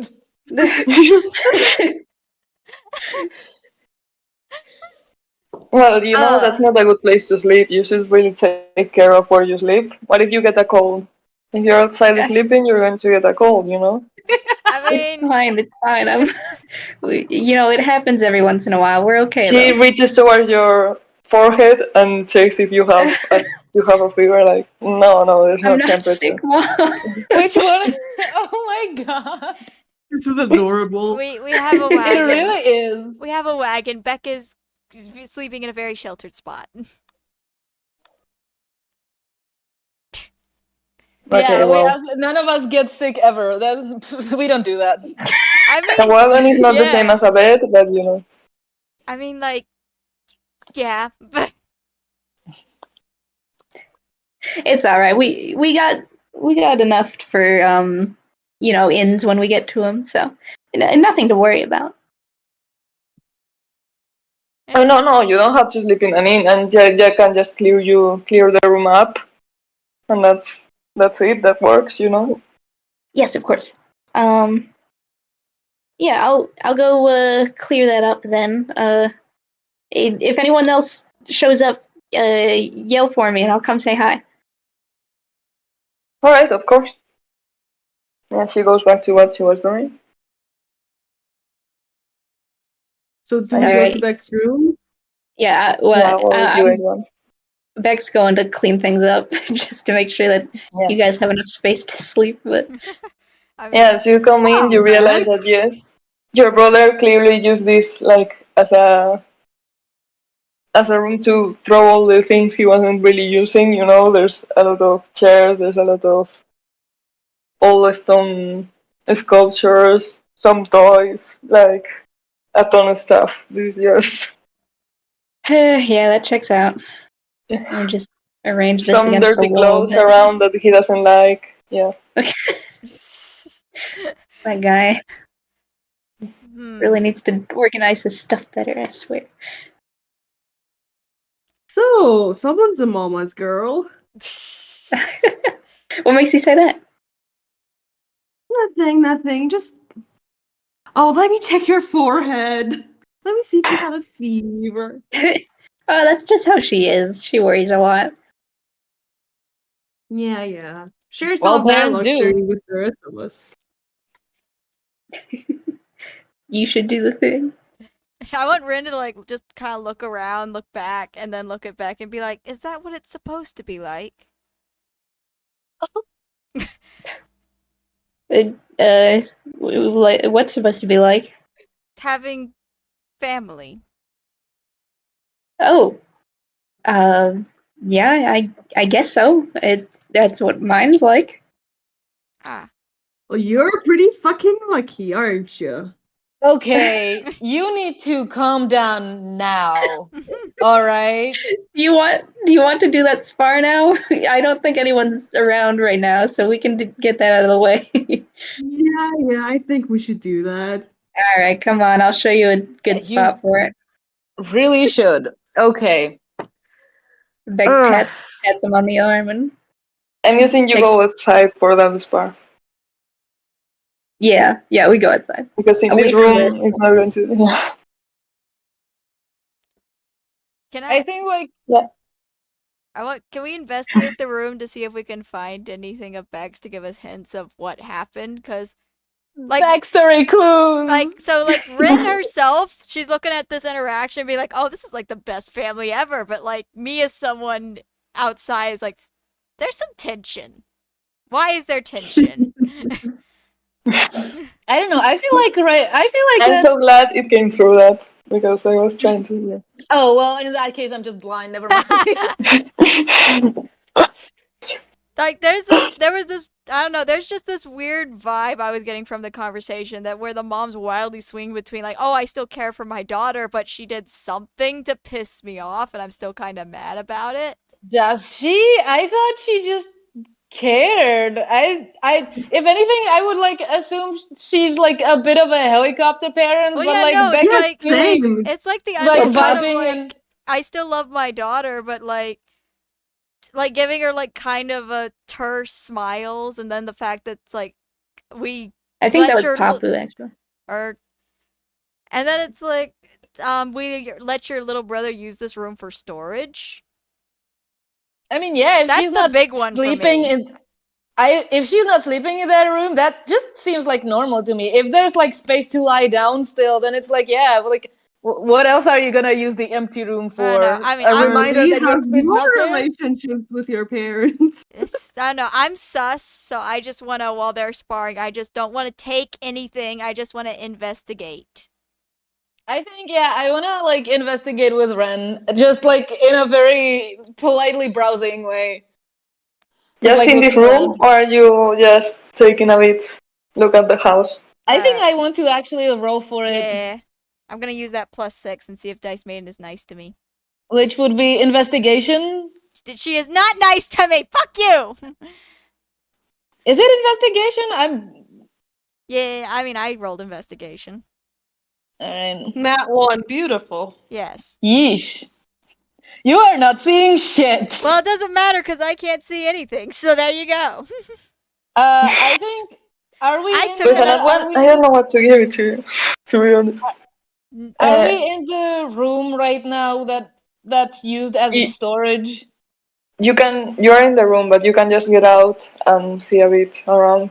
Well, that's not a good place to sleep. You should really take care of where you sleep. What if you get a cold? If you're outside sleeping, you're going to get a cold, I It's mean, fine. It's fine. It happens every once in a while. We're okay She though. reaches towards your forehead and checks if you have a fever. Like, no, there's no I'm not sick, temperature. Mom. which one? Oh my god, This is adorable. we have a it wagon. really is. We have a wagon. Becca's sleeping in a very sheltered spot. Yeah, well, none of us get sick ever. We don't do that. I a mean, wagon is not the yeah. same as a bed, but I mean, yeah, but It's all right. We got enough for inns when we get to them. So nothing to worry about. oh no, you don't have to sleep in an inn, and Jack can just clear the room up, and that's it. That works. Yes, of course. Yeah, I'll go clear that up then. If anyone else shows up, yell for me and I'll come say hi. Alright, of course. Yeah, she goes back to what she was doing. So do we go to Alright. Beck's room? Yeah, Yeah, what you guys want? Beck's going to clean things up just to make sure that Yeah. you guys have enough space to sleep. But I mean, Yeah, as you come in, you realize that yes, your brother clearly used this like as a room to throw all the things he wasn't really using. You know, there's a lot of chairs, there's a lot of old stone sculptures, some toys, like a ton of stuff. This is just yeah, that checks out. I'll just arrange this some against the dirty wall a clothes bit. around that he doesn't like. Yeah. That guy hmm. really needs to organize his stuff better, I swear. So, someone's a mama's girl. What makes you say that? Nothing. Just. Oh, let me check your forehead. Let me see if you have a fever. Oh, that's just how she is. She worries a lot. Yeah. Shares Well, all their parents do. luxury with the rest of us. You should do the thing. I want Rin to like just kind of look around, look back, and then look at Beck and be like, "Is that what it's supposed to be like?" What's supposed to be like? Having family. Oh, yeah, I guess so. That's what mine's like. Ah. Well, you're pretty fucking lucky, aren't you? Okay, you need to calm down now. All right. Do you want to do that spar now? I don't think anyone's around right now, so we can get that out of the way. Yeah, I think we should do that. All right, come on. I'll show you a good You spot for it. really should. Okay. Beck Ugh. pats him on the arm and I'm guessing you Take- go outside for that spa. yeah, we go outside. Because in Away this from room, this. it's not going to. Yeah. Can I I? think like Can we investigate the room to see if we can find anything of Beck's to give us hints of what happened? Because like backstory clues. like Rin herself, she's looking at this interaction and be like, "Oh, this is like the best family ever." But like me as someone outside is like, there's some tension. Why is there tension? I don't know. I feel like I'm that's so glad it came through that because I was trying to. Yeah. Oh, well, in that case I'm just blind. Never mind. Like there was this I don't know, there's just this weird vibe I was getting from the conversation that where the moms wildly swing between like, "Oh, I still care for my daughter, but she did something to piss me off and I'm still kind of mad about it." Does she? I thought she just cared. If anything, I would like assume she's like a bit of a helicopter parent, Well, but yeah, like no, it's Beck is like clearly Same. it's like the like undertone of vibing like and I still love my daughter, but like giving her like kind of a terse smiles and then the fact that it's like we I think that let was your Papu actually. or and then it's like we let your little brother use this room for storage. I mean, yeah, if That's she's the not big one for sleeping me. if she's not sleeping in that room, that just seems like normal to me. If there's like space to lie down still, then it's like, yeah, but, like what else are you gonna use the empty room I know. for? I mean, A I'm reminder Girlie, that your how's kid's your not there? relationships with your parents? I don't know. I'm sus, so I just want to while they're sparring, I just don't want to take anything. I just want to investigate. I think, yeah, I wanna like investigate with Ren, just like in a very politely browsing way. Just Like in this looking room, around. or are you just taking a bit look at the house? I think I want to actually roll for it, Yeah. I'm going to use that +6 and see if Dice Maiden is nice to me. which would be investigation. She is not nice to me. Fuck you. Is it investigation? Yeah, I mean, I rolled investigation. Alright. Nat 1, beautiful. Yes. Yeesh. You are not seeing shit. Well, it doesn't matter because I can't see anything. So there you go. I think. Are we? I in took With the, that are one, we? I don't know what to give it to you, to be honest. Are we in the room right now that's used as a y- storage? you're in the room, but you can just get out and see a bit around.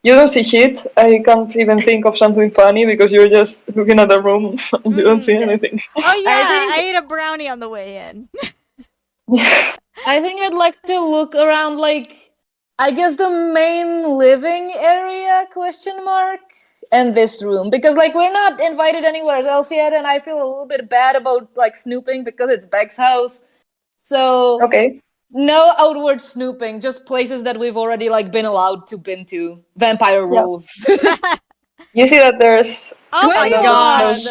You don't see shit. I can't even think of something funny because you're just looking at the room and you don't see anything. Oh yeah, I think ate a brownie on the way in. I think I'd like to look around, like, I guess the main living area, question mark, and this room. Because, like, we're not invited anywhere else yet, and I feel a little bit bad about, like, snooping because it's Beck's house. So, Okay. no outward snooping, just places that we've already, like, been allowed to been to. Vampire Yeah. rules. You see that there's Oh my 21! gosh!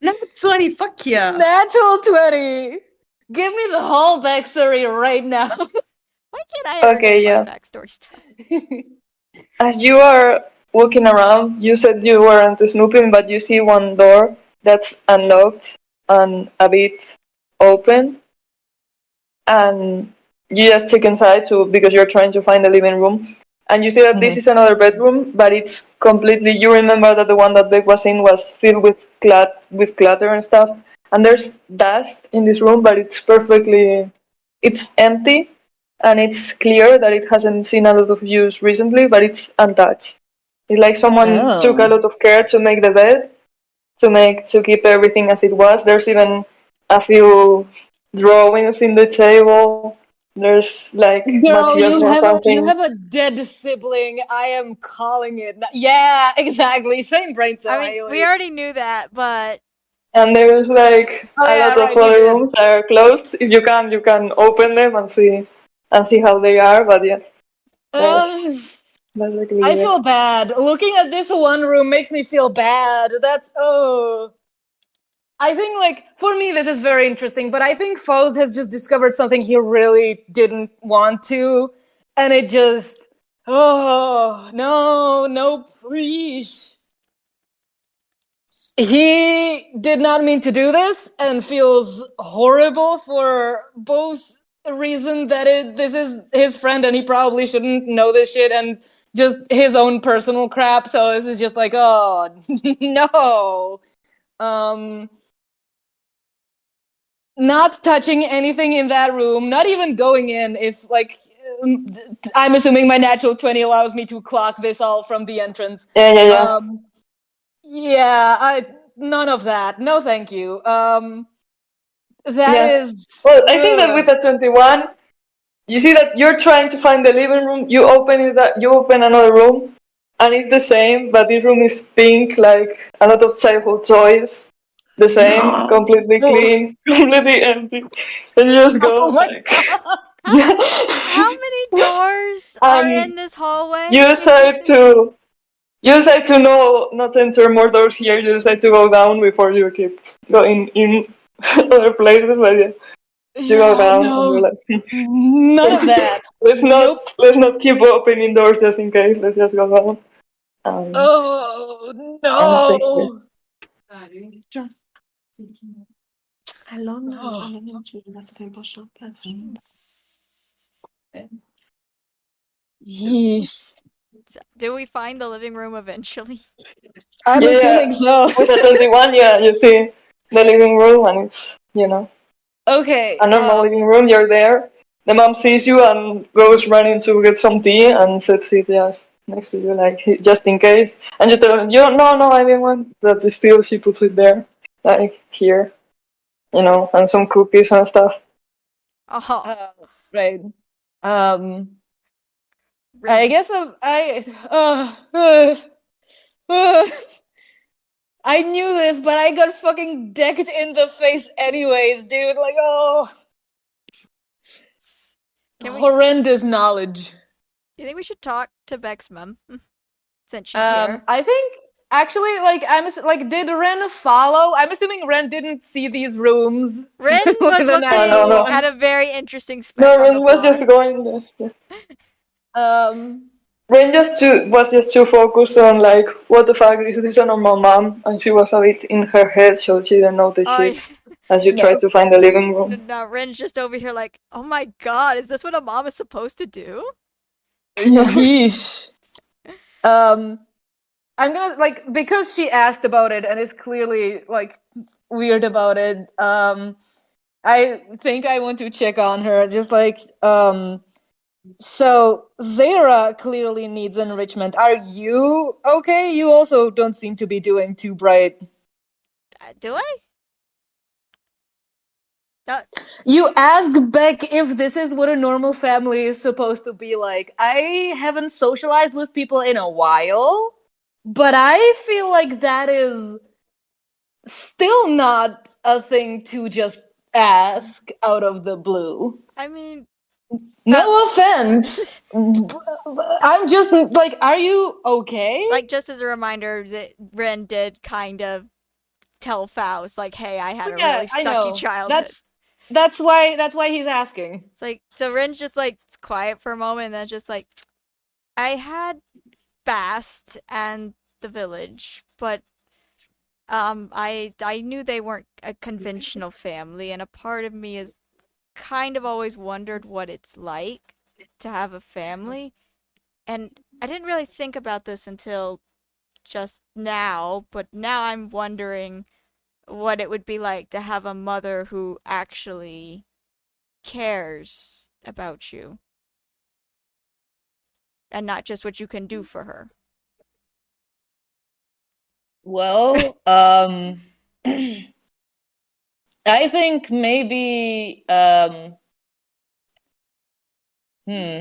Number 20, fuck yeah. Natural 20! Give me the whole backstory right now. Why can't I ever Okay, get fun yeah. backstory stuff? As you are walking around, you said you weren't snooping, but you see one door that's unlocked and a bit open, and you just check inside to because you're trying to find the living room, and you see that this is another bedroom, but it's completely. You remember that the one that Beck was in was filled with clutter and stuff, and there's dust in this room, but it's empty, and it's clear that it hasn't seen a lot of use recently, but it's untouched. It's like someone took a lot of care to make the bed, to keep everything as it was. There's even a few drawings in the table. There's like Girl, materials for you something, have a dead sibling. I am calling it. Yeah, exactly. Same brain cell. I mean, we already knew that, but and there's like Oh a yeah, lot of right. We other did. rooms that are closed. If you can open them and see how they are. But yeah, Uh, that's like I really feel bad. Looking at this one room makes me feel bad. That's oh. I think, like, for me, this is very interesting, but I think Faust has just discovered something he really didn't want to, and it just, oh, no, please. He did not mean to do this and feels horrible for both the reason that this is his friend and he probably shouldn't know this shit and just his own personal crap. So this is just like, oh, no. Not touching anything in that room, not even going in if, like, I'm assuming my natural 20 allows me to clock this all from the entrance. yeah. Yeah, none of that. No, thank you. That Yeah. is. Well, I think that with a 21, you see that you're trying to find the living room. You open another room, and it's the same, but this room is pink, like a lot of childhood toys. The same, No. completely clean, completely empty. And you just go Oh my like, god. yeah. how many doors are And in this hallway? you decide to you decide to not enter more doors here. You decide to go down before you keep going in other places. But yeah, you go Yeah, down and you're no. like, None of that. Nope. let's not keep opening doors just in case. Let's just go down Oh, and stay here. no. Oh. Yeesh. Do we find the living room eventually? I'm assuming so. With a 21, yeah, you see the living room, and it's Okay. a normal living room. You're there. The mom sees you and goes running to get some tea and sets it just next to you, like just in case. And you tell her, no, I didn't want that. Still, she puts it there, like here, and some cookies and stuff. Oh, Right. Um. I really? guess I knew this, but I got fucking decked in the face anyways, dude. Like, oh, Can we? horrendous knowledge. Do you think we should talk to Beck's mom since she's here? I think actually, like, did Ren follow? I'm assuming Ren didn't see these rooms. Rin was with the looking natural No. at one. a very interesting speck No, on the Ren was floor. just going there. Yeah. Um. Ren was just too focused on like, what the fuck, is this a normal mom? And she was a bit in her head, so she didn't notice Oh, shit yeah. as you tried No. to find the living room. No, Rin's just over here like, oh my god, is this what a mom is supposed to do? Yeesh. I'm gonna, like, because she asked about it and is clearly like weird about it. I think I want to check on her. Just like, so Zara clearly needs enrichment. Are you okay? You also don't seem to be doing too bright. Do I? You asked Beck if this is what a normal family is supposed to be like. I haven't socialized with people in a while, but I feel like that is still not a thing to just ask out of the blue. I mean, No offense. I'm just like, are you okay? like, just as a reminder, that Ren did kind of tell Faust, like, hey, I had a Yeah, really I sucky know. childhood. That's why he's asking. It's like, so Ren's just like quiet for a moment and then just like, I had Bast and the village, but I knew they weren't a conventional family, and a part of me has kind of always wondered what it's like to have a family. And I didn't really think about this until just now, but now I'm wondering what it would be like to have a mother who actually cares about you and not just what you can do for her. Well, I think maybe hmm.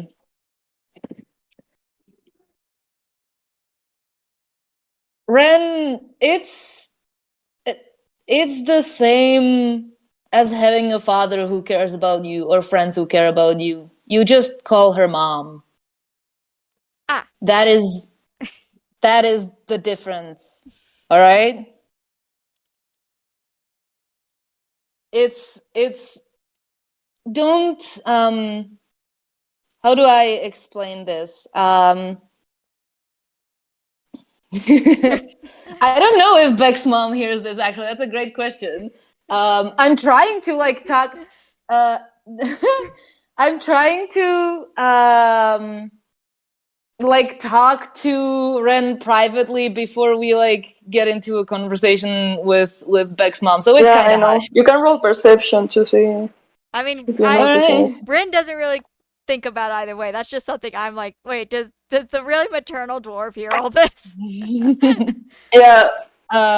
Ren, it's the same as having a father who cares about you or friends who care about you. You just call her mom. Ah, That is the difference. All right? It's don't how do I explain this? I don't know if Beck's mom hears this actually. That's a great question. I'm trying to like talk uh I'm trying to like talk to Ren privately before we like get into a conversation with Beck's mom. So it's Yeah, kind I of know. hush. You can roll perception to see I mean, if you notice anything. Bryn doesn't really think about either way. That's just something I'm like, wait, does the really maternal dwarf hear all this? Yeah,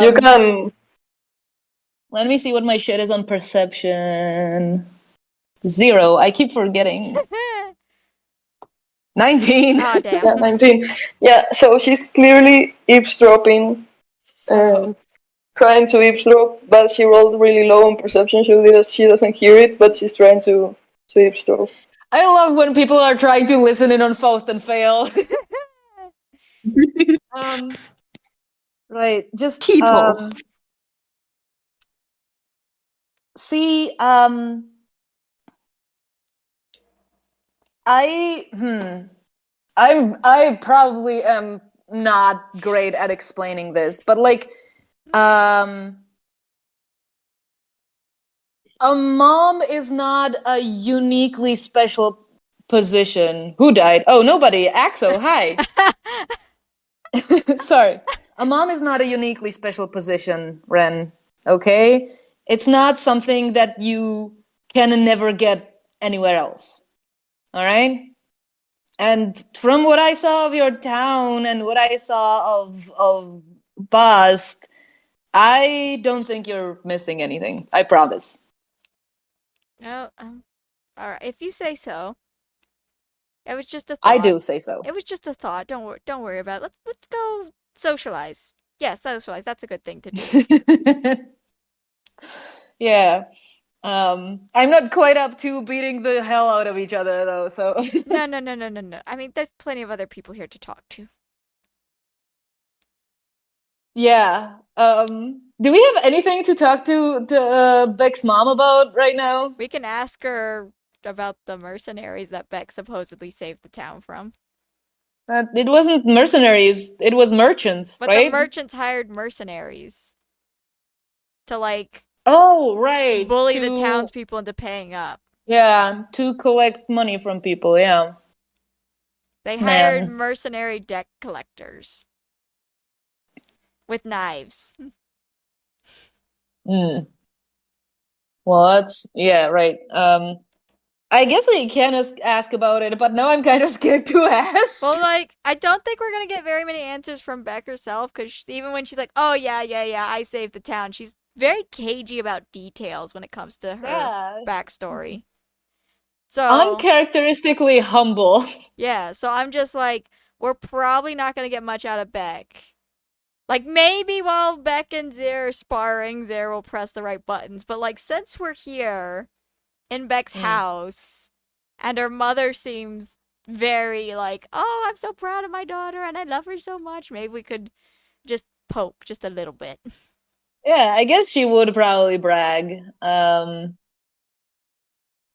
you um, can. let me see what my shit is on perception. 0. I keep forgetting. 19. Oh damn. Yeah, 19. Yeah, so she's clearly eavesdropping, trying to eavesdrop, but she rolled really low on perception. She doesn't hear it, but she's trying to eavesdrop. I love when people are trying to listen in on Faust and fail. um, right. Just People. see. I probably am not great at explaining this, but like, a mom is not a uniquely special position. Who died? Oh, nobody. Axo, hi. Sorry. A mom is not a uniquely special position, Ren. Okay? It's not something that you can never get anywhere else. All right? And from what I saw of your town and what I saw of Bast, I don't think you're missing anything. I promise. No, all right. If you say so. It was just a I thought. do say so. It was just a thought. Don't worry about it. Let's go socialize. Yeah, socialize. That's a good thing to do. Yeah. I'm not quite up to beating the hell out of each other though, so No. I mean, there's plenty of other people here to talk to. yeah. Do we have anything to talk to Beck's mom about right now? We can ask her about the mercenaries that Beck supposedly saved the town from. It wasn't mercenaries, it was merchants, But the right? merchants hired mercenaries to like Oh, right. bully the To townspeople into paying up. yeah, to collect money from people, yeah. They hired Man. mercenary debt collectors with knives. Mm. What? Yeah, right. I guess we can ask about it, but now I'm kind of scared to ask. Well, like, I don't think we're gonna get very many answers from Beck herself, because even when she's like, "Oh yeah, I saved the town," she's very cagey about details when it comes to her Yeah. backstory. So Uncharacteristically humble. yeah, so I'm just like, we're probably not gonna get much out of Beck. Like maybe while Beck and Zare are sparring, Zare will press the right buttons. But like since we're here in Beck's house, and her mother seems very like, oh, I'm so proud of my daughter and I love her so much. Maybe we could just poke just a little bit. Yeah, I guess she would probably brag.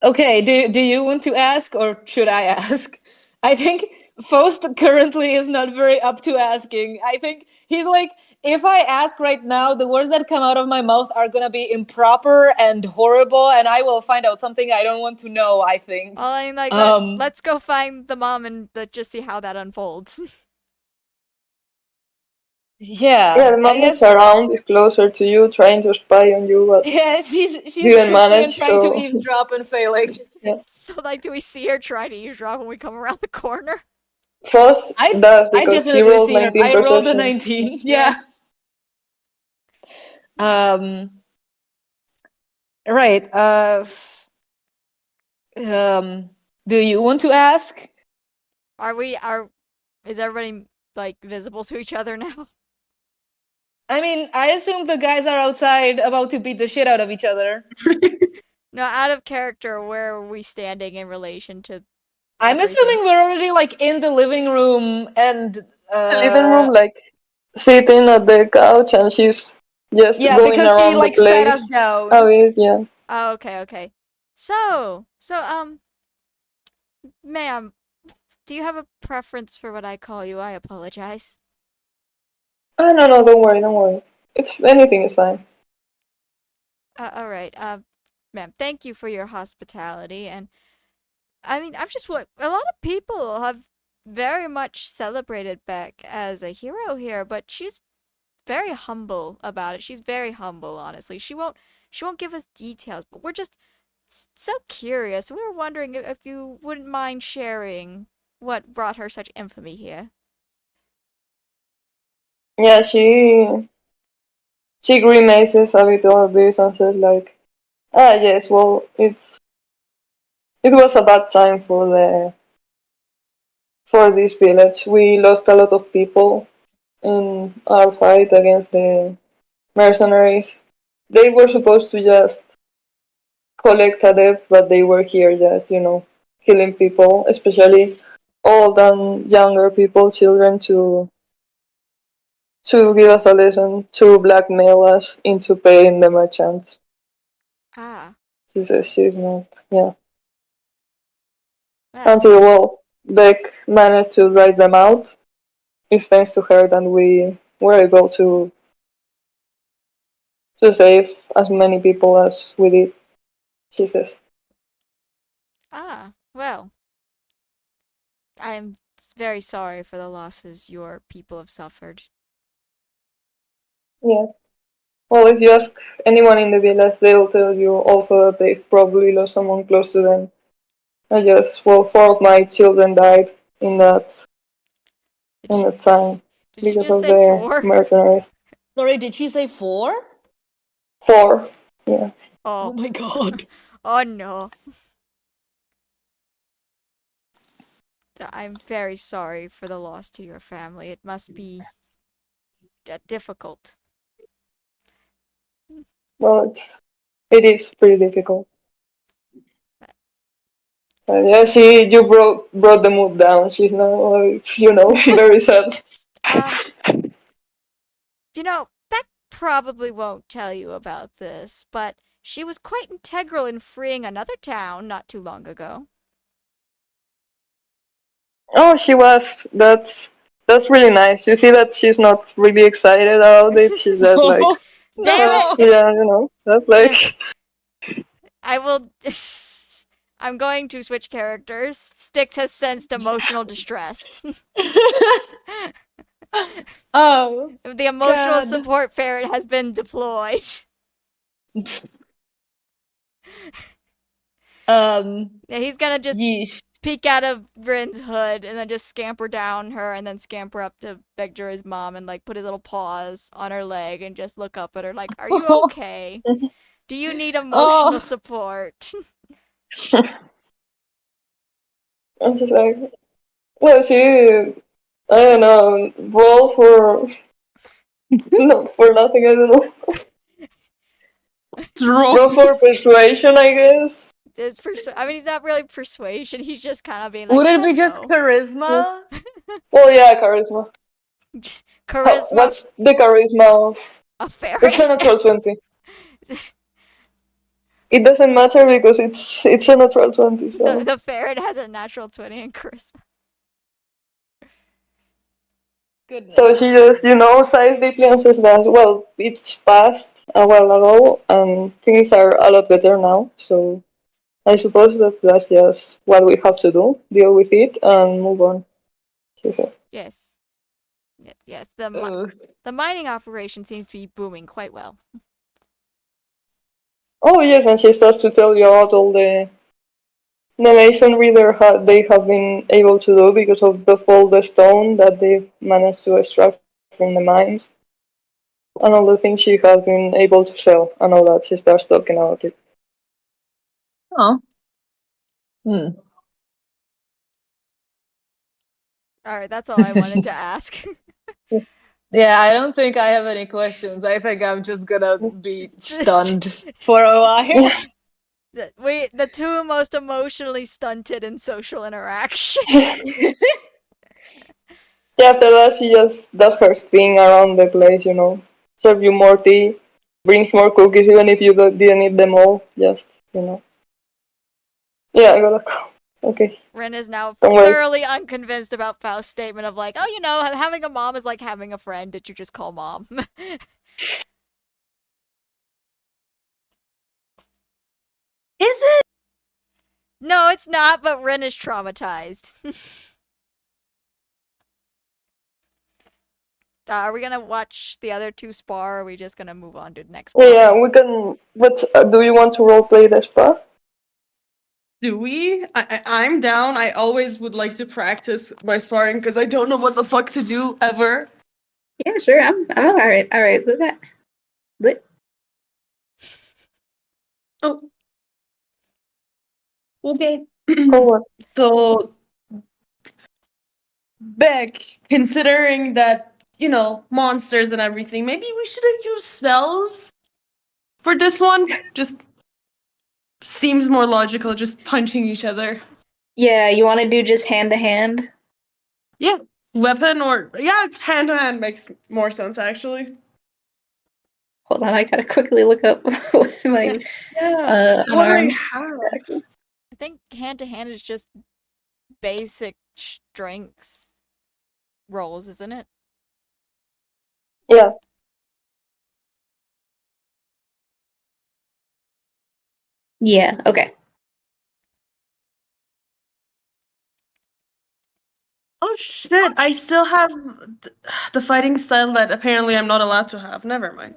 Okay, do you want to ask or should I ask? I think Faust currently is not very up to asking. I think he's like, if I ask right now, the words that come out of my mouth are gonna be improper and horrible, and I will find out something I don't want to know, I think. Well, I mean, like, Um, let's go find the mom and just see how that unfolds. Yeah, yeah, the I mom is guess. around, is closer to you, trying to spy on you, but Yeah, she's didn't creepy and manage. trying to So eavesdrop and failing. yeah, So, like, do we see her try to eavesdrop when we come around the corner? Foss I does I because he definitely rolled see her. 19 I rolled a perception. 19. Yeah. Yeah. Right. Um, do you want to ask? Is everybody, like, visible to each other now? I mean, I assume the guys are outside about to beat the shit out of each other. No, out of character, where are we standing in relation to I'm everything? assuming we're already like in the living room and The living room, like sitting at the couch, and she's just yeah, going because she around the like sat us place. down. Oh, yeah. Oh, okay. So, ma'am, do you have a preference for what I call you? I apologize. Oh, no, don't worry, don't worry. It's anything is fine. All right. Ma'am, thank you for your hospitality. And I mean, I'm just what a lot of people have very much celebrated Beck as a hero here, but she's very humble about it. She's very humble, honestly. She won't give us details, but we're just so curious. We were wondering if you wouldn't mind sharing what brought her such infamy here. Yeah, she grimaces a bit of this and says like, ah, yes, well, it was a bad time for this village. We lost a lot of people in our fight against the mercenaries. They were supposed to just collect a debt, but they were here just, killing people, especially old and younger people, children, to give us a lesson, to blackmail us into paying the merchants. Ah, She says she's not, yeah. well, Until, well, Beck managed to write them out. It's thanks to her that we were able to save as many people as we did, she says. well. I'm very sorry for the losses your people have suffered. Yeah. Well, if you ask anyone in the village, they'll tell you also that they've probably lost someone close to them. I guess, well, four of my children died in that Did in she that time did she because just of say the four? mercenaries. Sorry, did she say 4? Four. Yeah. Oh Oh. my god. Oh no. I'm very sorry for the loss to your family. It must be difficult. Well, it is pretty difficult. Yeah, you brought the mood down. She's now, very sad. Um, Beck probably won't tell you about this, but she was quite integral in freeing another town not too long ago. Oh, she was. That's really nice. You see that she's not really excited about it. She's just like, No. Damn oh, No. yeah, that's it! like, I will. I'm going to switch characters. Styx has sensed emotional distress. Oh The emotional god. support ferret has been deployed. Yeah, he's gonna just Yeesh. peek out of Rin's hood and then just scamper down her and then scamper up to Begjora's mom and like put his little paws on her leg and just look up at her like, "Are you okay? Do you need emotional Oh. support?" I'm just like, well, she, I don't know, roll for, no, for nothing, I don't know. Roll for persuasion, I guess. I mean, he's not really persuasion. He's just kind of being like, Would it be just "Hello." charisma? Well, yeah, charisma. Charisma, What's the charisma of? a It's a ferret. natural 20. It doesn't matter because it's a natural 20, so. The ferret has a natural 20 in charisma. Goodness. So she just, sighs deeply and says that, well, it's past a while ago and things are a lot better now, so I suppose that's just what we have to do, deal with it and move on, she says. Yes. Yes. Ugh. The mining operation seems to be booming quite well. Oh, yes, and she starts to tell you about all the masonry they have been able to do because of the stone that they've managed to extract from the mines. And all the things she has been able to sell and all that. She starts talking about it. Oh. Hmm. All right, that's all I wanted to ask. Yeah, I don't think I have any questions. I think I'm just gonna be stunned for a while. The two most emotionally stunted in social interaction. Yeah, after that, she just does her thing around the place, Serve you more tea, brings more cookies, even if you didn't eat them all. Just. Yeah, I gotta go. Okay, Ren is now don't worry. thoroughly unconvinced about Faust's statement of like, oh, having a mom is like having a friend that you just call mom. Is it? No, it's not, but Ren is traumatized. Are we gonna watch the other two spar, or are we just gonna move on to the next part? Yeah, we can. Do you want to roleplay the spa? Do we? I'm down. I always would like to practice my sparring because I don't know what the fuck to do ever. Yeah, sure. I'm all right. All right with that. But Oh, okay. Go on. So, Beck, considering that, monsters and everything, maybe we shouldn't use spells for this one? Just seems more logical, just punching each other. yeah, you want to do just hand to hand? Yeah, weapon or. Yeah, hand to hand makes more sense, actually. Hold on, I gotta quickly look up what my Yeah, what do I unarmed. have? I think hand to hand is just basic strength rolls, isn't it? Yeah. Yeah. Okay. Oh shit, I still have the fighting style that apparently I'm not allowed to have. Never mind.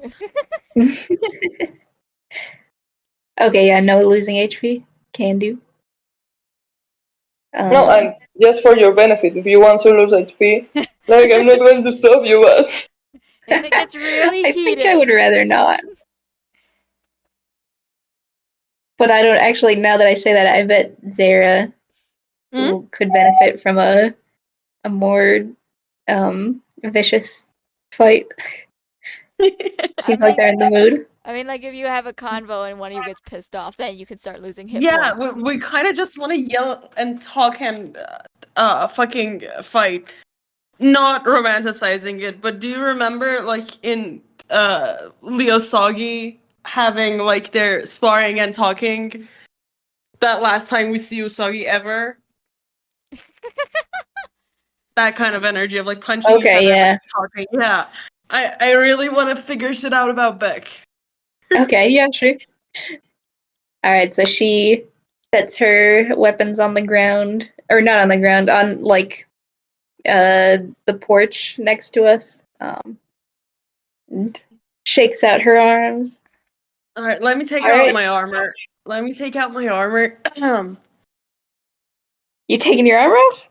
Okay. Yeah. No losing HP. Can do. No, and just for your benefit, if you want to lose HP, like I'm not going to stop you, but If it gets really I heated. think I would rather not. But I don't actually. Now that I say that, I bet Zara could benefit from a more vicious fight. Seems like they're in the mood. I mean, like if you have a convo and one of you gets pissed off, then you can start losing hit Yeah, points. we kind of just want to yell and talk and fucking fight, not romanticizing it. But do you remember, like in Leo Soggy having like their sparring and talking? That last time we see Usagi ever, that kind of energy of like punching each Okay. other and Yeah. talking. Yeah, I really want to figure shit out about Beck. Okay. Yeah. Sure. All right. So she sets her weapons on the ground, or not on the ground, on like the porch next to us. And shakes out her arms. All right, let me take All out right. my armor let me take out my armor. You taking your armor off?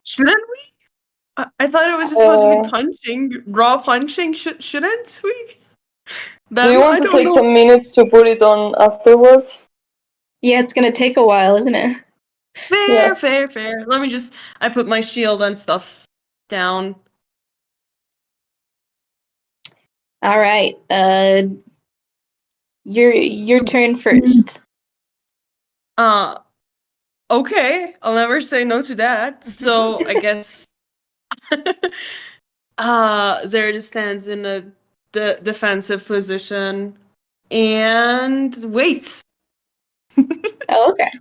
Shouldn't we? I thought it was just supposed to be punching, raw punching. Shouldn't we? Do you want I to don't take know. 10 minutes to put it on afterwards? Yeah, it's gonna take a while, isn't it? Fair, Yeah. fair. Let me just. I put my shield and stuff down. All right. Your turn first. Okay. I'll never say no to that. So I guess. Zara just stands in the defensive position and waits. Oh, okay.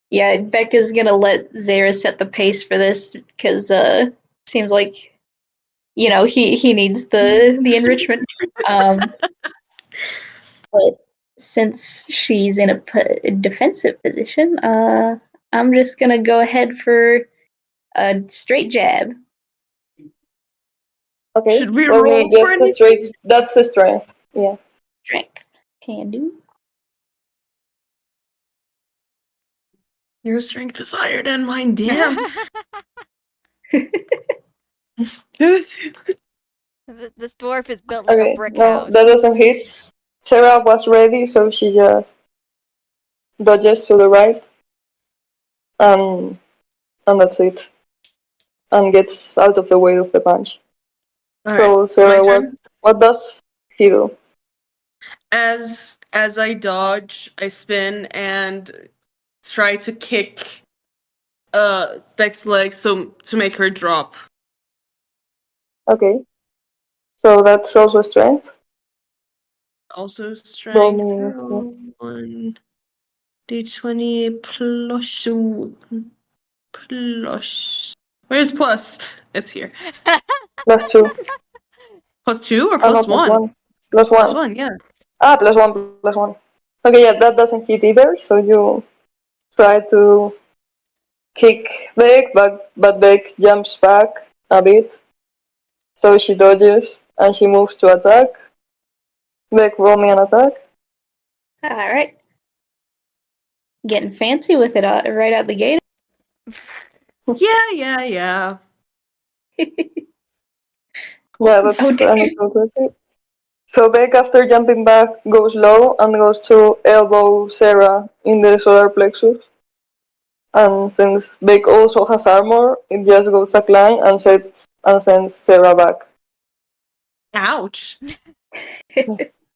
Yeah, Becca's gonna let Zara set the pace for this because seems like he needs the enrichment. But since she's in a defensive position, I'm just gonna go ahead for a straight jab. Okay. Should we Let me roll for guess the anything? straight. That's the strength. Yeah. Strength. Can do. Your strength is higher than mine. Damn. This dwarf is built like a Okay. brick No, house. that doesn't hit. Sarah was ready, so she just dodges to the right, and that's it, and gets out of the way of the punch. All right, So my Sarah, turn. what does he do? As I dodge, I spin and try to kick Beck's leg to make her drop. Okay. So that's also strength. Also Roll strength. me. Roll 1d20 plus 1 plus. Where's plus? It's here. +2. Plus 2 or Oh no, plus 1? +1. Plus Plus 1. 1, yeah. Ah, +1. Okay, yeah, that doesn't hit either. So you try to kick Beck, but Beck jumps back a bit. So she dodges and she moves to attack. Beck, roll me an attack. All right. Getting fancy with it right out the gate. Yeah. Yeah, Oh, that's damn. an equal hit. So Beck, after jumping back, goes low and goes to elbow Sarah in the solar plexus. And since Beck also has armor, it just goes a clang and sends Sarah back. Ouch.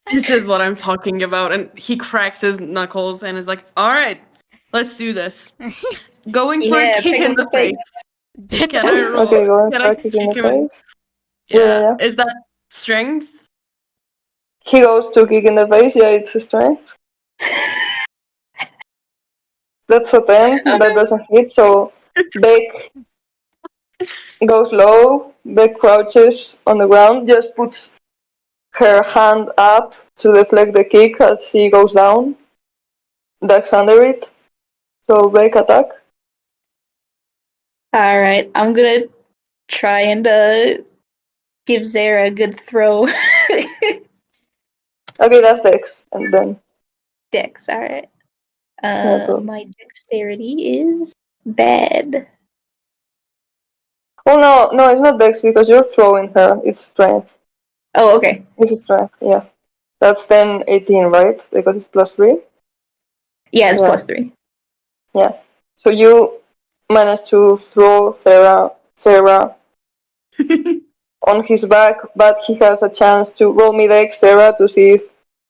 This is what I'm talking about. And he cracks his knuckles and is like, alright, let's do this. Going for a Yeah, kick pick in him the the face. Did Can that? I roll? Okay, going Can for I a kick in kick the him in? face. Yeah. Yeah. Is that strength? He goes to kick in the face. Yeah, it's a strength. That's a 10. That doesn't hit. So Beck goes low. Beck crouches on the ground. Just puts her hand up to deflect the kick as she goes down. Ducks under it. So Beck attack. All right, I'm gonna try and give Zara a good throw. Okay, that's Dex. And then Dex. All right. yeah, go. My dexterity is bad. Well, no, it's not Dex because you're throwing her. It's strength. Oh, okay. It's strength. Yeah. That's then 18, right? Because it's +3. Yeah, it's Yeah. +3. Yeah. So you manage to throw Sarah on his back, but he has a chance to roll me Dex Sarah to see if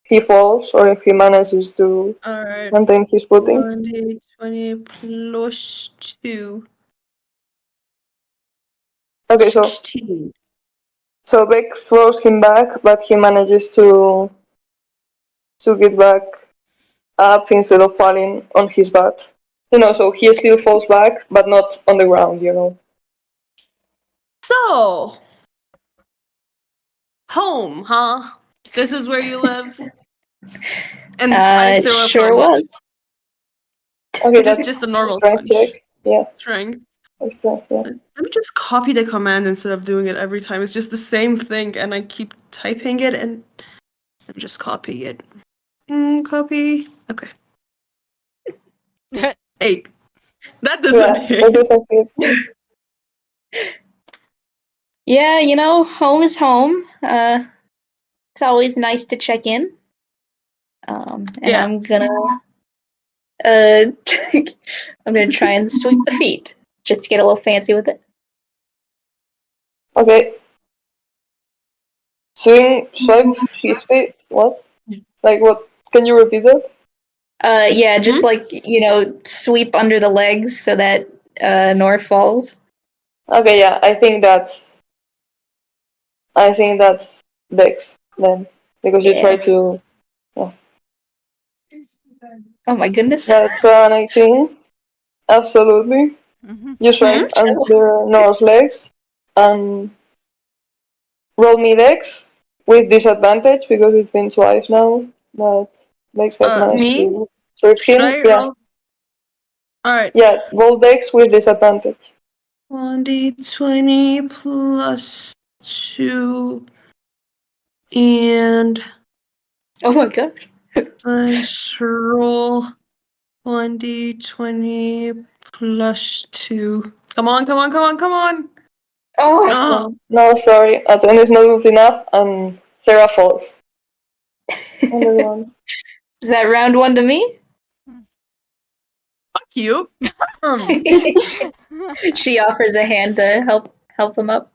he falls or if he manages to Alright. maintain his footing. 1d20 plus 2. Okay, 16. so Beck throws him back, but he manages to get back up instead of falling on his butt. So he still falls back, but not on the ground. So, home, huh? This is where you live? And I throw a Sure punch. was. Okay, Just that's a normal strength punch. check. Yeah, Strength. strength, yeah. Let me just copy the command instead of doing it every time. It's just the same thing, and I keep typing it, and I'm just copying it. Copy. Okay. 8. That doesn't Yeah, hit. that doesn't fit. Yeah, home is home. It's always nice to check in. And Yeah. I'm gonna I'm gonna try and sweep the feet just to get a little fancy with it. Okay. Swipe his feet. What? Like what? Can you repeat that? Yeah, just sweep under the legs so that Nor falls. Okay, yeah, I think that's Dex then. Because you try Yeah. to Oh my goodness. that's an 18. Absolutely. You swipe under Nor's legs and roll me Dex with disadvantage because it's been twice now that Dex has managed Me? to trip Should him. I Yeah. roll? Alright. Yeah, roll Dex with disadvantage. 1d20 plus 2 and Oh my gosh. let's roll 1d20 plus 2. Come on. Oh. Oh, No, sorry, Aten is not good enough and Sarah falls. On the ground. Is that round 1 to me? fuck you. She offers a hand to help him up.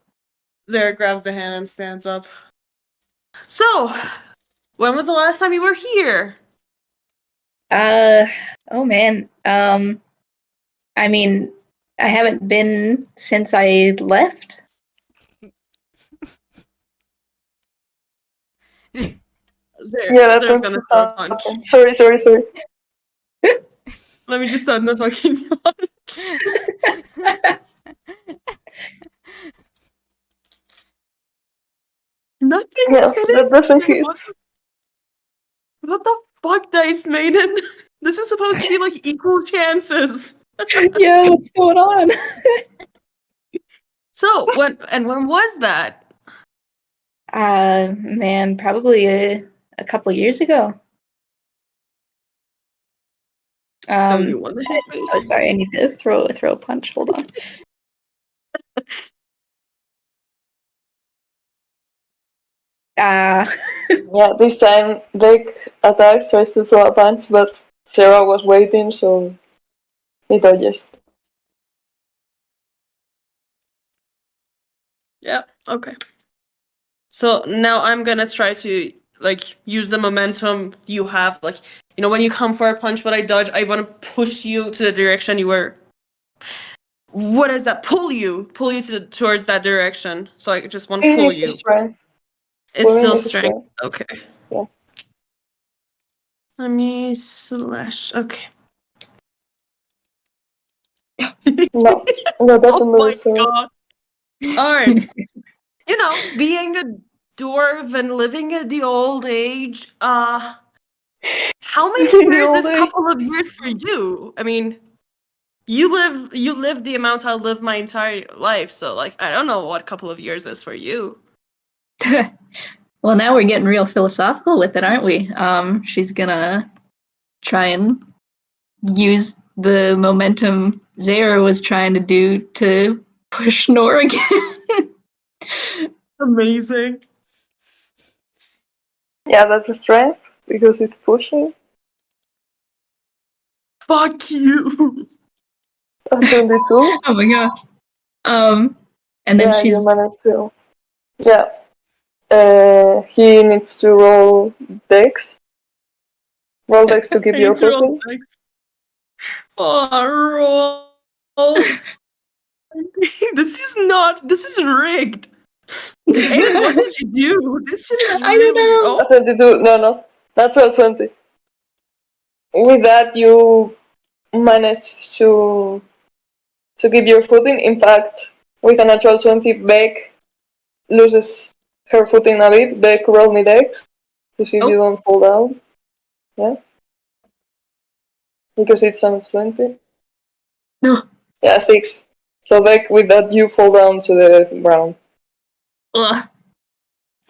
Zara grabs the hand and stands up. So, when was the last time you were here? Oh man. I mean, I haven't been since I left. Yeah, that Zara's tends gonna to throw a punch. happen. Sorry. Let me just send the fucking punch. Nothing Yeah, hit that doesn't hit. What the fuck, Dice Maiden? This is supposed to be like equal chances. Yeah, what's going on? So, when was that? Man, probably a couple years ago. So you want to hit me? Oh, sorry, I need to throw a punch. Hold on. Ah. Yeah, this time Drake attacks, tries to throw a punch, but Sarah was waiting, so he dodges. Yeah, okay. So now I'm gonna try to use the momentum you have. When you come for a punch but I dodge, I wanna push you to the direction you were. What is that? Pull you towards that direction. So I just want to pull It's you. strength. It's Pulling still is strength. Okay. Yeah. Let me slash. Okay. No, that doesn't Oh my move, so god. Alright. Being a dwarf and living at the old age, how many in the years old is age. couple of years for you? I mean, you live the amount I live my entire life, so I don't know what couple of years is for you. Well, now we're getting real philosophical with it, aren't we? She's gonna try and use the momentum Zara was trying to do to push Nor again. Amazing. Yeah, that's a strength because it's pushing. Fuck you. 22. Oh my gosh. And then Yeah, you she's managed to. Yeah. He needs to roll Dex. Roll Dex to keep I your need to roll footing. dice. Oh, roll. This is rigged. Aiden, what did you do? This shit is I don't really. know. Oh, 22. No. Natural 20. With that, you managed to keep your footing. In fact, with a natural 20, Beck loses her footing a bit. Beck, roll me Dex to see if you don't fall down. Yeah. Because it's on 20. No. Yeah, 6. So Beck, with that, you fall down to the ground. Ugh.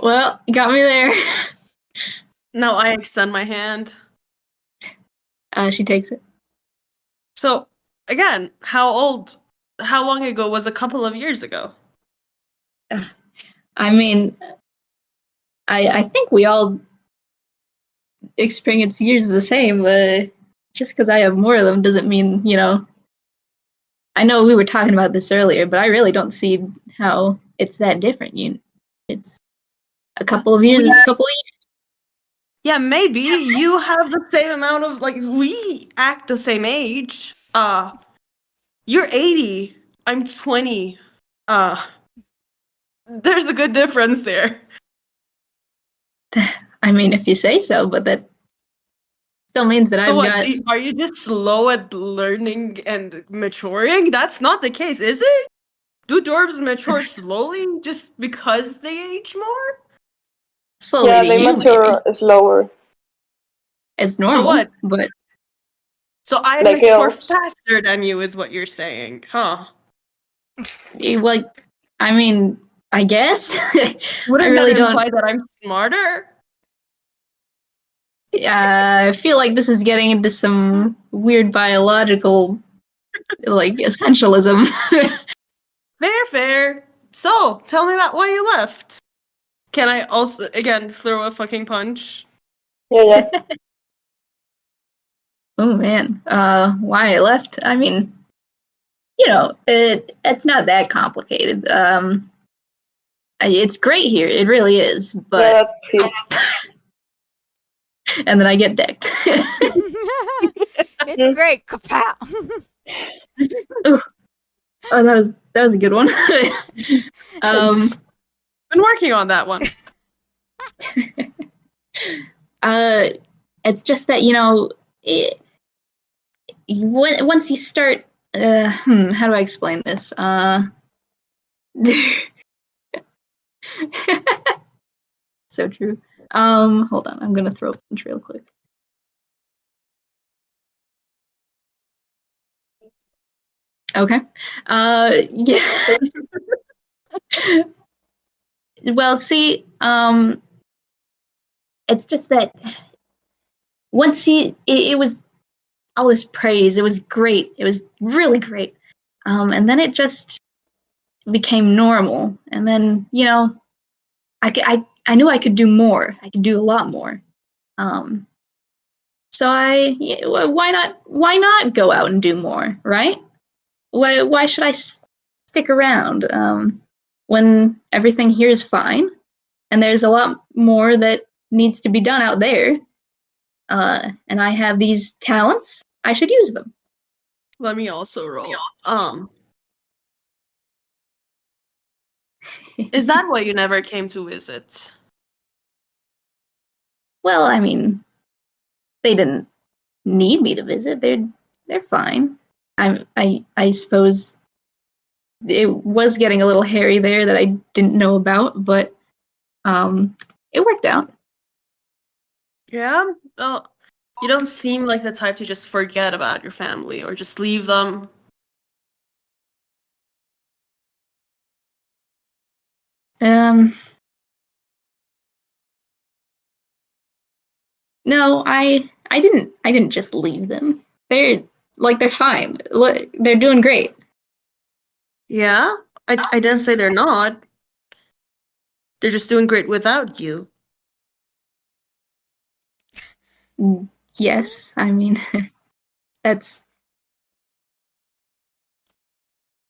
Well, you got me there. now I extend my hand. She takes it. So, again, how long ago was a couple of years ago? I mean, I think we all experience years the same. Just because I have more of them doesn't mean, I know we were talking about this earlier, but I really don't see how it's that different. It's a couple of years is a couple of years. Yeah, maybe you have the same amount of we act the same age. You're 80. I'm 20. There's a good difference there. I mean, if you say so, but that still means that So I've what? got. Are you just slow at learning and maturing? That's not the case, is it? Do dwarves mature slowly just because they age more? Slowly Yeah, to they you, mature maybe. slower, It's So normal, what? but So I like mature elves. faster than you is what you're saying, huh? I mean, I guess. I Wouldn't that really don't. imply that I'm smarter? I feel like this is getting into some weird biological, essentialism. Fair. So, tell me about why you left. Can I also, again, throw a fucking punch? Yeah. Oh man, why I left? I mean, it's not that complicated. It's great here, it really is. Yeah, But that's it. and then I get decked. It's great, kapow! Oh, that was a good one. Been working on that one. It's just that once you start, how do I explain this? So true. Hold on, I'm gonna throw a punch real quick. Okay. Yeah. Well, see, it's just that once it was all this praise. It was great. It was really great. And then it just became normal. And then, I knew I could do more. I could do a lot more. So why not go out and do more, right? Why should I stick around when everything here is fine and there's a lot more that needs to be done out there? And I have these talents. I should use them. Let me also roll. Is that why you never came to visit? Well, I mean, they didn't need me to visit. They're fine. I suppose it was getting a little hairy there that I didn't know about, but it worked out. Yeah? Well, you don't seem like the type to just forget about your family or just leave them. No, I didn't just leave them. They're fine. Look, they're doing great. Yeah? I didn't say they're not. They're just doing great without you. Yes, I mean that's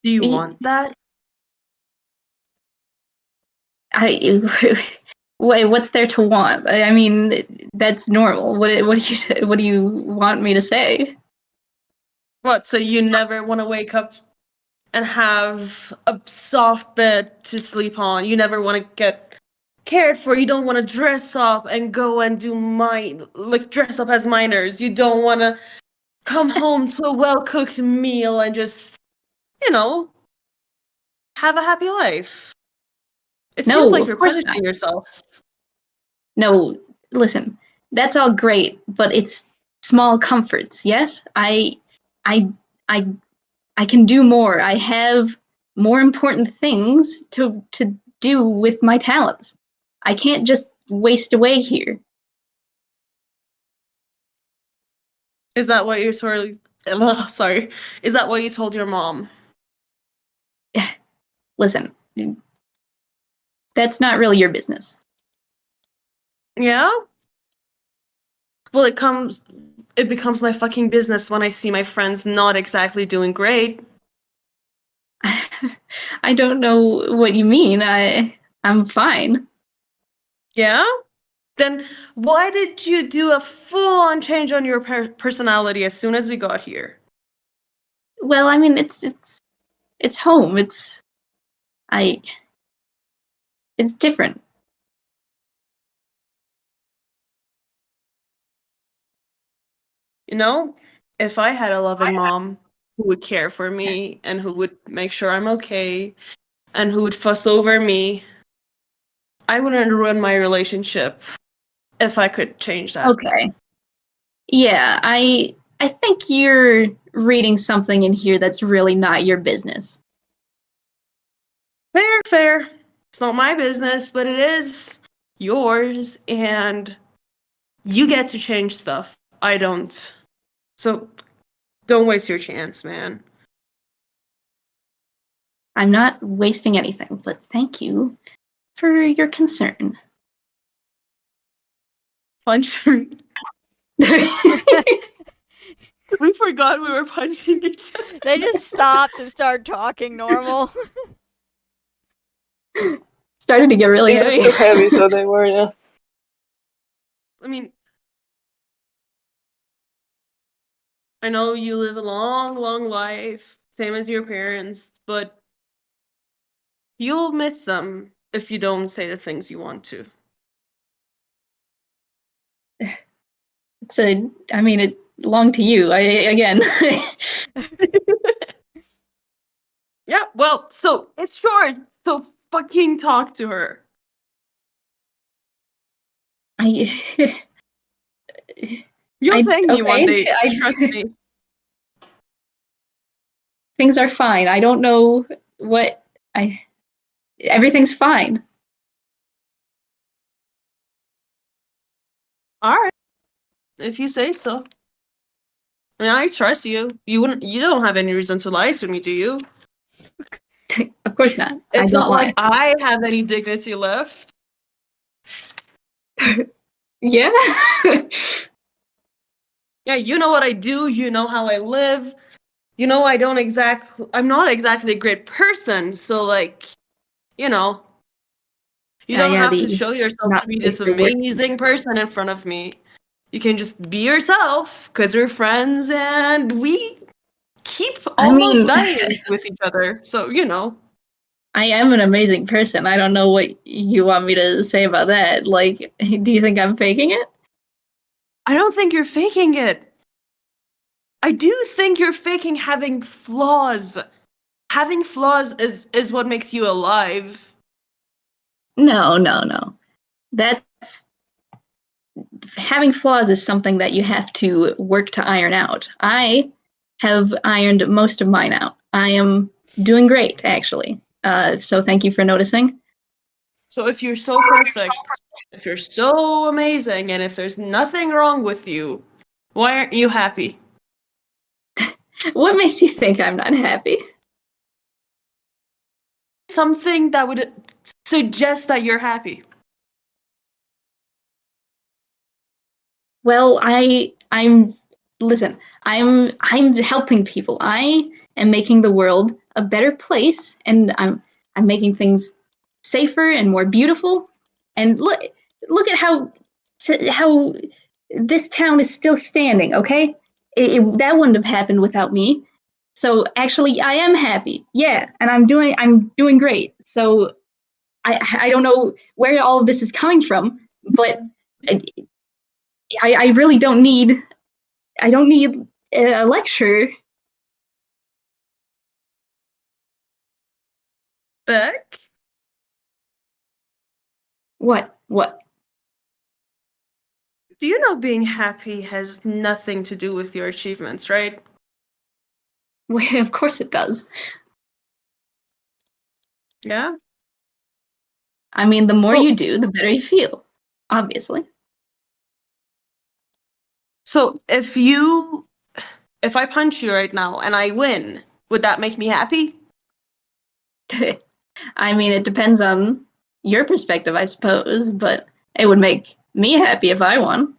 Do you want that? I wait, what's there to want? I mean, that's normal. What do you want me to say? What, so you never want to wake up and have a soft bed to sleep on? You never want to get cared for? You don't want to dress up and go and do dress up as minors? You don't want to come home to a well-cooked meal and just, have a happy life? It seems No, like of you're course not. punishing yourself. No, listen, that's all great, but it's small comforts. Yes, I, I, I can do more. I have more important things to do with my talents. I can't just waste away here. Is that what you told? Sorry. Is that what you told your mom? Listen, that's not really your business. Yeah. Well, it becomes my fucking business when I see my friends not exactly doing great. I don't know what you mean. I'm fine. Yeah? Then why did you do a full-on change on your personality as soon as we got here? Well, I mean, it's home. I it's different. You know, if I had a loving mom who would care for me and who would make sure I'm okay and who would fuss over me, I wouldn't ruin my relationship if I could change that. Okay. Yeah, I think you're reading something in here that's really not your business. Fair, fair. It's not my business, but it is yours, and you get to change stuff. I don't. So don't waste your chance, man. I'm not wasting anything, but thank you for your concern. Punch. We forgot we were punching each other. They just stopped and started talking normal. Started to get really It got heavy. too heavy, so they were, yeah. I mean, I know you live a long, long life, same as your parents, but you'll miss them if you don't say the things you want to. I mean, it belonged to you. Again. Yeah, well, so it's short, so fucking talk to her. I You'll thank me one okay. day, trust me. Things are fine. I don't know what I. Everything's fine. Alright, if you say so. I mean, I trust you. You don't have any reason to lie to me, do you? Of course not. I It's don't not lie. like I have any dignity left. Yeah. Yeah, you know what I do, you know how I live. You know I'm not exactly a great person, so like, you know, you don't Yeah. have to The show yourself not to be safe this for work. amazing person in front of me. You can just be yourself because we're friends and we keep I almost mean, dying with each other. So, you know. I am an amazing person. I don't know what you want me to say about that. Like, do you think I'm faking it? I don't think you're faking it. I do think you're faking having flaws. Having flaws is what makes you alive. No. That's having flaws is something that you have to work to iron out. I have ironed most of mine out. I am doing great, actually. So thank you for noticing. So if you're so perfect, if you're so amazing, and if there's nothing wrong with you, why aren't you happy? What makes you think I'm not happy? Something that would suggest that you're happy. Well, I'm listen, I'm helping people. I am making the world a better place, and I'm making things safer and more beautiful. And look at how this town is still standing. Okay, that wouldn't have happened without me. So actually, I am happy. Yeah, and I'm doing great. So I don't know where all of this is coming from, but I really don't need a lecture. Beck, What? do you know being happy has nothing to do with your achievements, right? Well, of course it does. Yeah? I mean, the more Well, you do, the better you feel. Obviously. So if I punch you right now and I win, would that make me happy? I mean, it depends on your perspective, I suppose, but it would make me happy if I won.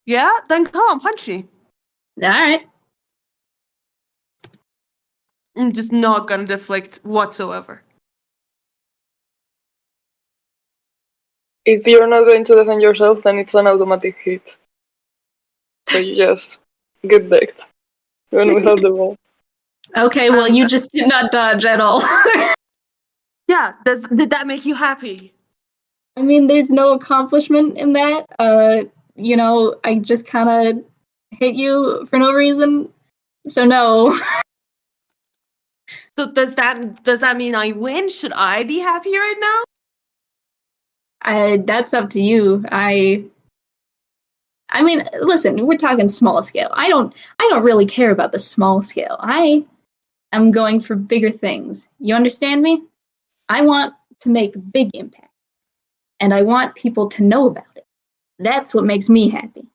Yeah, then come on, punch me. All right. I'm just not gonna deflect whatsoever. If you're not going to defend yourself, then it's an automatic hit. So you just get decked, even without the ball. Okay, well, you just did not dodge at all. Yeah, did that make you happy? I mean, there's no accomplishment in that. I just kind of hit you for no reason. So no. So does that mean I win? Should I be happy right now? That's up to you. I mean, listen, we're talking small scale. I don't really care about the small scale. I am going for bigger things. You understand me? I want to make a big impact. And I want people to know about it. That's what makes me happy.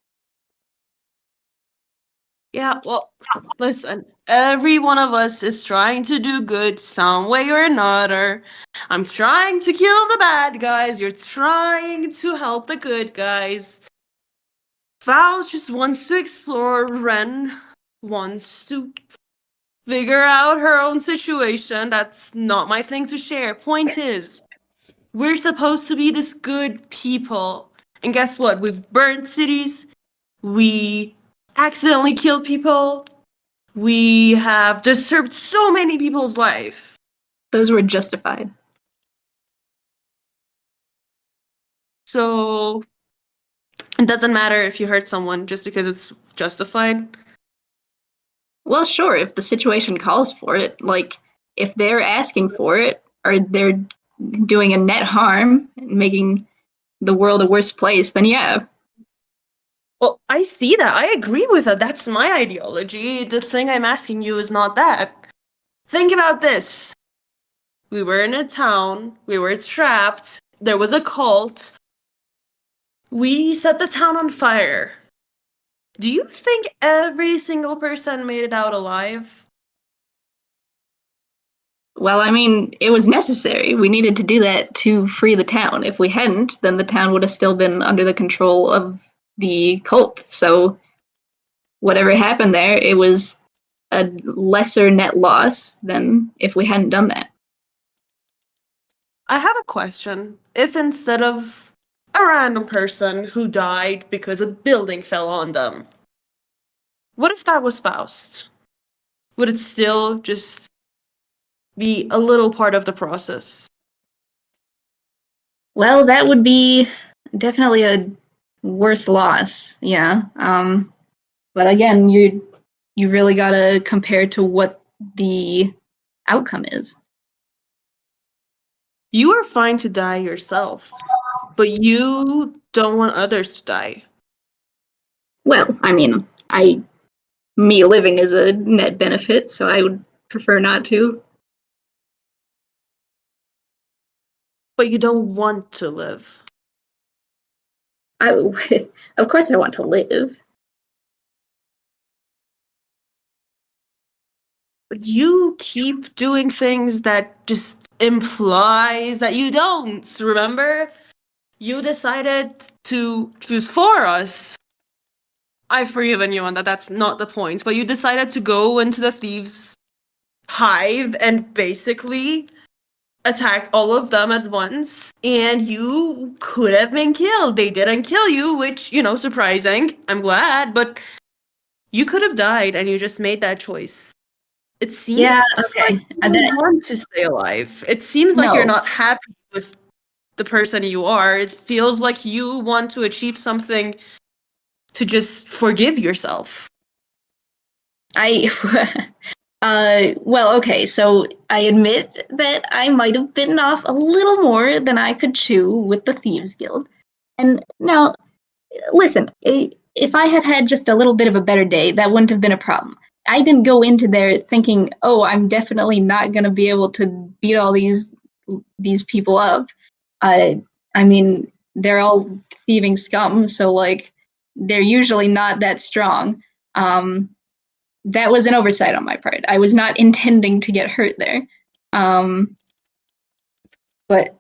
Yeah, well, listen, every one of us is trying to do good some way or another. I'm trying to kill the bad guys. You're trying to help the good guys. Faust just wants to explore. Ren wants to figure out her own situation. That's not my thing to share. Point is, we're supposed to be this good people. And guess what? We've burned cities. We accidentally killed people. We have disturbed so many people's life. Those were justified. So it doesn't matter if you hurt someone just because it's justified. Well, sure, if the situation calls for it. Like, if they're asking for it, or they're doing a net harm, and making the world a worse place, then yeah. Well, I see that. I agree with that. That's my ideology. The thing I'm asking you is not that. Think about this. We were in a town. We were trapped. There was a cult. We set the town on fire. Do you think every single person made it out alive? Well, I mean, it was necessary. We needed to do that to free the town. If we hadn't, then the town would have still been under the control of the cult. So, whatever happened there, it was a lesser net loss than if we hadn't done that. I have a question. If instead of a random person who died because a building fell on them, what if that was Faust? Would it still just be a little part of the process? Well, that would be definitely a worse loss, yeah. But again, you really gotta compare to what the outcome is. You are fine to die yourself, but you don't want others to die. Well, I mean, me living is a net benefit, so I would prefer not to. But you don't want to live. Of course, I want to live. But you keep doing things that just implies that you don't. Remember? You decided to choose for us. I've forgiven you on that. That's not the point. But you decided to go into the thieves' hive and basically attack all of them at once. And you could have been killed. They didn't kill you, which, surprising. I'm glad. But you could have died and you just made that choice. It seems Yeah, like okay. you want to stay alive. It seems like you're No. not happy with the person you are. It feels like you want to achieve something to just forgive yourself. Well, okay, so I admit that I might have bitten off a little more than I could chew with the Thieves Guild. And now, listen, if I had had just a little bit of a better day, that wouldn't have been a problem. I didn't go into there thinking, oh, I'm definitely not going to be able to beat all these people up. I mean, they're all thieving scum, so, like, they're usually not that strong. That was an oversight on my part. I was not intending to get hurt there. But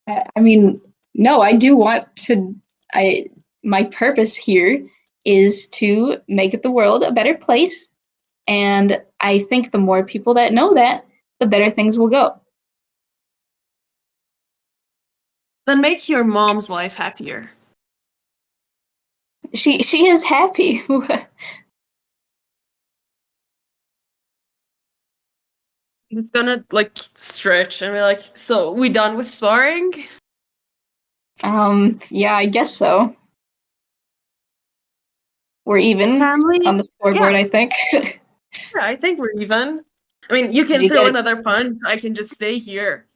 I mean, no, I do want to. My purpose here is to make the world a better place, and I think the more people that know that, the better things will go. Then make your mom's life happier. She is happy. It's gonna like stretch and be like, so we done with sparring? Yeah, I guess so. We're even Family? on the scoreboard, Yeah. I think. Yeah, I think we're even. I mean, you can you throw get- another punch. I can just stay here.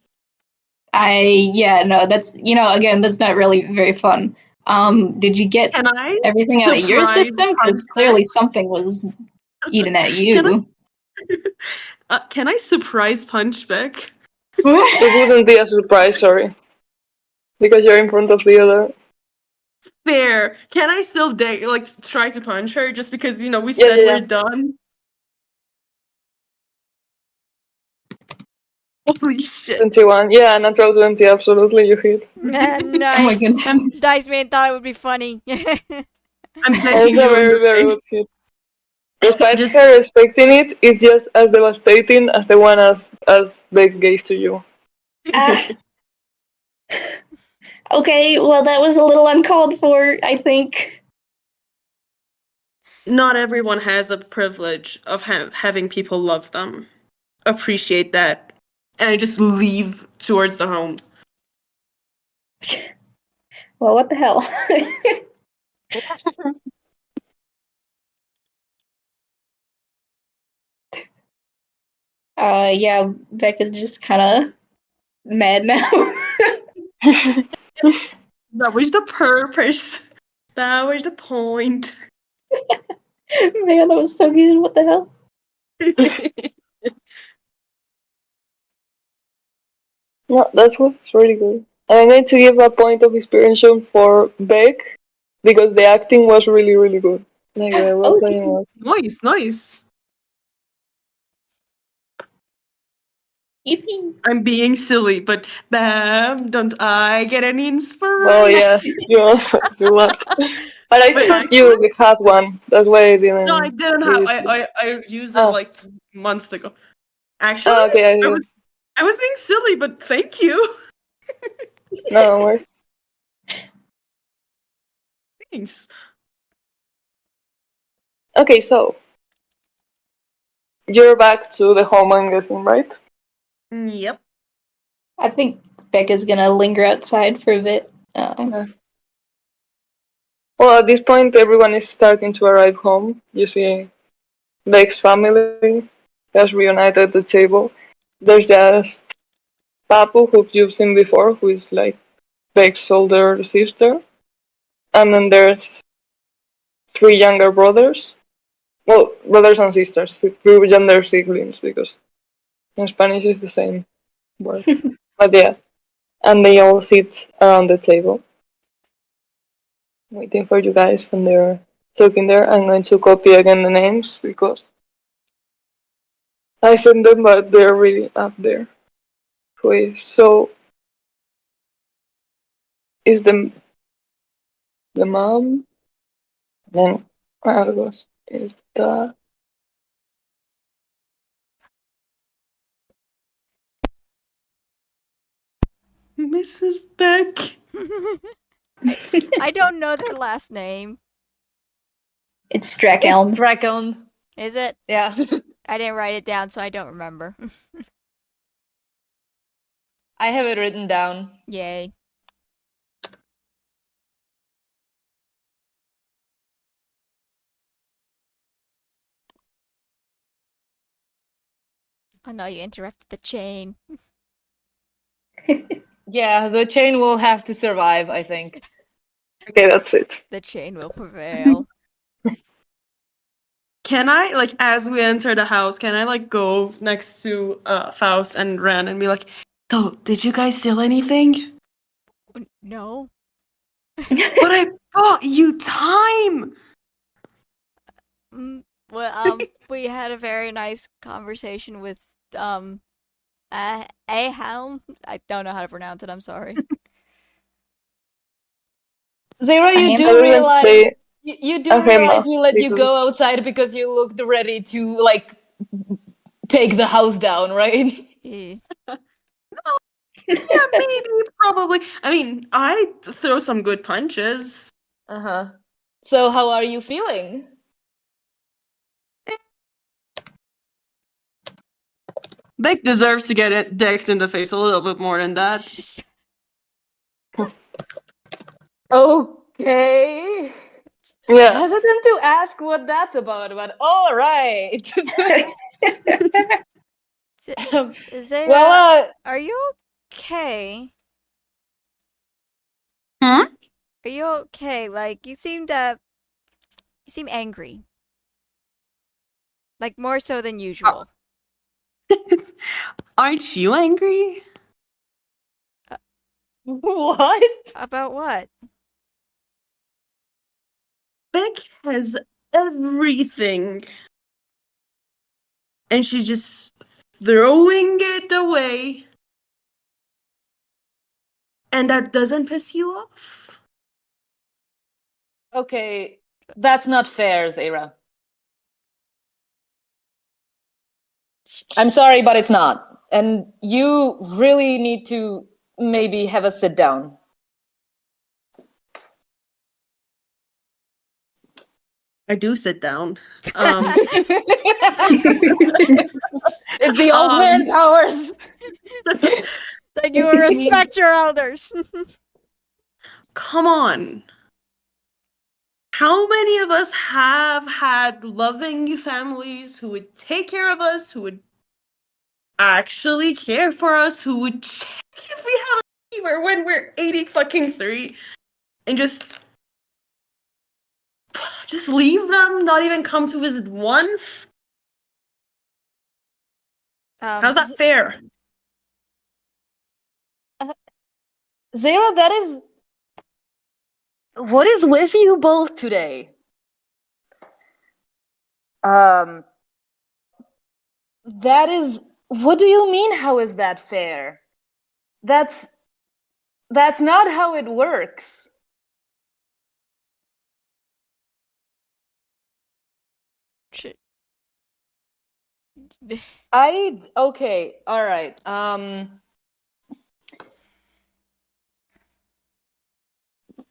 No, that's again, that's not really very fun. Did you get Can I everything out of your surprise system? Because punch clearly back? something was eating at Can you. Can I surprise punch back? It wouldn't be a surprise, sorry. Because you're in front of the other. Fair. Can I still try to punch her just because we Yeah, said yeah, we're yeah. done? Holy shit. 21. Yeah, natural 20, absolutely, you hit. Oh my Nice. goodness. Dice Man thought it would be funny. I'm It's backing a you in very, the very face. good hit. Despite Just her expecting it, it's just as devastating as the one as Beck gave to you. Ah. Okay, well, that was a little uncalled for, I think. not everyone has a privilege of having people love them. Appreciate that. And I just leave towards the home. Well, what the hell? Yeah, Becca's just kind of mad now. That was the purpose. That was the point. Man, that was so good. What the hell? No, that was really good. And I need to give a point of inspiration for Beck because the acting was really, really good. Like the role playing was. Nice, nice. Yippee. I'm being silly, but bam, don't I get any inspiration? Well, yeah, you also you laughed. But I Wait, thought actually? you had one. That's why I didn't. No, I didn't give have. it to you. I used it Oh. like months ago. Actually, Oh, okay, I was being silly, but thank you. no worries. Thanks. Okay, so you're back to the home, I'm guessing, right? Yep. I think Becca's gonna linger outside for a bit. Yeah. Well, at this point, everyone is starting to arrive home. You see Beck's family has reunited at the table. There's just Papu, who you've seen before, who is like Beck's older sister. And then there's three younger brothers. Well, brothers and sisters, three younger siblings, because in Spanish it's the same word. But yeah, and they all sit around the table, waiting for you guys when they're talking there. I'm going to copy again the names because I sent them, but they're really up there. Wait, so is the mom? Then Argos is the. Mrs. Beck. I don't know their last name. It's It's Strakelm. Dragon. Is it? Yeah. I didn't write it down, so I don't remember. I have it written down. Yay. Oh no, you interrupted the chain. Yeah, the chain will have to survive, I think. Okay, that's it. The chain will prevail. Can I, like, as we enter the house, can I, like, go next to Faust and Ren and be like, so, did you guys steal anything? No. But Oh, you time! Well, we had a very nice conversation with Ahelm. I don't know how to pronounce it. I'm sorry. Zara, you Ahim? I do didn't realize say you do realize Ahema we let you because go outside because you looked ready to like take the house down, right? Eh. Yeah, maybe, probably. I mean, I throw some good punches. Uh-huh. So how are you feeling? Beck deserves to get it decked in the face a little bit more than that. Okay. yeah. Hesitant to ask what that's about, but all right. Zara, Well, are you okay? Hmm? Are you okay? Like you seem angry. Like more so than usual. Aren't you angry? what? About what? Beck has everything. And she's just throwing it away. And that doesn't piss you off? Okay, that's not fair, Zara. I'm sorry, but it's not. And you really need to maybe have a sit down. I do sit down. It's the old man powers. Then you will respect your elders. Come on. How many of us have had loving families who would take care of us, who would actually care for us, who would check if we have a fever when we're 80 fucking 3 and just leave them, not even come to visit once? How's that fair? Zara, that is. What is with you both today? Um. That is. What do you mean, how is that fair? That's. That's not how it works. Okay, alright.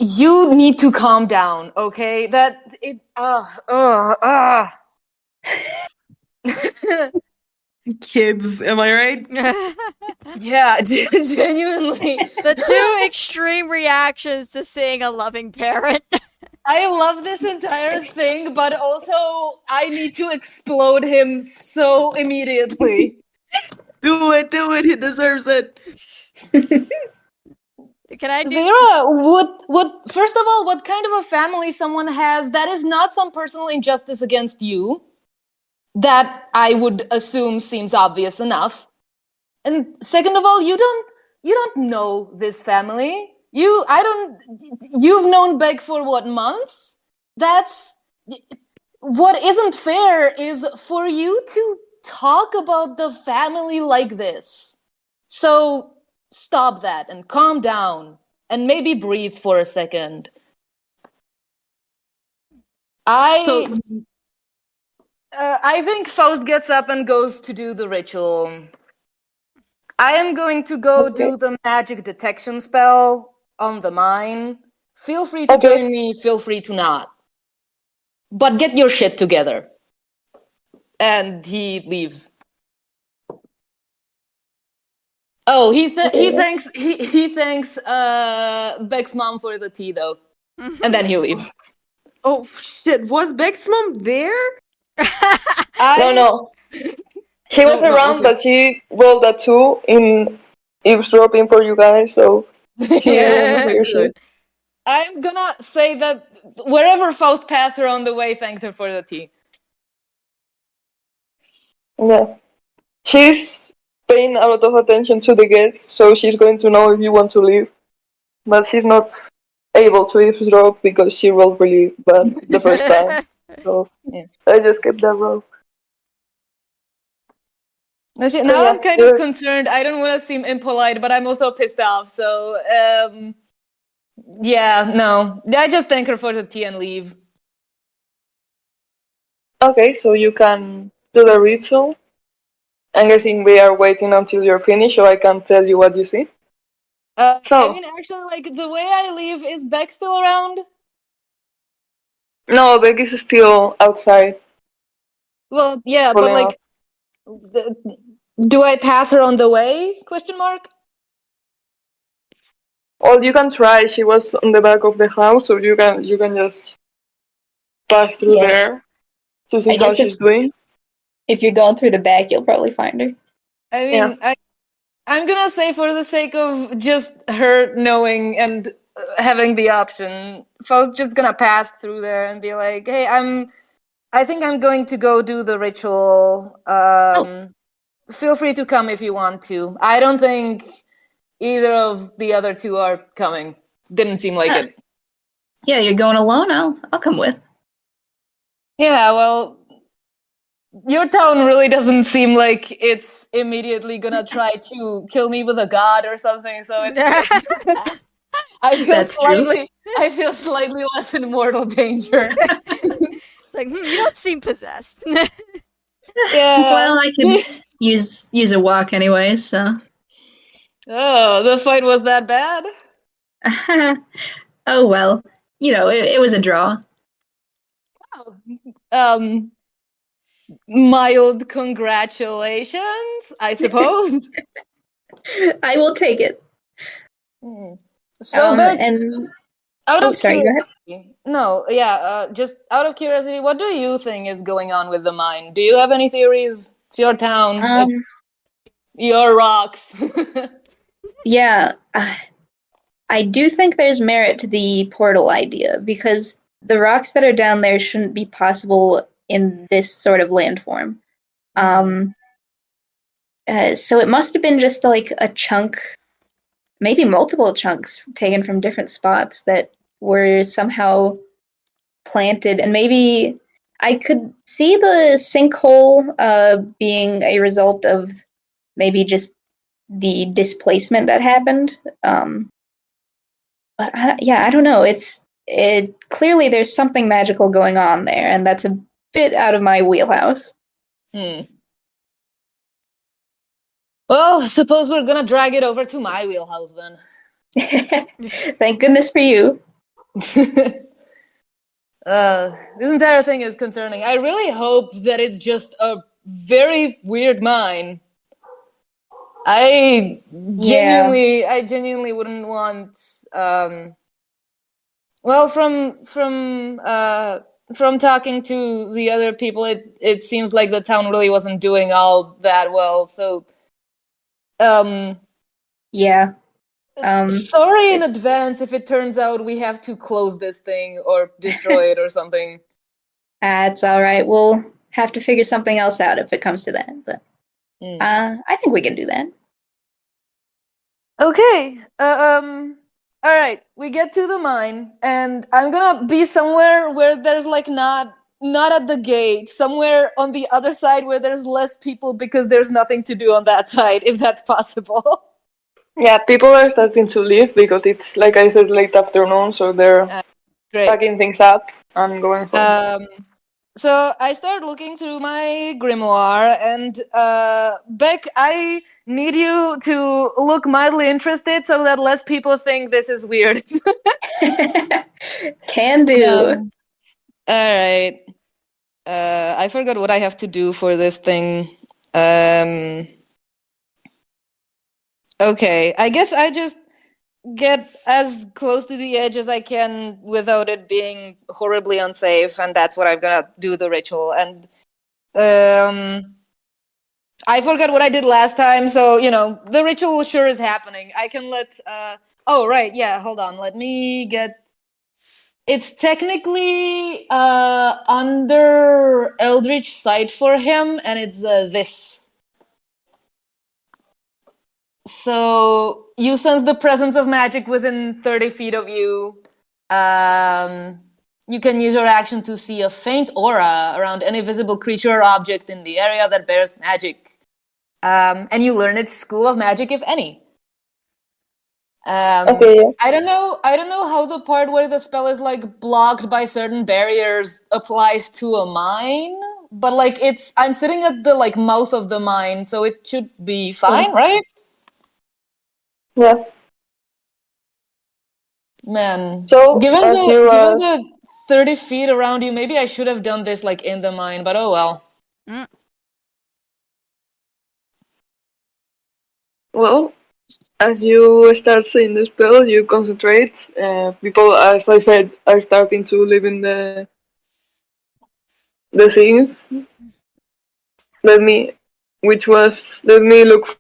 You need to calm down, okay? Kids, am I right? Yeah, genuinely. The two extreme reactions to seeing a loving parent. I love this entire thing, but also I need to explode him so immediately. Do it, he deserves it. Can I do? Zara, first of all, what kind of a family someone has that is not some personal injustice against you? That I would assume seems obvious enough. And second of all, you don't know this family. You've known Beck for what, months? That's what isn't fair is for you to talk about the family like this. So stop that and calm down and maybe breathe for a second. I think Faust gets up and goes to do the ritual. I am going to go Okay. do the magic detection spell on the mine. Feel free to Okay. join me, feel free to not. But get your shit together. And he leaves. Oh, he thanks Beck's mom for the tea though. And then he leaves. Oh shit, was Beck's mom there? No. She was No, around, okay. but she rolled a 2 in eavesdropping for you guys, so she didn't hear shit. I'm gonna say that wherever Faust passed her on the way, thanked her for the tea. Yeah. She's paying a lot of attention to the guests, so she's going to know if you want to leave. But she's not able to use rope because she rolled really bad the first time. So Yeah. I just kept that rope. Actually, So now yeah, I'm kind of concerned. I don't want to seem impolite, but I'm also pissed off. So, yeah, no. I just thank her for the tea and leave. okay, so you can do the ritual. I'm guessing we are waiting until you're finished, so I can tell you what you see. I So mean, actually, like, the way I leave, is Beck still around? no, Beck is still outside, Well, yeah, but, pulling off. like, do I pass her on the way? Question mark? Or you can try. She was on the back of the house, so you can just pass through Yeah. there to see I how guess she's doing. if you're going through the back, you'll probably find her. I Yeah. mean, I'm gonna say for the sake of just her knowing and having the option, if I was just gonna pass through there and be like, "Hey, I think I'm going to go do the ritual. Feel free to come if you want to. I don't think either of the other two are coming. Didn't seem like it." Yeah, you're going alone. I'll come with. Yeah, well, your town really doesn't seem like it's immediately gonna try to kill me with a god or something. So it's That's true. I feel slightly less in mortal danger. It's like, you don't seem possessed. Yeah. Well, I could use a walk anyway, so. Oh, the fight was that bad? Oh well. It was a draw. Oh. Um, mild congratulations, I suppose. I will take it. Hmm. So, And out oh, of sorry, go ahead. curiosity, no, yeah, just out of curiosity, what do you think is going on with the mine? Do you have any theories? It's your town. It's Um, your rocks. yeah, I do think there's merit to the portal idea because the rocks that are down there shouldn't be possible in this sort of landform. Um, so it must have been just like a chunk, maybe multiple chunks taken from different spots that were somehow planted, and maybe I could see the sinkhole being a result of maybe just the displacement that happened. But I don't know. It clearly there's something magical going on there, and that's a bit out of my wheelhouse. Hmm. Well, suppose we're gonna drag it over to my wheelhouse then. Thank goodness for you. This entire thing is concerning. I really hope that it's just a very weird mine. I Yeah, genuinely wouldn't want. Well, from talking to the other people, it seems like the town really wasn't doing all that well. So, um, yeah. sorry in advance if it turns out we have to close this thing or destroy it or something. It's all right. We'll have to figure something else out if it comes to that. But Hmm. I think we can do that. Okay. All right. We get to the mine, and I'm gonna be somewhere where there's like not at the gate, somewhere on the other side where there's less people because there's nothing to do on that side, if that's possible. Yeah, people are starting to leave because it's, like I said, late afternoon, so they're Great. packing things up and going home. So I start looking through my grimoire, and Beck, I need you to look mildly interested so that less people think this is weird. Can do. All right. I forgot what I have to do for this thing. Um, okay, I guess I just get as close to the edge as I can without it being horribly unsafe, and that's what I'm gonna do the ritual. And I forgot what I did last time, so the ritual sure is happening. I can let. Oh right, yeah. Hold on. Let me get. It's technically under Eldritch Sight for him, and it's this. So you sense the presence of magic within 30 feet of you. You can use your action to see a faint aura around any visible creature or object in the area that bears magic. And you learn its school of magic, if any. Okay, yeah. I don't know how the part where the spell is like blocked by certain barriers applies to a mine, but like I'm sitting at the like mouth of the mine, so it should be fine, right? Yeah. Man, So, given as you the 30 feet around you, maybe I should have done this like in the mine, but oh well. Mm. well, as you start saying the spell, you concentrate. People, as I said, are starting to live in the scenes. Let me, let me look.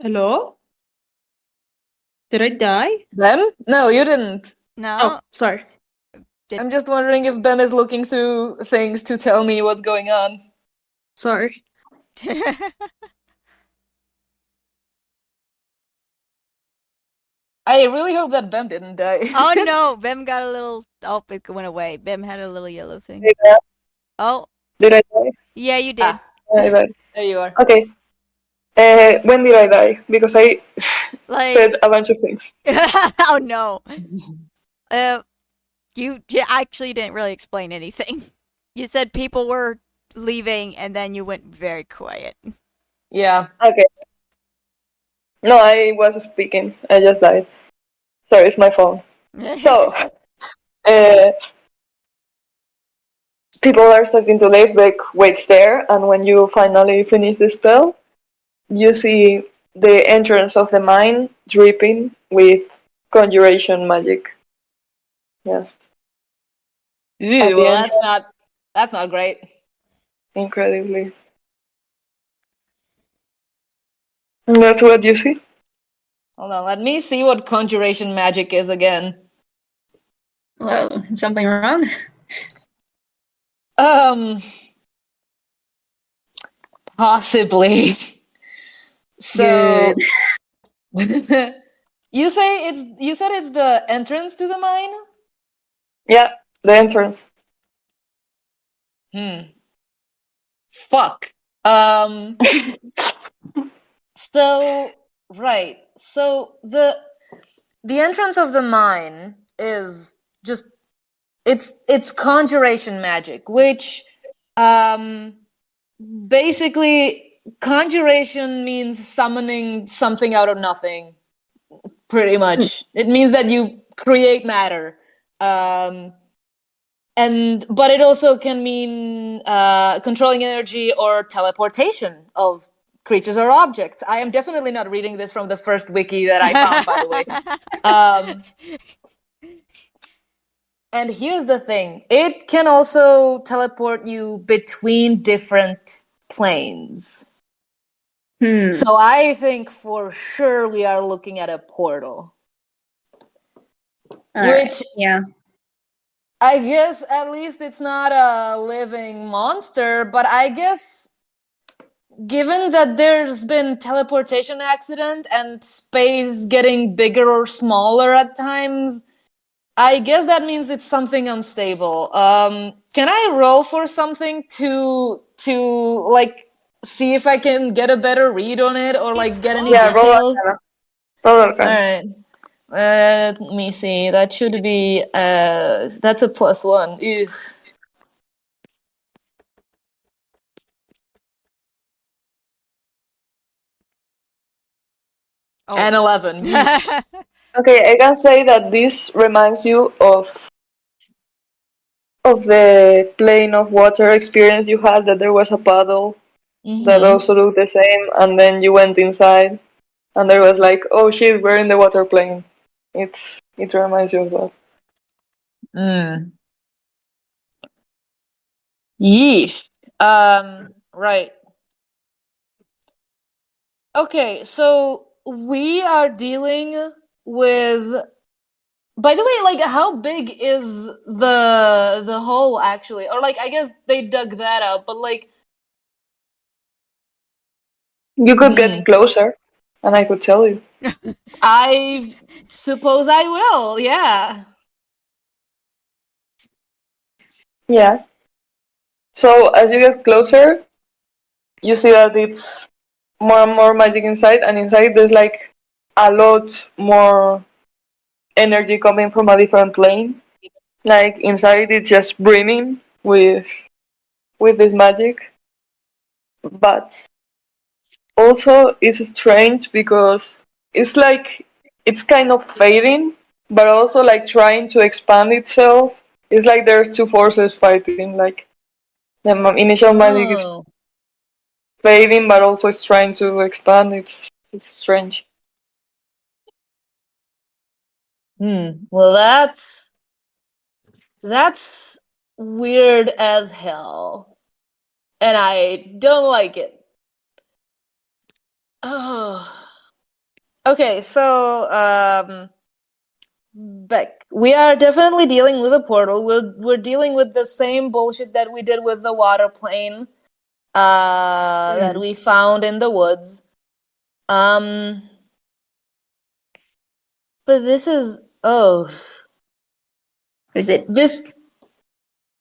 Hello? Did I die? Bem? No, you didn't. No. Oh, sorry. I'm just wondering if Bem is looking through things to tell me what's going on. Sorry. I really hope that Bem didn't die. Oh no, Bim got a little. Oh, it went away. Bim had a little yellow thing. Oh, Did I die? yeah, you did. I died. There you are. Okay. When did I die? Because I Like, said a bunch of things. oh no. You actually didn't really explain anything. You said people were leaving, and then you went very quiet. Yeah. Okay. No, I was speaking. I just died. Sorry, it's my phone. So, uh, people are starting to leave, like waits there, and when you finally finish the spell, you see the entrance of the mine dripping with conjuration magic. Yes. At Ew, the well, entrance, that's not great. incredibly. And that's what you see. Hold on, let me see what conjuration magic is again. Whoa, is something wrong? Possibly. So Good. you said it's the entrance to the mine? Yeah, the entrance. Fuck. So right. So the entrance of the mine is just it's conjuration magic, which basically conjuration means summoning something out of nothing, pretty much. It means that you create matter. But it also can mean controlling energy or teleportation of creatures or objects. I am definitely not reading this from the first wiki that I found, by the way. And here's the thing: it can also teleport you between different planes. So I think for sure we are looking at a portal. Which, yeah. I guess at least it's not a living monster, but I guess given that there's been teleportation accident and space getting bigger or smaller at times, I guess that means it's something unstable. Can I roll for something to like see if I can get a better read on it or like get any Yeah, roll details? arcana. Roll All arcana. right. Let me see. That should be that's a +1. Ew. Oh. And 11. Yeesh. Okay, I can say that this reminds you of the plane of water experience you had, that there was a puddle that also looked the same, and then you went inside, and there was like, oh shit, we're in the water plane. It reminds you of that. Yeesh. Right. Okay, so we are dealing with. By the way, like, how big is the hole actually? Or like, I guess they dug that up, but like, You could Hmm. get closer, and I could tell you. I suppose I will, yeah. Yeah. So as you get closer, you see that it's more and more magic inside, and inside there's like a lot more energy coming from a different plane. Like inside it's just brimming with this magic. But also it's strange because it's like it's kind of fading, but also like trying to expand itself. It's like there's two forces fighting. Like the initial magic is Oh. fading, but also it's trying to expand. It's strange. Well, that's weird as hell. And I don't like it. Oh. Okay, so Beck, we are definitely dealing with a portal. We're dealing with the same bullshit that we did with the water plane that we found in the woods. But this is Is it?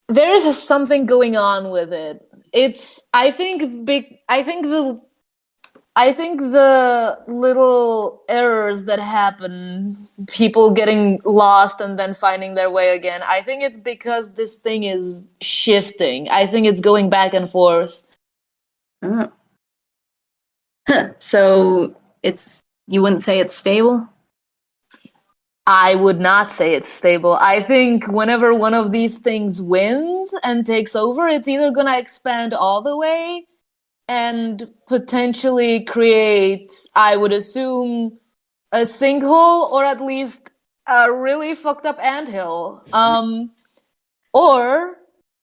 there is something going on with it. It's I think the little errors that happen, people getting lost and then finding their way again, I think it's because this thing is shifting. I think it's going back and forth. Oh. Huh. So you wouldn't say it's stable? I would not say it's stable. I think whenever one of these things wins and takes over, it's either gonna expand all the way and potentially create, I would assume, a sinkhole or at least a really fucked up anthill. Or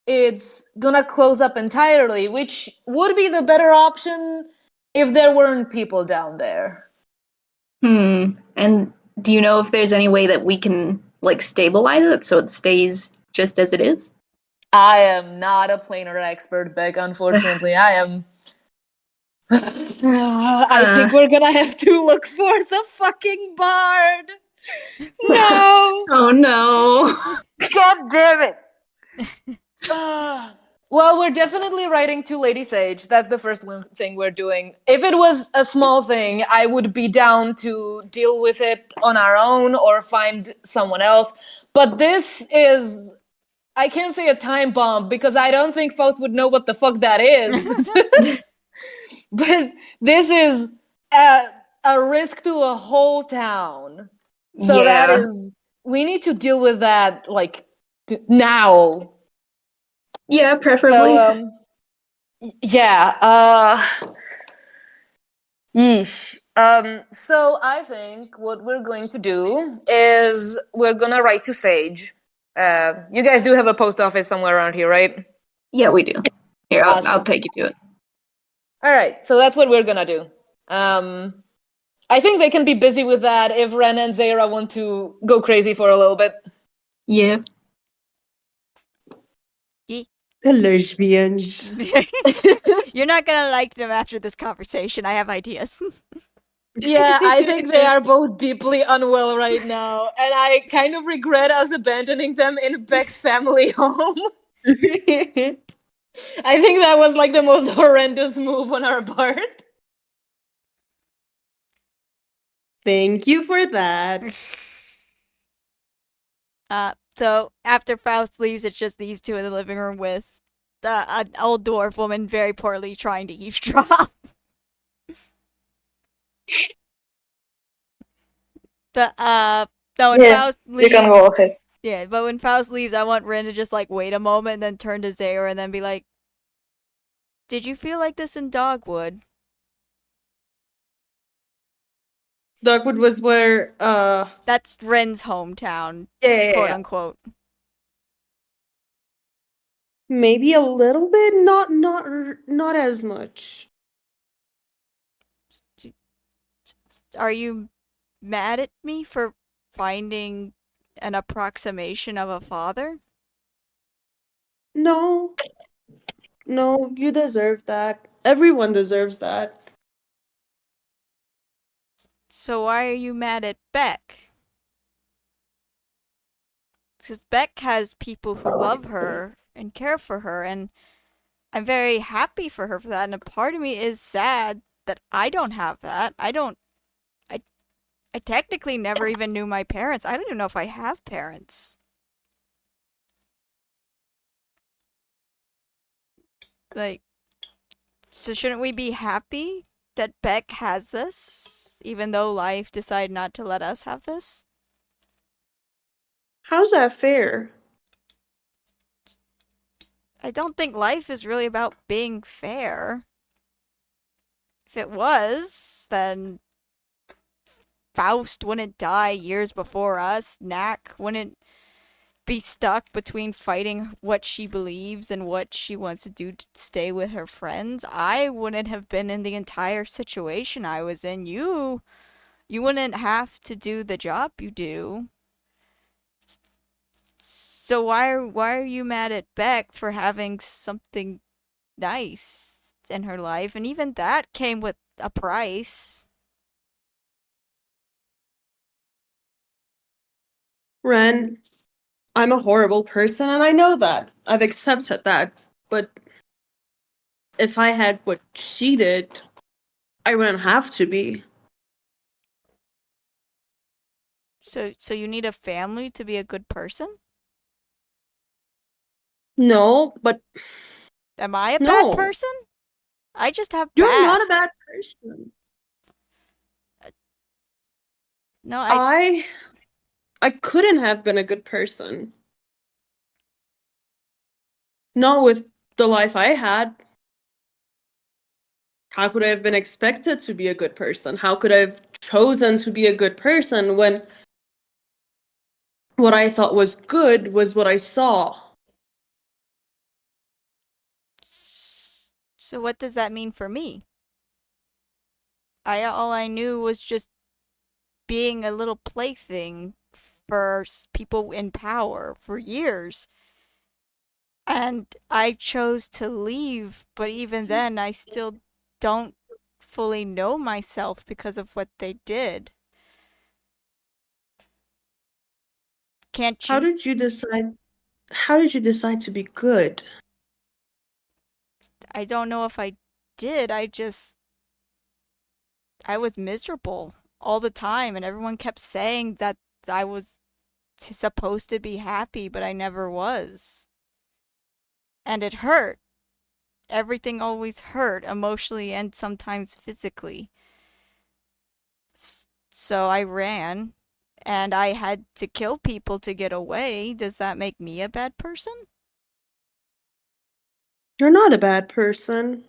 it's gonna close up entirely, which would be the better option if there weren't people down there. And do you know if there's any way that we can like stabilize it so it stays just as it is? I am not a planar expert, Beck, unfortunately. I am. I think we're gonna have to look for the fucking bard. No! Oh no. God damn it! Well, we're definitely writing to Lady Sage. That's the first thing we're doing. If it was a small thing, I would be down to deal with it on our own or find someone else. But this is, I can't say a time bomb because I don't think Faust would know what the fuck that is. But this is a risk to a whole town. So that Yeah. is, we need to deal with that like now. Yeah, preferably. So, yeah, yeesh. So I think what we're going to do is we're gonna write to Sage. You guys do have a post office somewhere around here, right? Yeah, we do. Here, I'll Awesome. take you to it. All right, so that's what we're gonna do. I think they can be busy with that if Ren and Zara want to go crazy for a little bit. Yeah. The lesbians. You're not gonna like them after this conversation. I have ideas. Yeah, I think they are both deeply unwell right now, and I kind of regret us abandoning them in Beck's family home. I think that was like the most horrendous move on our part. Thank you for that. So after Faust leaves, it's just these two in the living room with an old dwarf woman very poorly trying to eavesdrop. But no, when Yeah, Faust you leaves, can go ahead. yeah, but when Faust leaves, I want Rin to just like wait a moment and then turn to Zara and then be like, "Did you feel like this in Dogwood?" Dogwood was where That's Rin's hometown, quote yeah. unquote. Maybe a little bit, not as much. Are you mad at me for finding an approximation of a father? No. No, you deserve that. Everyone deserves that. So why are you mad at Beck? Because Beck has people who love her and care for her, and I'm very happy for her for that. And a part of me is sad that I don't have that. I, I technically never even knew my parents. I don't even know if I have parents. Like, so shouldn't we be happy that Beck has this, even though life decided not to let us have this? How's that fair? I don't think life is really about being fair. If it was, then Faust wouldn't die years before us. Knack wouldn't be stuck between fighting what she believes and what she wants to do to stay with her friends. I wouldn't have been in the entire situation I was in. You wouldn't have to do the job you do. So why are you mad at Beck for having something nice in her life? And even that came with a price. Ren, I'm a horrible person and I know that. I've accepted that. But if I had what she did, I wouldn't have to be. So you need a family to be a good person? No, but Am I a bad no. person? I just have You're not a past. bad person. No, I couldn't have been a good person. Not with the life I had. How could I have been expected to be a good person? How could I have chosen to be a good person when what I thought was good was what I saw? so what does that mean for me? I all I knew was just being a little plaything for people in power for years. And I chose to leave, but even then I still don't fully know myself because of what they did. Can't How you? did you decide to be good? I don't know if I did. I was miserable all the time, and everyone kept saying that I was supposed to be happy, but I never was. And it hurt. Everything always hurt, emotionally and sometimes physically. So I ran, and I had to kill people to get away. Does that make me a bad person? You're not a bad person.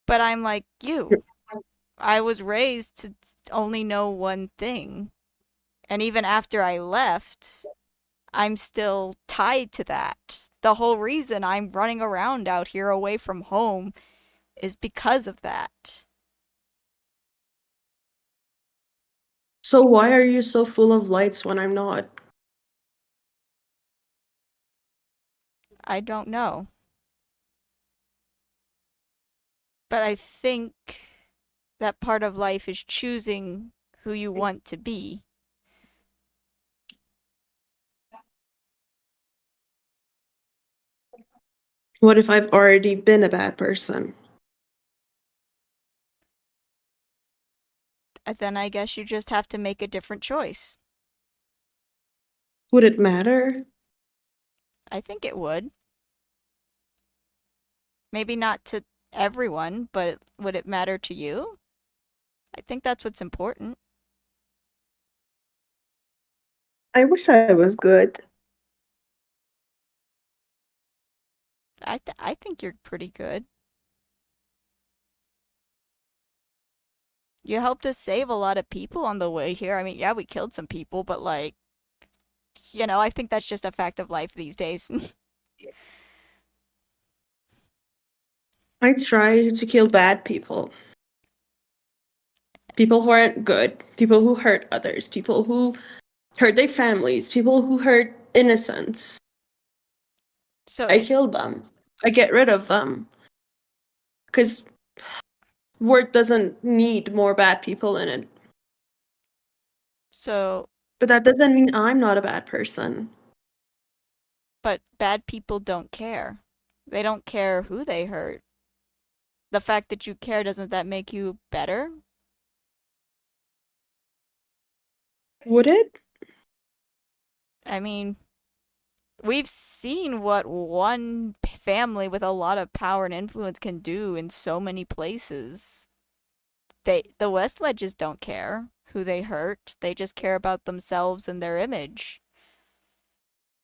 But I'm like you. I was raised to only know one thing. And even after I left, I'm still tied to that. The whole reason I'm running around out here away from home is because of that. So why are you so full of lights when I'm not? I don't know. But I think that part of life is choosing who you want to be. What if I've already been a bad person? And then I guess you just have to make a different choice. Would it matter? I think it would. Maybe not to everyone, but would it matter to you? I think that's what's important. I wish I was good. I think you're pretty good. You helped us save a lot of people on the way here. I mean, yeah, we killed some people, but like, I think that's just a fact of life these days. I try to kill bad people. People who aren't good. People who hurt others. People who hurt their families. People who hurt innocents. So I kill them. I get rid of them. Because world doesn't need more bad people in it. So, But that doesn't mean I'm not a bad person. but bad people don't care. They don't care who they hurt. The fact that you care, doesn't that make you better? Would it? I mean, we've seen what one family with a lot of power and influence can do in so many places. The Westledges don't care who they hurt. They just care about themselves and their image.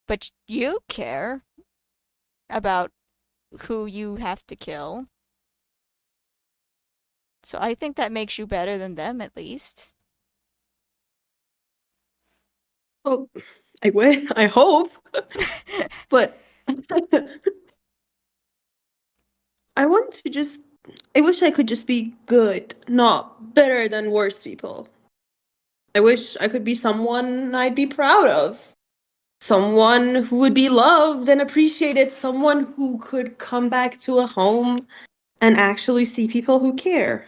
But you care about who you have to kill. So I think that makes you better than them, at least. Well, I wish, I hope, but I want to just. I wish I could just be good, not better than worse people. I wish I could be someone I'd be proud of. Someone who would be loved and appreciated. Someone who could come back to a home and actually see people who care.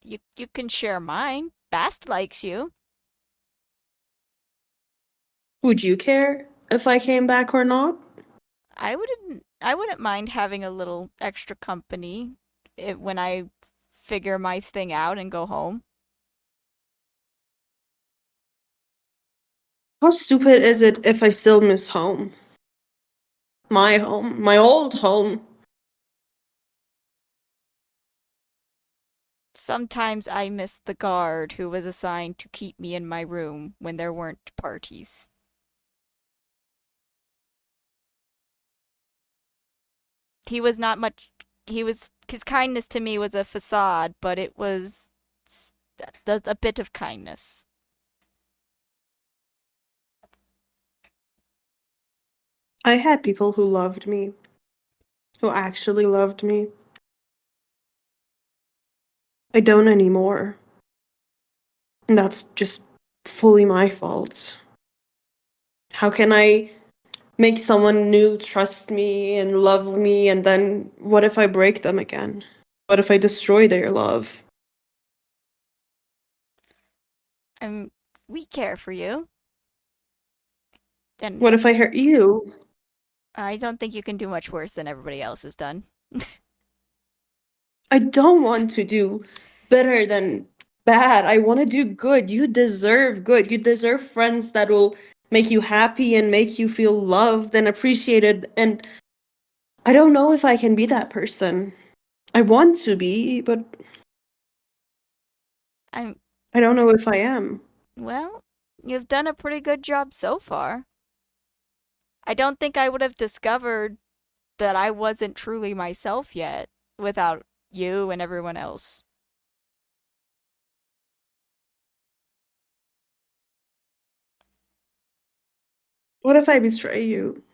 You can share mine. Bast likes you. Would you care if I came back or not? I wouldn't mind having a little extra company when I figure my thing out and go home. How stupid is it if I still miss home? My home, my old home. Sometimes I miss the guard who was assigned to keep me in my room when there weren't parties. He was not much. His kindness to me was a facade, but it was a bit of kindness. I had people who loved me, who actually loved me. I don't anymore. And that's just fully my fault. How can I make someone new trust me and love me, and then what if I break them again? What if I destroy their love? And we care for you. And What if I hurt you? I don't think you can do much worse than everybody else has done. I don't want to do better than bad. I want to do good. You deserve good. You deserve friends that will make you happy and make you feel loved and appreciated. And I don't know if I can be that person. I want to be, but I'm I don't know if I am. Well, you've done a pretty good job so far. I don't think I would have discovered that I wasn't truly myself yet without you and everyone else. What if I betray you?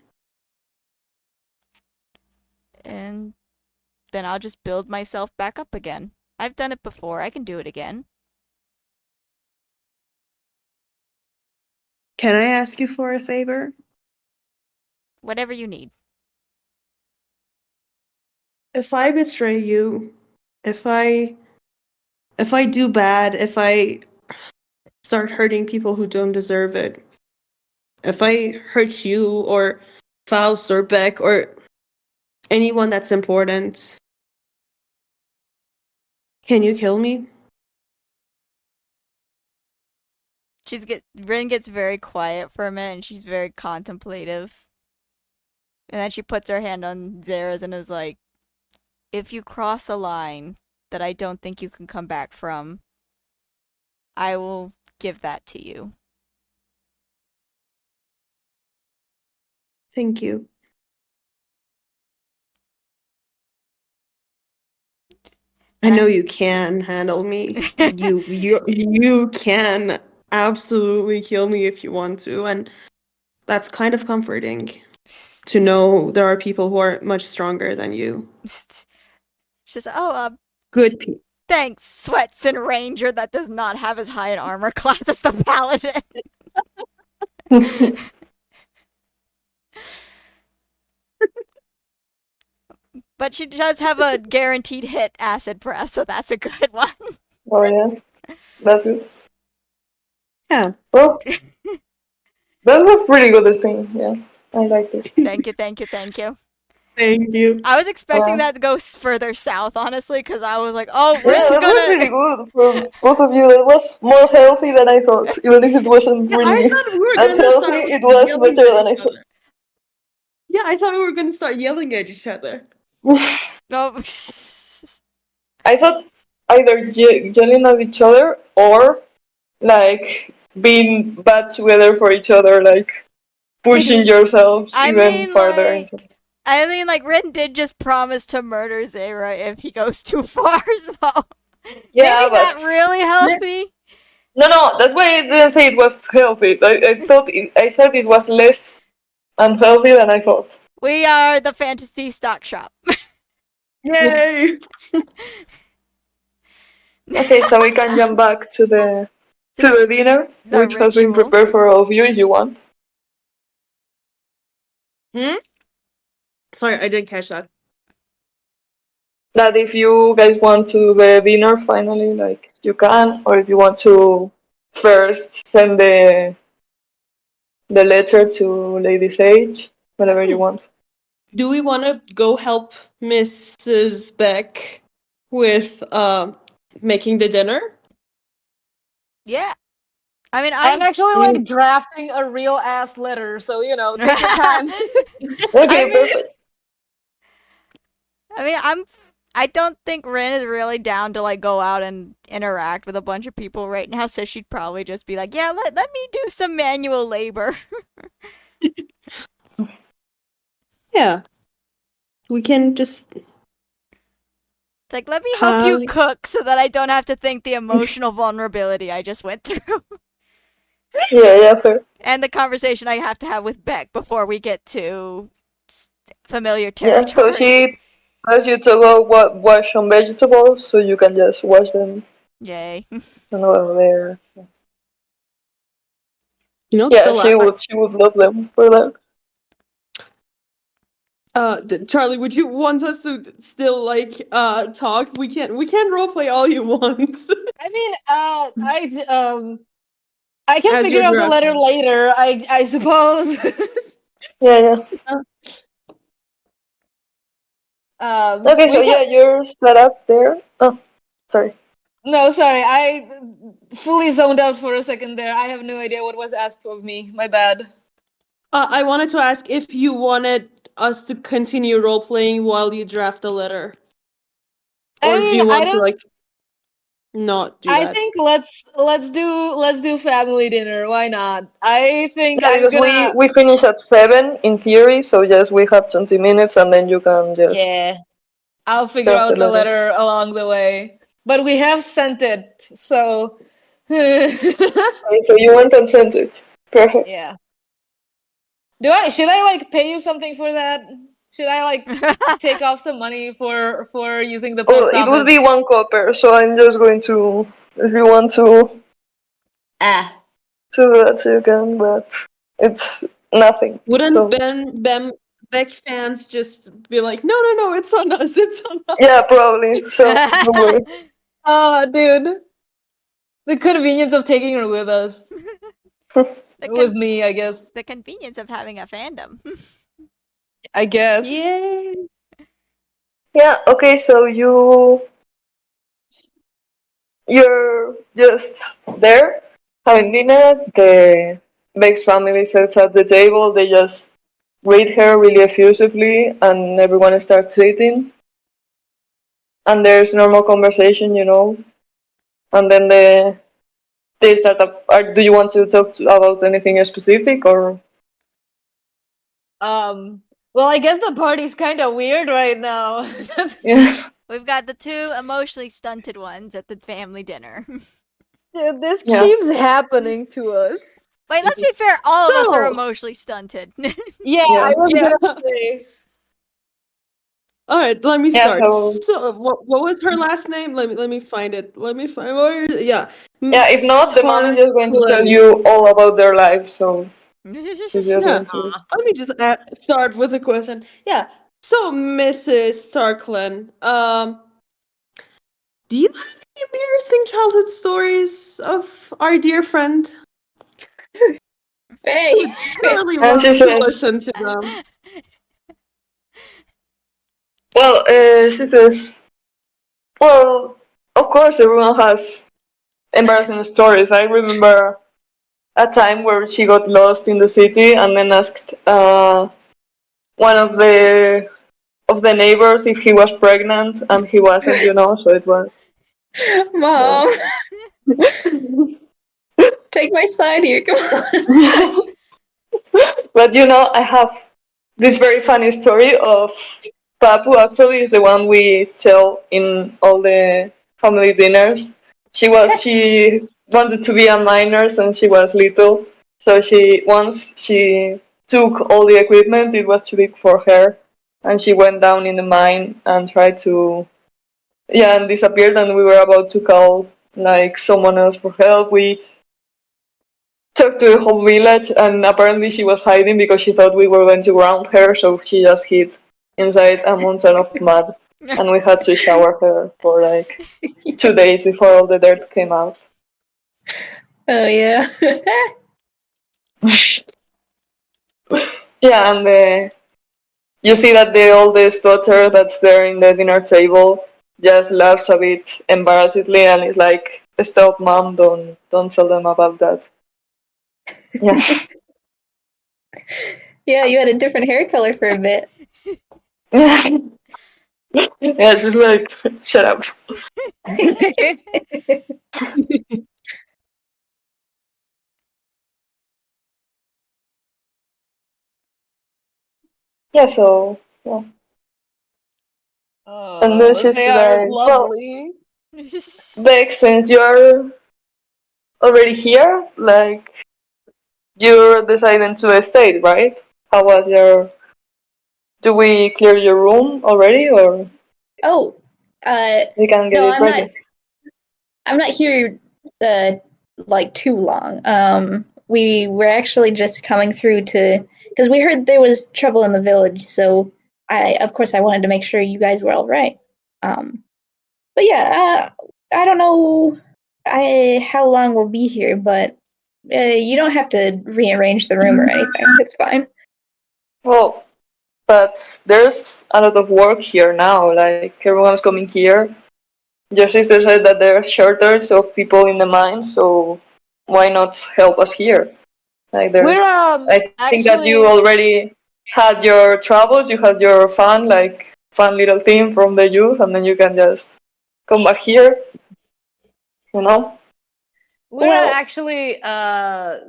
And then I'll just build myself back up again. I've done it before. I can do it again. Can I ask you for a favor? Whatever you need. If I betray you, if I if I do bad, if I start hurting people who don't deserve it, if I hurt you or Faust or Beck or anyone that's important, can you kill me? Rin gets very quiet for a minute and she's very contemplative. And then she puts her hand on Zara's and is like, if you cross a line that I don't think you can come back from, I will give that to you. Thank you. I And know you can handle me. You can absolutely kill me if you want to, and that's kind of comforting to know there are people who are much stronger than you. She says, "Oh, Good people. thanks, Sweats and Ranger that does not have as high an armor class as the Paladin." But she does have a guaranteed hit acid breath, so that's a good one. Oh yeah, that's it. Yeah. Well, that was pretty good thing. Yeah, I liked it. Thank you, thank you, thank you. Thank you. I was expecting Yeah. that to go further south, honestly, because I was like, oh, Yeah, Rin's that was really gonna. good from both of you. That was more healthy than I thought. Even if it wasn't Yeah, I really thought we were as gonna healthy, start like, it was yelling better at than I each thought. other. Yeah, I thought we were gonna start yelling at each other. No. I thought either yelling at each other or like being bad together for each other, like pushing yourselves I even mean, farther into. like, Rin did just promise to murder Zayra if he goes too far, so Yeah, maybe but not really healthy. no, that's why I didn't say it was healthy. I thought I said it was less unhealthy than I thought. We are the fantasy stock shop. Yay! Okay, so we can jump back to the dinner, the which has been ritual. prepared for all of you if you want. Sorry, I didn't catch that. That if you guys want to do the dinner finally, like you can, or if you want to first send the letter to Lady Sage, whatever you want. Do we want to go help Mrs. Beck with making the dinner? Yeah. I mean, I'm actually I like mean, drafting a real ass letter, so you know, take your time. okay, I mean- perfect. I don't think Rin is really down to like go out and interact with a bunch of people right now, so she'd probably just be like, yeah, let me do some manual labor. Yeah. We can just. It's like, let me help you Hi. cook so that I don't have to think the emotional vulnerability I just went through. Yeah, fair. And the conversation I have to have with Beck before we get to familiar Yeah, so territory. she has you to go wash some vegetables, so you can just wash them Yay. and over there. You know, Yeah, Stella, she would love them for that. Charlie, would you want us to still like talk? We can roleplay all you want. I mean, I can As figure you're out the letter drafting. later. I suppose. Yeah. Okay, so We yeah, can. you're set up there. Oh, sorry. No, sorry, I fully zoned out for a second there. I have no idea what was asked of me. My bad. I wanted to ask if you wanted us to continue role playing while you draft a letter, I or do mean, you I want to don't. like not do I that? think let's do family dinner. Why not? I think Yeah, I'm because gonna. we finish at 7 in theory, so just we have 20 minutes and then you can just Yeah, I'll figure draft the out the letter. letter along the way. But we have sent it, so. Okay, so you went and sent it. Perfect. Yeah. Should I like pay you something for that? Should I like take off some money for using the Well, post it would office? be 1 copper, so I'm just going to, if you want to Ah. do that, you can, but it's nothing. Wouldn't So, Beck fans just be like, no, it's on us, it's on us. yeah, probably. So, don't worry. Oh, dude. The convenience of taking her with us. With me, I guess. The convenience of having a fandom. I guess. Yay! Yeah, okay, so you're just there having dinner. The Beck's family sits at the table. They just greet her really effusively, and everyone starts eating. And there's normal conversation, and then they start up. Do you want to talk about anything specific or? Well, I guess the party's kind of weird right now. Yeah. We've got the two emotionally stunted ones at the family dinner. Dude, this Yeah. keeps happening to us. Wait, let's be fair, all of us are So- emotionally stunted. Yeah, Yeah. I was Yeah. gonna say. All right, let me Yeah, start. so- So, what was her last name? Let me find it. Let me find where. Yeah. Yeah, if not, the mom is just going to tell you all about their life, so she's just Yeah. going to. Let me just start with a question. Yeah. So, Mrs. Starkland, do you have any embarrassing childhood stories of our dear friend? Hey. I would surely And love she to says, listen to them. well, she says, well, of course everyone has embarrassing stories. I remember a time where she got lost in the city and then asked one of the neighbors if he was pregnant, and he wasn't, so it was. Mom, take my side here. Come on. But I have this very funny story of Papu. Actually, is the one we tell in all the family dinners. She wanted to be a miner since she was little. So once she took all the equipment, it was too big for her, and she went down in the mine and tried to, yeah, and disappeared. And we were about to call like someone else for help. We talked to the whole village, and apparently she was hiding because she thought we were going to ground her, so she just hid inside a mountain of mud, and we had to shower her for like 2 days before all the dirt came out. Oh yeah. Yeah, and you see that the oldest daughter that's there in the dinner table just laughs a bit embarrassedly and is like, "Stop, mom! Don't tell them about that." Yeah. Yeah, you had a different hair color for a bit. Yeah. Yeah, she's like, "Shut up." Yeah, so yeah. And then Oh, she's they are like, "Well, lovely. Beck, since you're already here, like you're deciding to stay, right? How was your? Do we clear your room already, or Oh, we can get no, it ready?" I'm not here like too long. We were actually just coming through to because we heard there was trouble in the village, so of course I wanted to make sure you guys were all right. But yeah, I don't know how long we'll be here, but you don't have to rearrange the room or anything. It's fine. Well, but there's a lot of work here now. Like everyone's coming here. Your sister said that there's shortage of people in the mine, so why not help us here? Like We're I think that you actually already had your troubles. You had your fun little team from the youth, and then you can just come back here. You know. we're Well, actually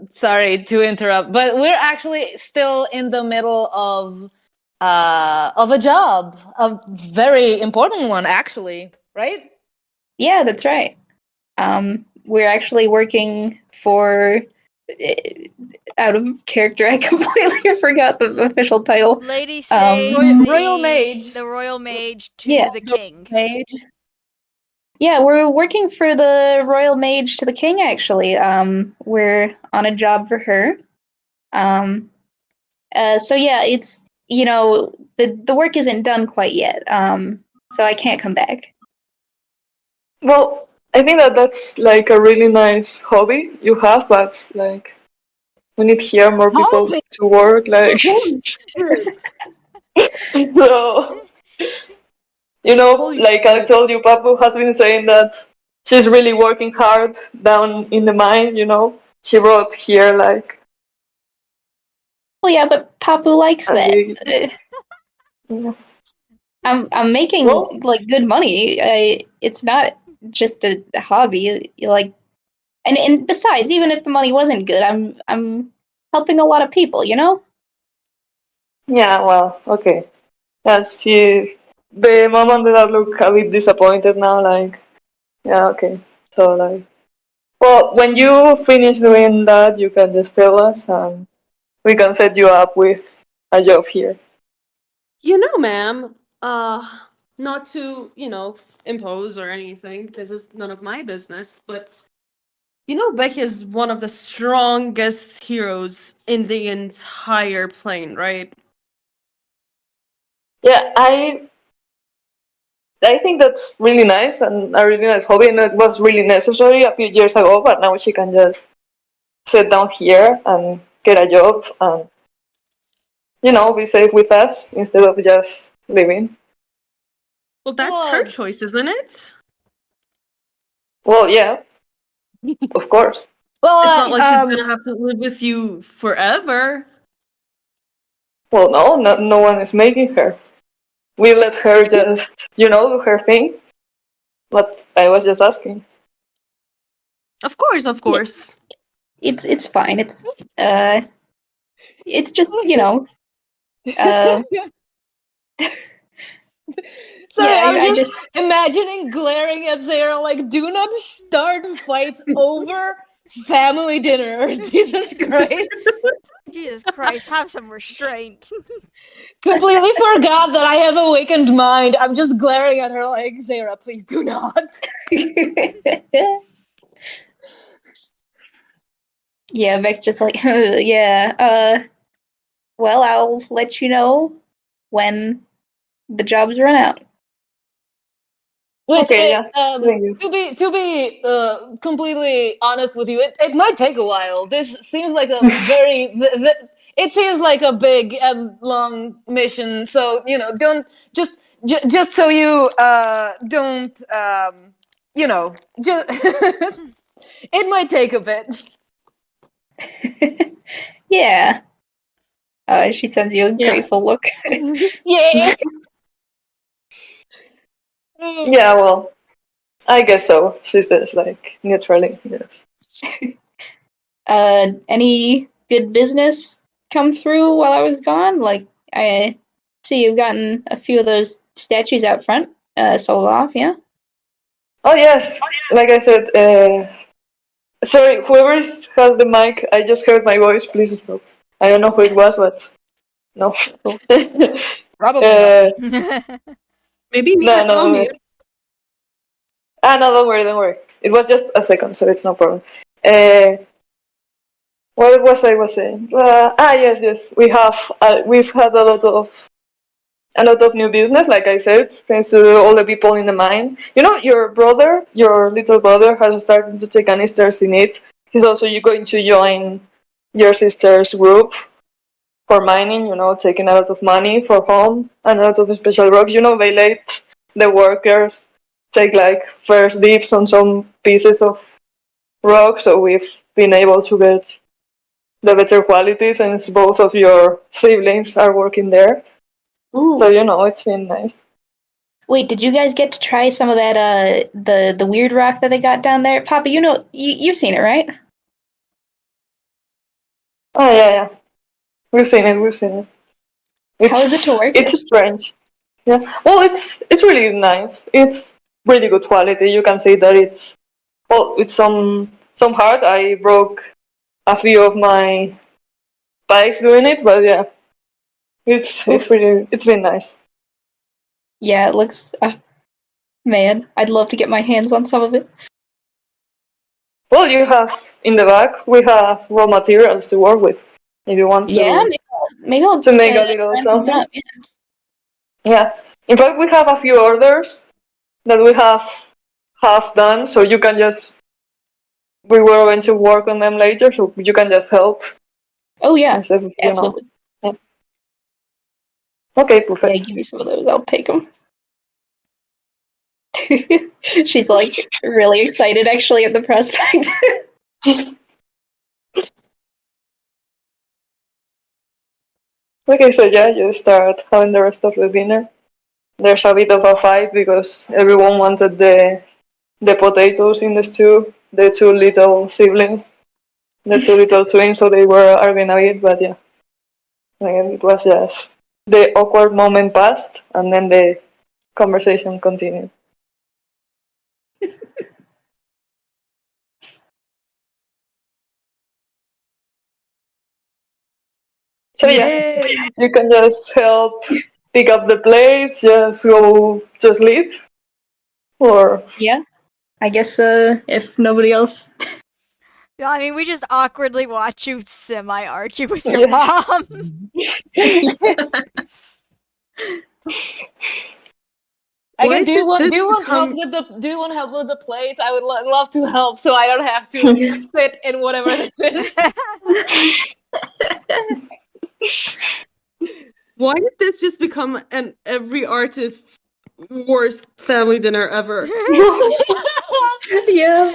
sorry to interrupt, but we're actually still in the middle of a job, a very important one actually, right? yeah, that's right. We're actually working for. Out of character, I completely forgot the official title. Lady Sage, Royal Mage. the Royal Mage to Yeah. the King. Mage. Yeah, we're working for the Royal Mage to the King, actually. We're on a job for her. Um, so yeah, it's, the work isn't done quite yet. So I can't come back. Well, I think that that's like a really nice hobby you have, but like we need here more people Hobby. to work. Like Holy shit. so, Holy like I shit. told you, Papu has been saying that she's really working hard down in the mine. She wrote here like Well, yeah, but Papu likes a that. big. Yeah. I'm making Well, like good money. It's not just a hobby. You like, and besides, even if the money wasn't good, I'm helping a lot of people. You know. yeah. Well, okay. Yeah, the mom and the dad look a bit disappointed now. Like, yeah, okay. So like, well, when you finish doing that, you can just tell us, and we can set you up with a job here. Ma'am, not to, impose or anything. This is none of my business, but Beck is one of the strongest heroes in the entire plane, right? Yeah, I think that's really nice and a really nice hobby, and it was really necessary a few years ago. But now she can just sit down here and get a job and be safe with us instead of just living. Well, that's her choice, isn't it? Well, yeah, of course. Well, It's not like she's gonna have to live with you forever. Well, no one is making her. We let her just, do her thing. But I was just asking. Of course. It's fine. It's just uh sorry, yeah. I'm I just just imagining glaring at Zara like, do not start fights over family dinner. Jesus Christ. Jesus Christ, have some restraint. Completely forgot that I have awakened mind. I'm just glaring at her like, Zara, please do not. yeah. Vec's just like yeah. Well, I'll let you know when the jobs run out. Which, Okay, yeah. Thank you. to be completely honest with you, it might take a while. This seems like a very, it seems like a big and long mission. So don't just so you don't just it might take a bit. yeah. She sends you a Yeah. grateful look. Yeah. Yeah, well, I guess so. She says, like, neutrally, yes. Any good business come through while I was gone? Like, I see you've gotten a few of those statues out front sold off, yeah? Oh, yes. Like I said, sorry, whoever has the mic, I just heard my voice. Please stop. I don't know who it was, but no. Probably not. Maybe me. No, I'll no. mute. No, don't worry. It was just a second, so it's no problem. Uh, what was saying? Yes. We've had a lot of new business, like I said, thanks to all the people in the mine. Your little brother, has started to take an interest in it. He's also going to join your sister's group for mining, taking a lot of money for home and a lot of special rocks. They let the workers take like first dips on some pieces of rock, so we've been able to get the better quality since both of your siblings are working there. Ooh. So, it's been nice. Wait, did you guys get to try some of that the weird rock that they got down there? Papa, you've seen it, right? Oh, yeah. We've seen it. How is it to work with? It's strange. Yeah. Well, it's really nice. It's really good quality. You can see that it's some hard. I broke a few of my bikes doing it, but yeah, it's been nice. Yeah, it looks man, I'd love to get my hands on some of it. Well, you have in the back. We have raw materials to work with. If you want Yeah, maybe I'll to make a little grind something something. up. Yeah. In fact, we have a few orders that we have half done, so you can just. We were going to work on them later, so you can just help. Oh yeah, Instead of, absolutely. Yeah. Okay, Yeah, perfect. give me some of those. I'll take them. She's like really excited actually at the prospect. Okay, so yeah, you start having the rest of the dinner. There's a bit of a fight because everyone wanted the potatoes in the stew. The two little siblings, the two little twins, so they were arguing a bit. But yeah, again, it was just the awkward moment passed, and then the conversation continued. So yeah, you can just help pick up the plates, just leave, or Yeah, I guess if nobody else. Yeah, I mean, we just awkwardly watch you semi argue with your Yeah. mom. Again, Why did this do you want help become? with the plates? I would love to help, so I don't have to sit in whatever this is. Why did this just become an every artist's worst family dinner ever? Yeah,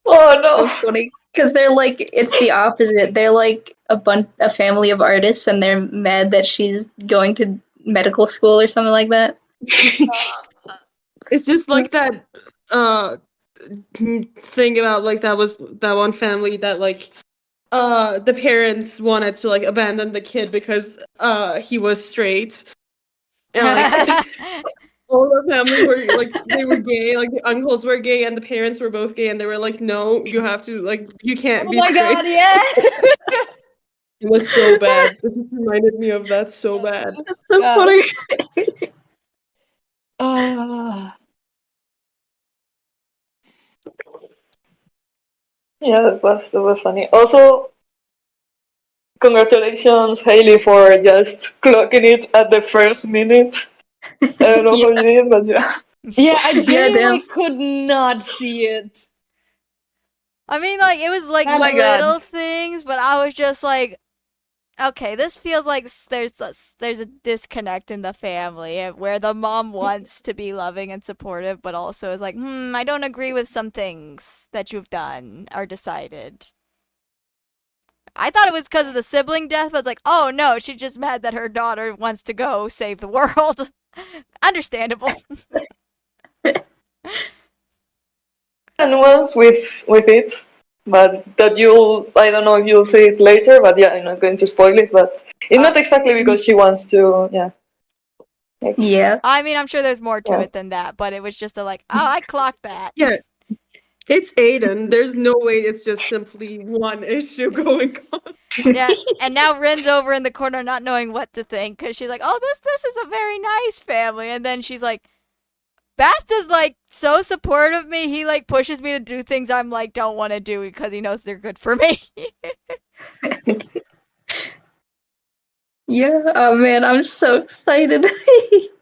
Oh so no. funny. Because they're like, it's the opposite. They're like a family of artists, and they're mad that she's going to medical school or something like that. It's just like that thing about like that one family that like the parents wanted to like abandon the kid because he was straight. And like all the family were like they were gay, like the uncles were gay and the parents were both gay and they were like, no, you have to like you can't Oh be my straight. god, yeah. It was so bad. This just reminded me of that so bad. That's so Yeah. funny. Yeah, that was funny. Also, congratulations, Hailey, for just clocking it at the first minute. I don't know how you did, but yeah. Yeah, I genuinely damn. could not see it. I mean, like, it was like Oh my god. little things, but I was just like, okay, this feels like there's a disconnect in the family where the mom wants to be loving and supportive, but also is like, I don't agree with some things that you've done or decided. I thought it was because of the sibling death, but it's like, oh no, she's just mad that her daughter wants to go save the world. Understandable. Nuance with it, but that you'll I don't know if you'll see it later, but yeah, I'm not going to spoil it, but it's not exactly because she wants to, yeah. Yeah. I mean, I'm sure there's more to Yeah. it than that, but it was just a like, oh, I clocked that. Yeah. It's Aiden. There's no way it's just simply one issue going on. Yeah, and now Rin's over in the corner not knowing what to think because she's like, oh, this is a very nice family. And then she's like, Bast is like so supportive of me. He like pushes me to do things I'm like don't want to do because he knows they're good for me. Yeah. Oh man, I'm so excited.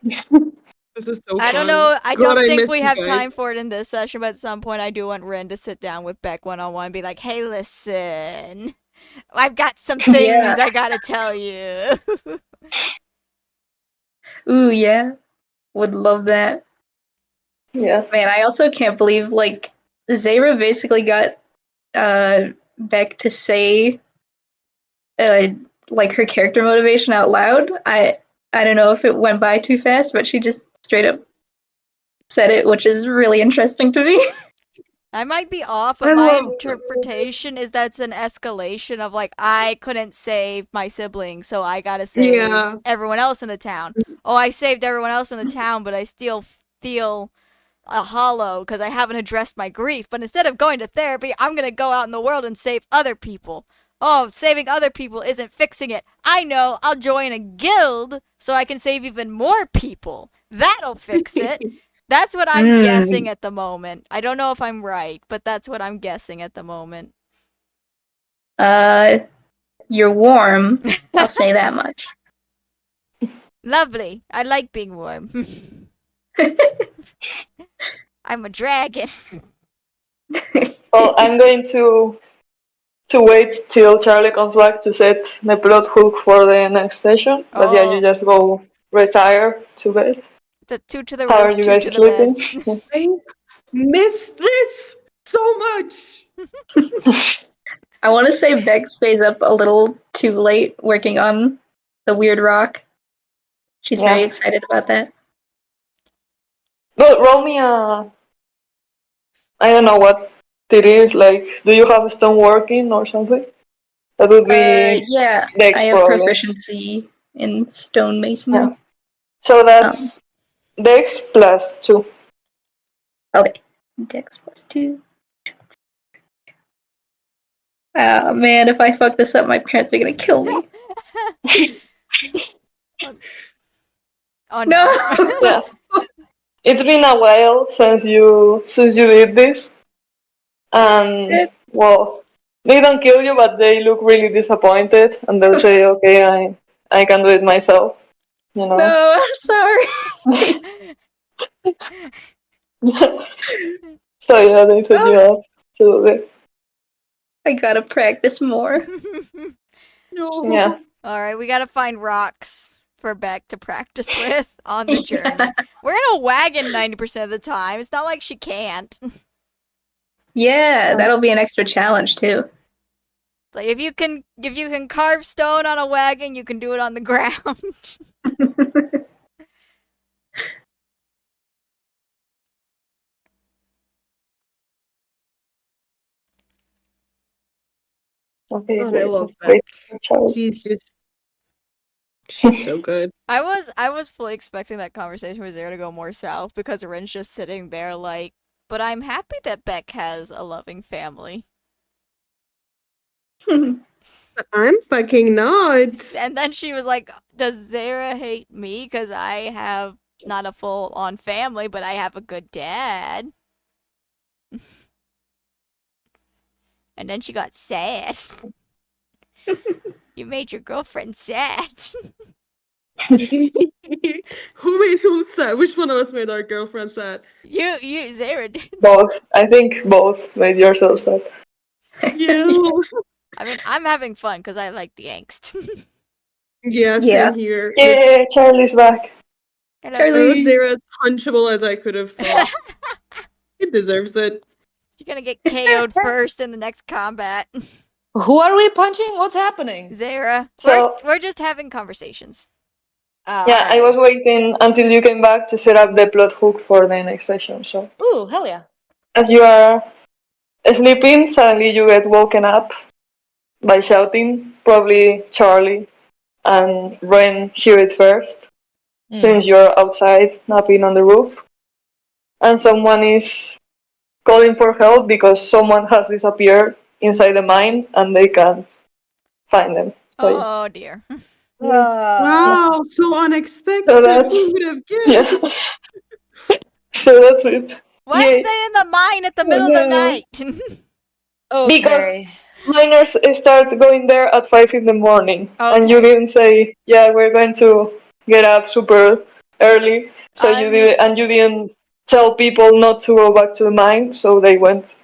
This is so I don't fun. know. I God, don't I think miss we you have guys. time for it in this session, but at some point I do want Rin to sit down with Beck one on one and be like, hey, listen, I've got some things Yeah. I gotta tell you. Ooh, yeah. Would love that. Yeah. Man, I also can't believe like Zayra basically got Beck to say like her character motivation out loud. I don't know if it went by too fast, but she just straight up said it, which is really interesting to me. I might be off, but my interpretation is that it's an escalation of like I couldn't save my siblings, so I gotta save everyone else in the town. Oh, I saved everyone else in the town, but I still feel hollow because I haven't addressed my grief. But instead of going to therapy, I'm gonna go out in the world and save other people. Oh, saving other people isn't fixing it. I know. I'll join a guild so I can save even more people. That'll fix it. That's what I'm guessing at the moment. I don't know if I'm right, but that's what I'm guessing at the moment. You're warm. I'll say that much. Lovely. I like being warm. I'm a dragon. Well, I'm going to wait till Charlie comes back to set the plot hook for the next session. But yeah, you just go retire to bed. The two to the How roof, are you two guys to the sleeping? beds. I miss this so much. I want to say Beck stays up a little too late working on the weird rock. She's very excited about that. But roll me a. I don't know what it is. Like, do you have stone working or something? That would be Yeah, Dex I have probably. proficiency in stonemasonry. Yeah. So that's Dex plus 2. Okay, Dex plus 2. Ah, man, if I fuck this up, my parents are gonna kill me. Oh No! Yeah. It's been a while since you did this, and well, they don't kill you, but they look really disappointed, and they'll say, "Okay, I can do it myself." you know. No, I'm sorry. So yeah, they put you up. Absolutely. I gotta practice more. No. Yeah. Alright, we gotta find rocks for Beck to practice with on the journey. We're in a wagon 90% of the time. It's not like she can't. Yeah, that'll be an extra challenge too. It's like if you can carve stone on a wagon, you can do it on the ground. Okay, God, I great. love Great Beck. challenge. She's so good. I was fully expecting that conversation with Zara to go more south because Rin's just sitting there like, but I'm happy that Beck has a loving family. I'm fucking not. And then she was like, does Zara hate me because I have not a full on family, but I have a good dad? And then she got sad. You made your girlfriend sad. Who made who sad? Which one of us made our girlfriend sad? You, Zara did. Both. I think both made yourself sad. You. I mean, I'm having fun because I like the angst. Yeah, Yeah. same here. Yeah, Charlie's back. Hello. I wrote Charlie. Zara as punchable as I could have thought. He deserves it. You're gonna get KO'd first in the next combat. Who are we punching? What's happening? Zara, So- we're just having conversations. Yeah, I was waiting until you came back to set up the plot hook for the next session. So Ooh, hell yeah. as you are sleeping, suddenly you get woken up by shouting. Probably Charlie and Ren hear it first, since you're outside napping on the roof. And someone is calling for help because someone has disappeared inside the mine and they can't find them. So, Oh dear. Wow, so unexpected. So that's- Who would have yeah. guessed? So that's it. Why Yay. are they in the mine at the middle of the no. night? Okay. Miners start going there at 5 in the morning, and you Okay. didn't say, "Yeah, we're going to get up super early." So I you mean- did, and you didn't tell people not to go back to the mine. So they went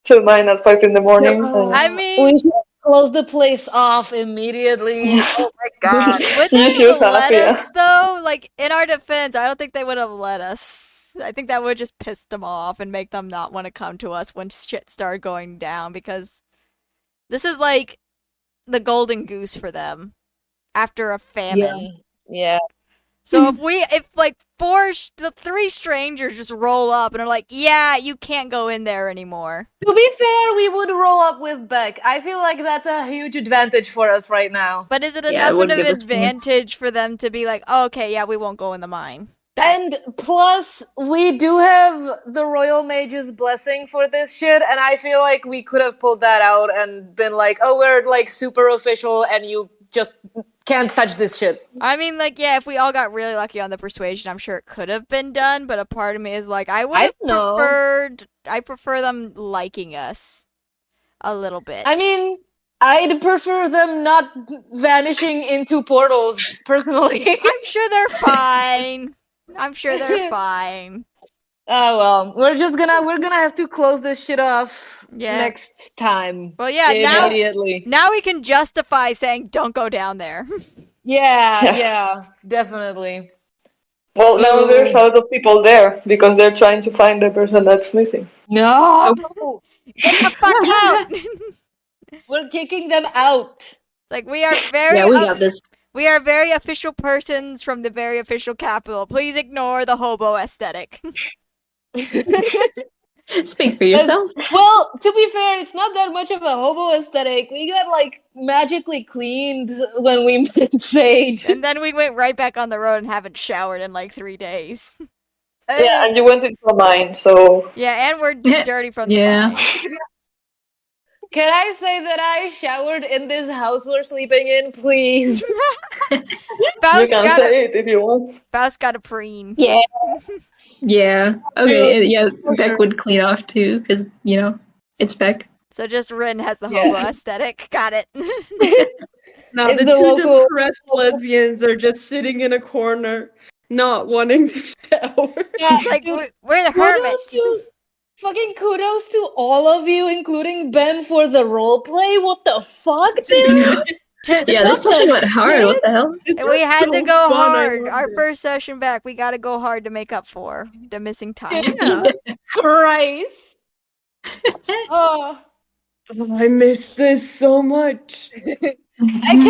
to the mine at 5 in the morning. and- I We mean, should close the place off immediately. Oh my god. would You they should have have, let yeah. us though? Like in our defense, I don't think they would have let us. I think that would just piss them off and make them not want to come to us when shit started going down because this is like the golden goose for them after a famine. Yeah. So if like the three strangers just roll up and are like, yeah, you can't go in there anymore. To be fair, we would roll up with Beck. I feel like that's a huge advantage for us right now. But is it Yeah, it enough would of an give us points. advantage for them to be like, oh, okay, yeah, we won't go in the mine? And plus, we do have the Royal Mage's blessing for this shit, and I feel like we could have pulled that out and been like, oh, we're like super official, and you just can't touch this shit. I mean, like, yeah, if we all got really lucky on the persuasion, I'm sure it could have been done, but a part of me is like, I would have know. I prefer them liking us a little bit. I mean, I'd prefer them not vanishing into portals, personally. I'm sure they're fine. I'm sure they're fine. Oh well, we're gonna have to close this shit off next time. Well, yeah, immediately. Now we can justify saying don't go down there. Yeah, definitely. Well, now there's a lot of people there because they're trying to find the person that's missing. No, get the fuck out! We're kicking them out. It's like we are very Yeah, we got this. We are very official persons from the very official capital. Please ignore the hobo aesthetic. Speak for yourself. Well, to be fair, it's not that much of a hobo aesthetic. We got like magically cleaned when we met Sage. And then we went right back on the road and haven't showered in like 3 days. Yeah, and you went into a mine, so... Yeah, and we're dirty from the Yeah. mine. Can I say that I showered in this house we're sleeping in, please? You can say it if you want. Faust got a preen. Yeah. Yeah. Okay. Yeah. Beck would clean off too, because it's Beck. So just Rin has the Yeah. hobo aesthetic. Got it. Now It's the the two local- depressed lesbians are just sitting in a corner, not wanting to shower. Yeah, It's like dude, we're the hermits. fucking kudos to all of you, including Ben, for the roleplay. What the fuck, dude? Yeah, this What session the went hard. shit? What the hell? It's We had so to go fun, I hard. loved Our it. first session back, we got to go hard to make up for the missing time. Yeah. Christ. Oh. I miss this so much. I can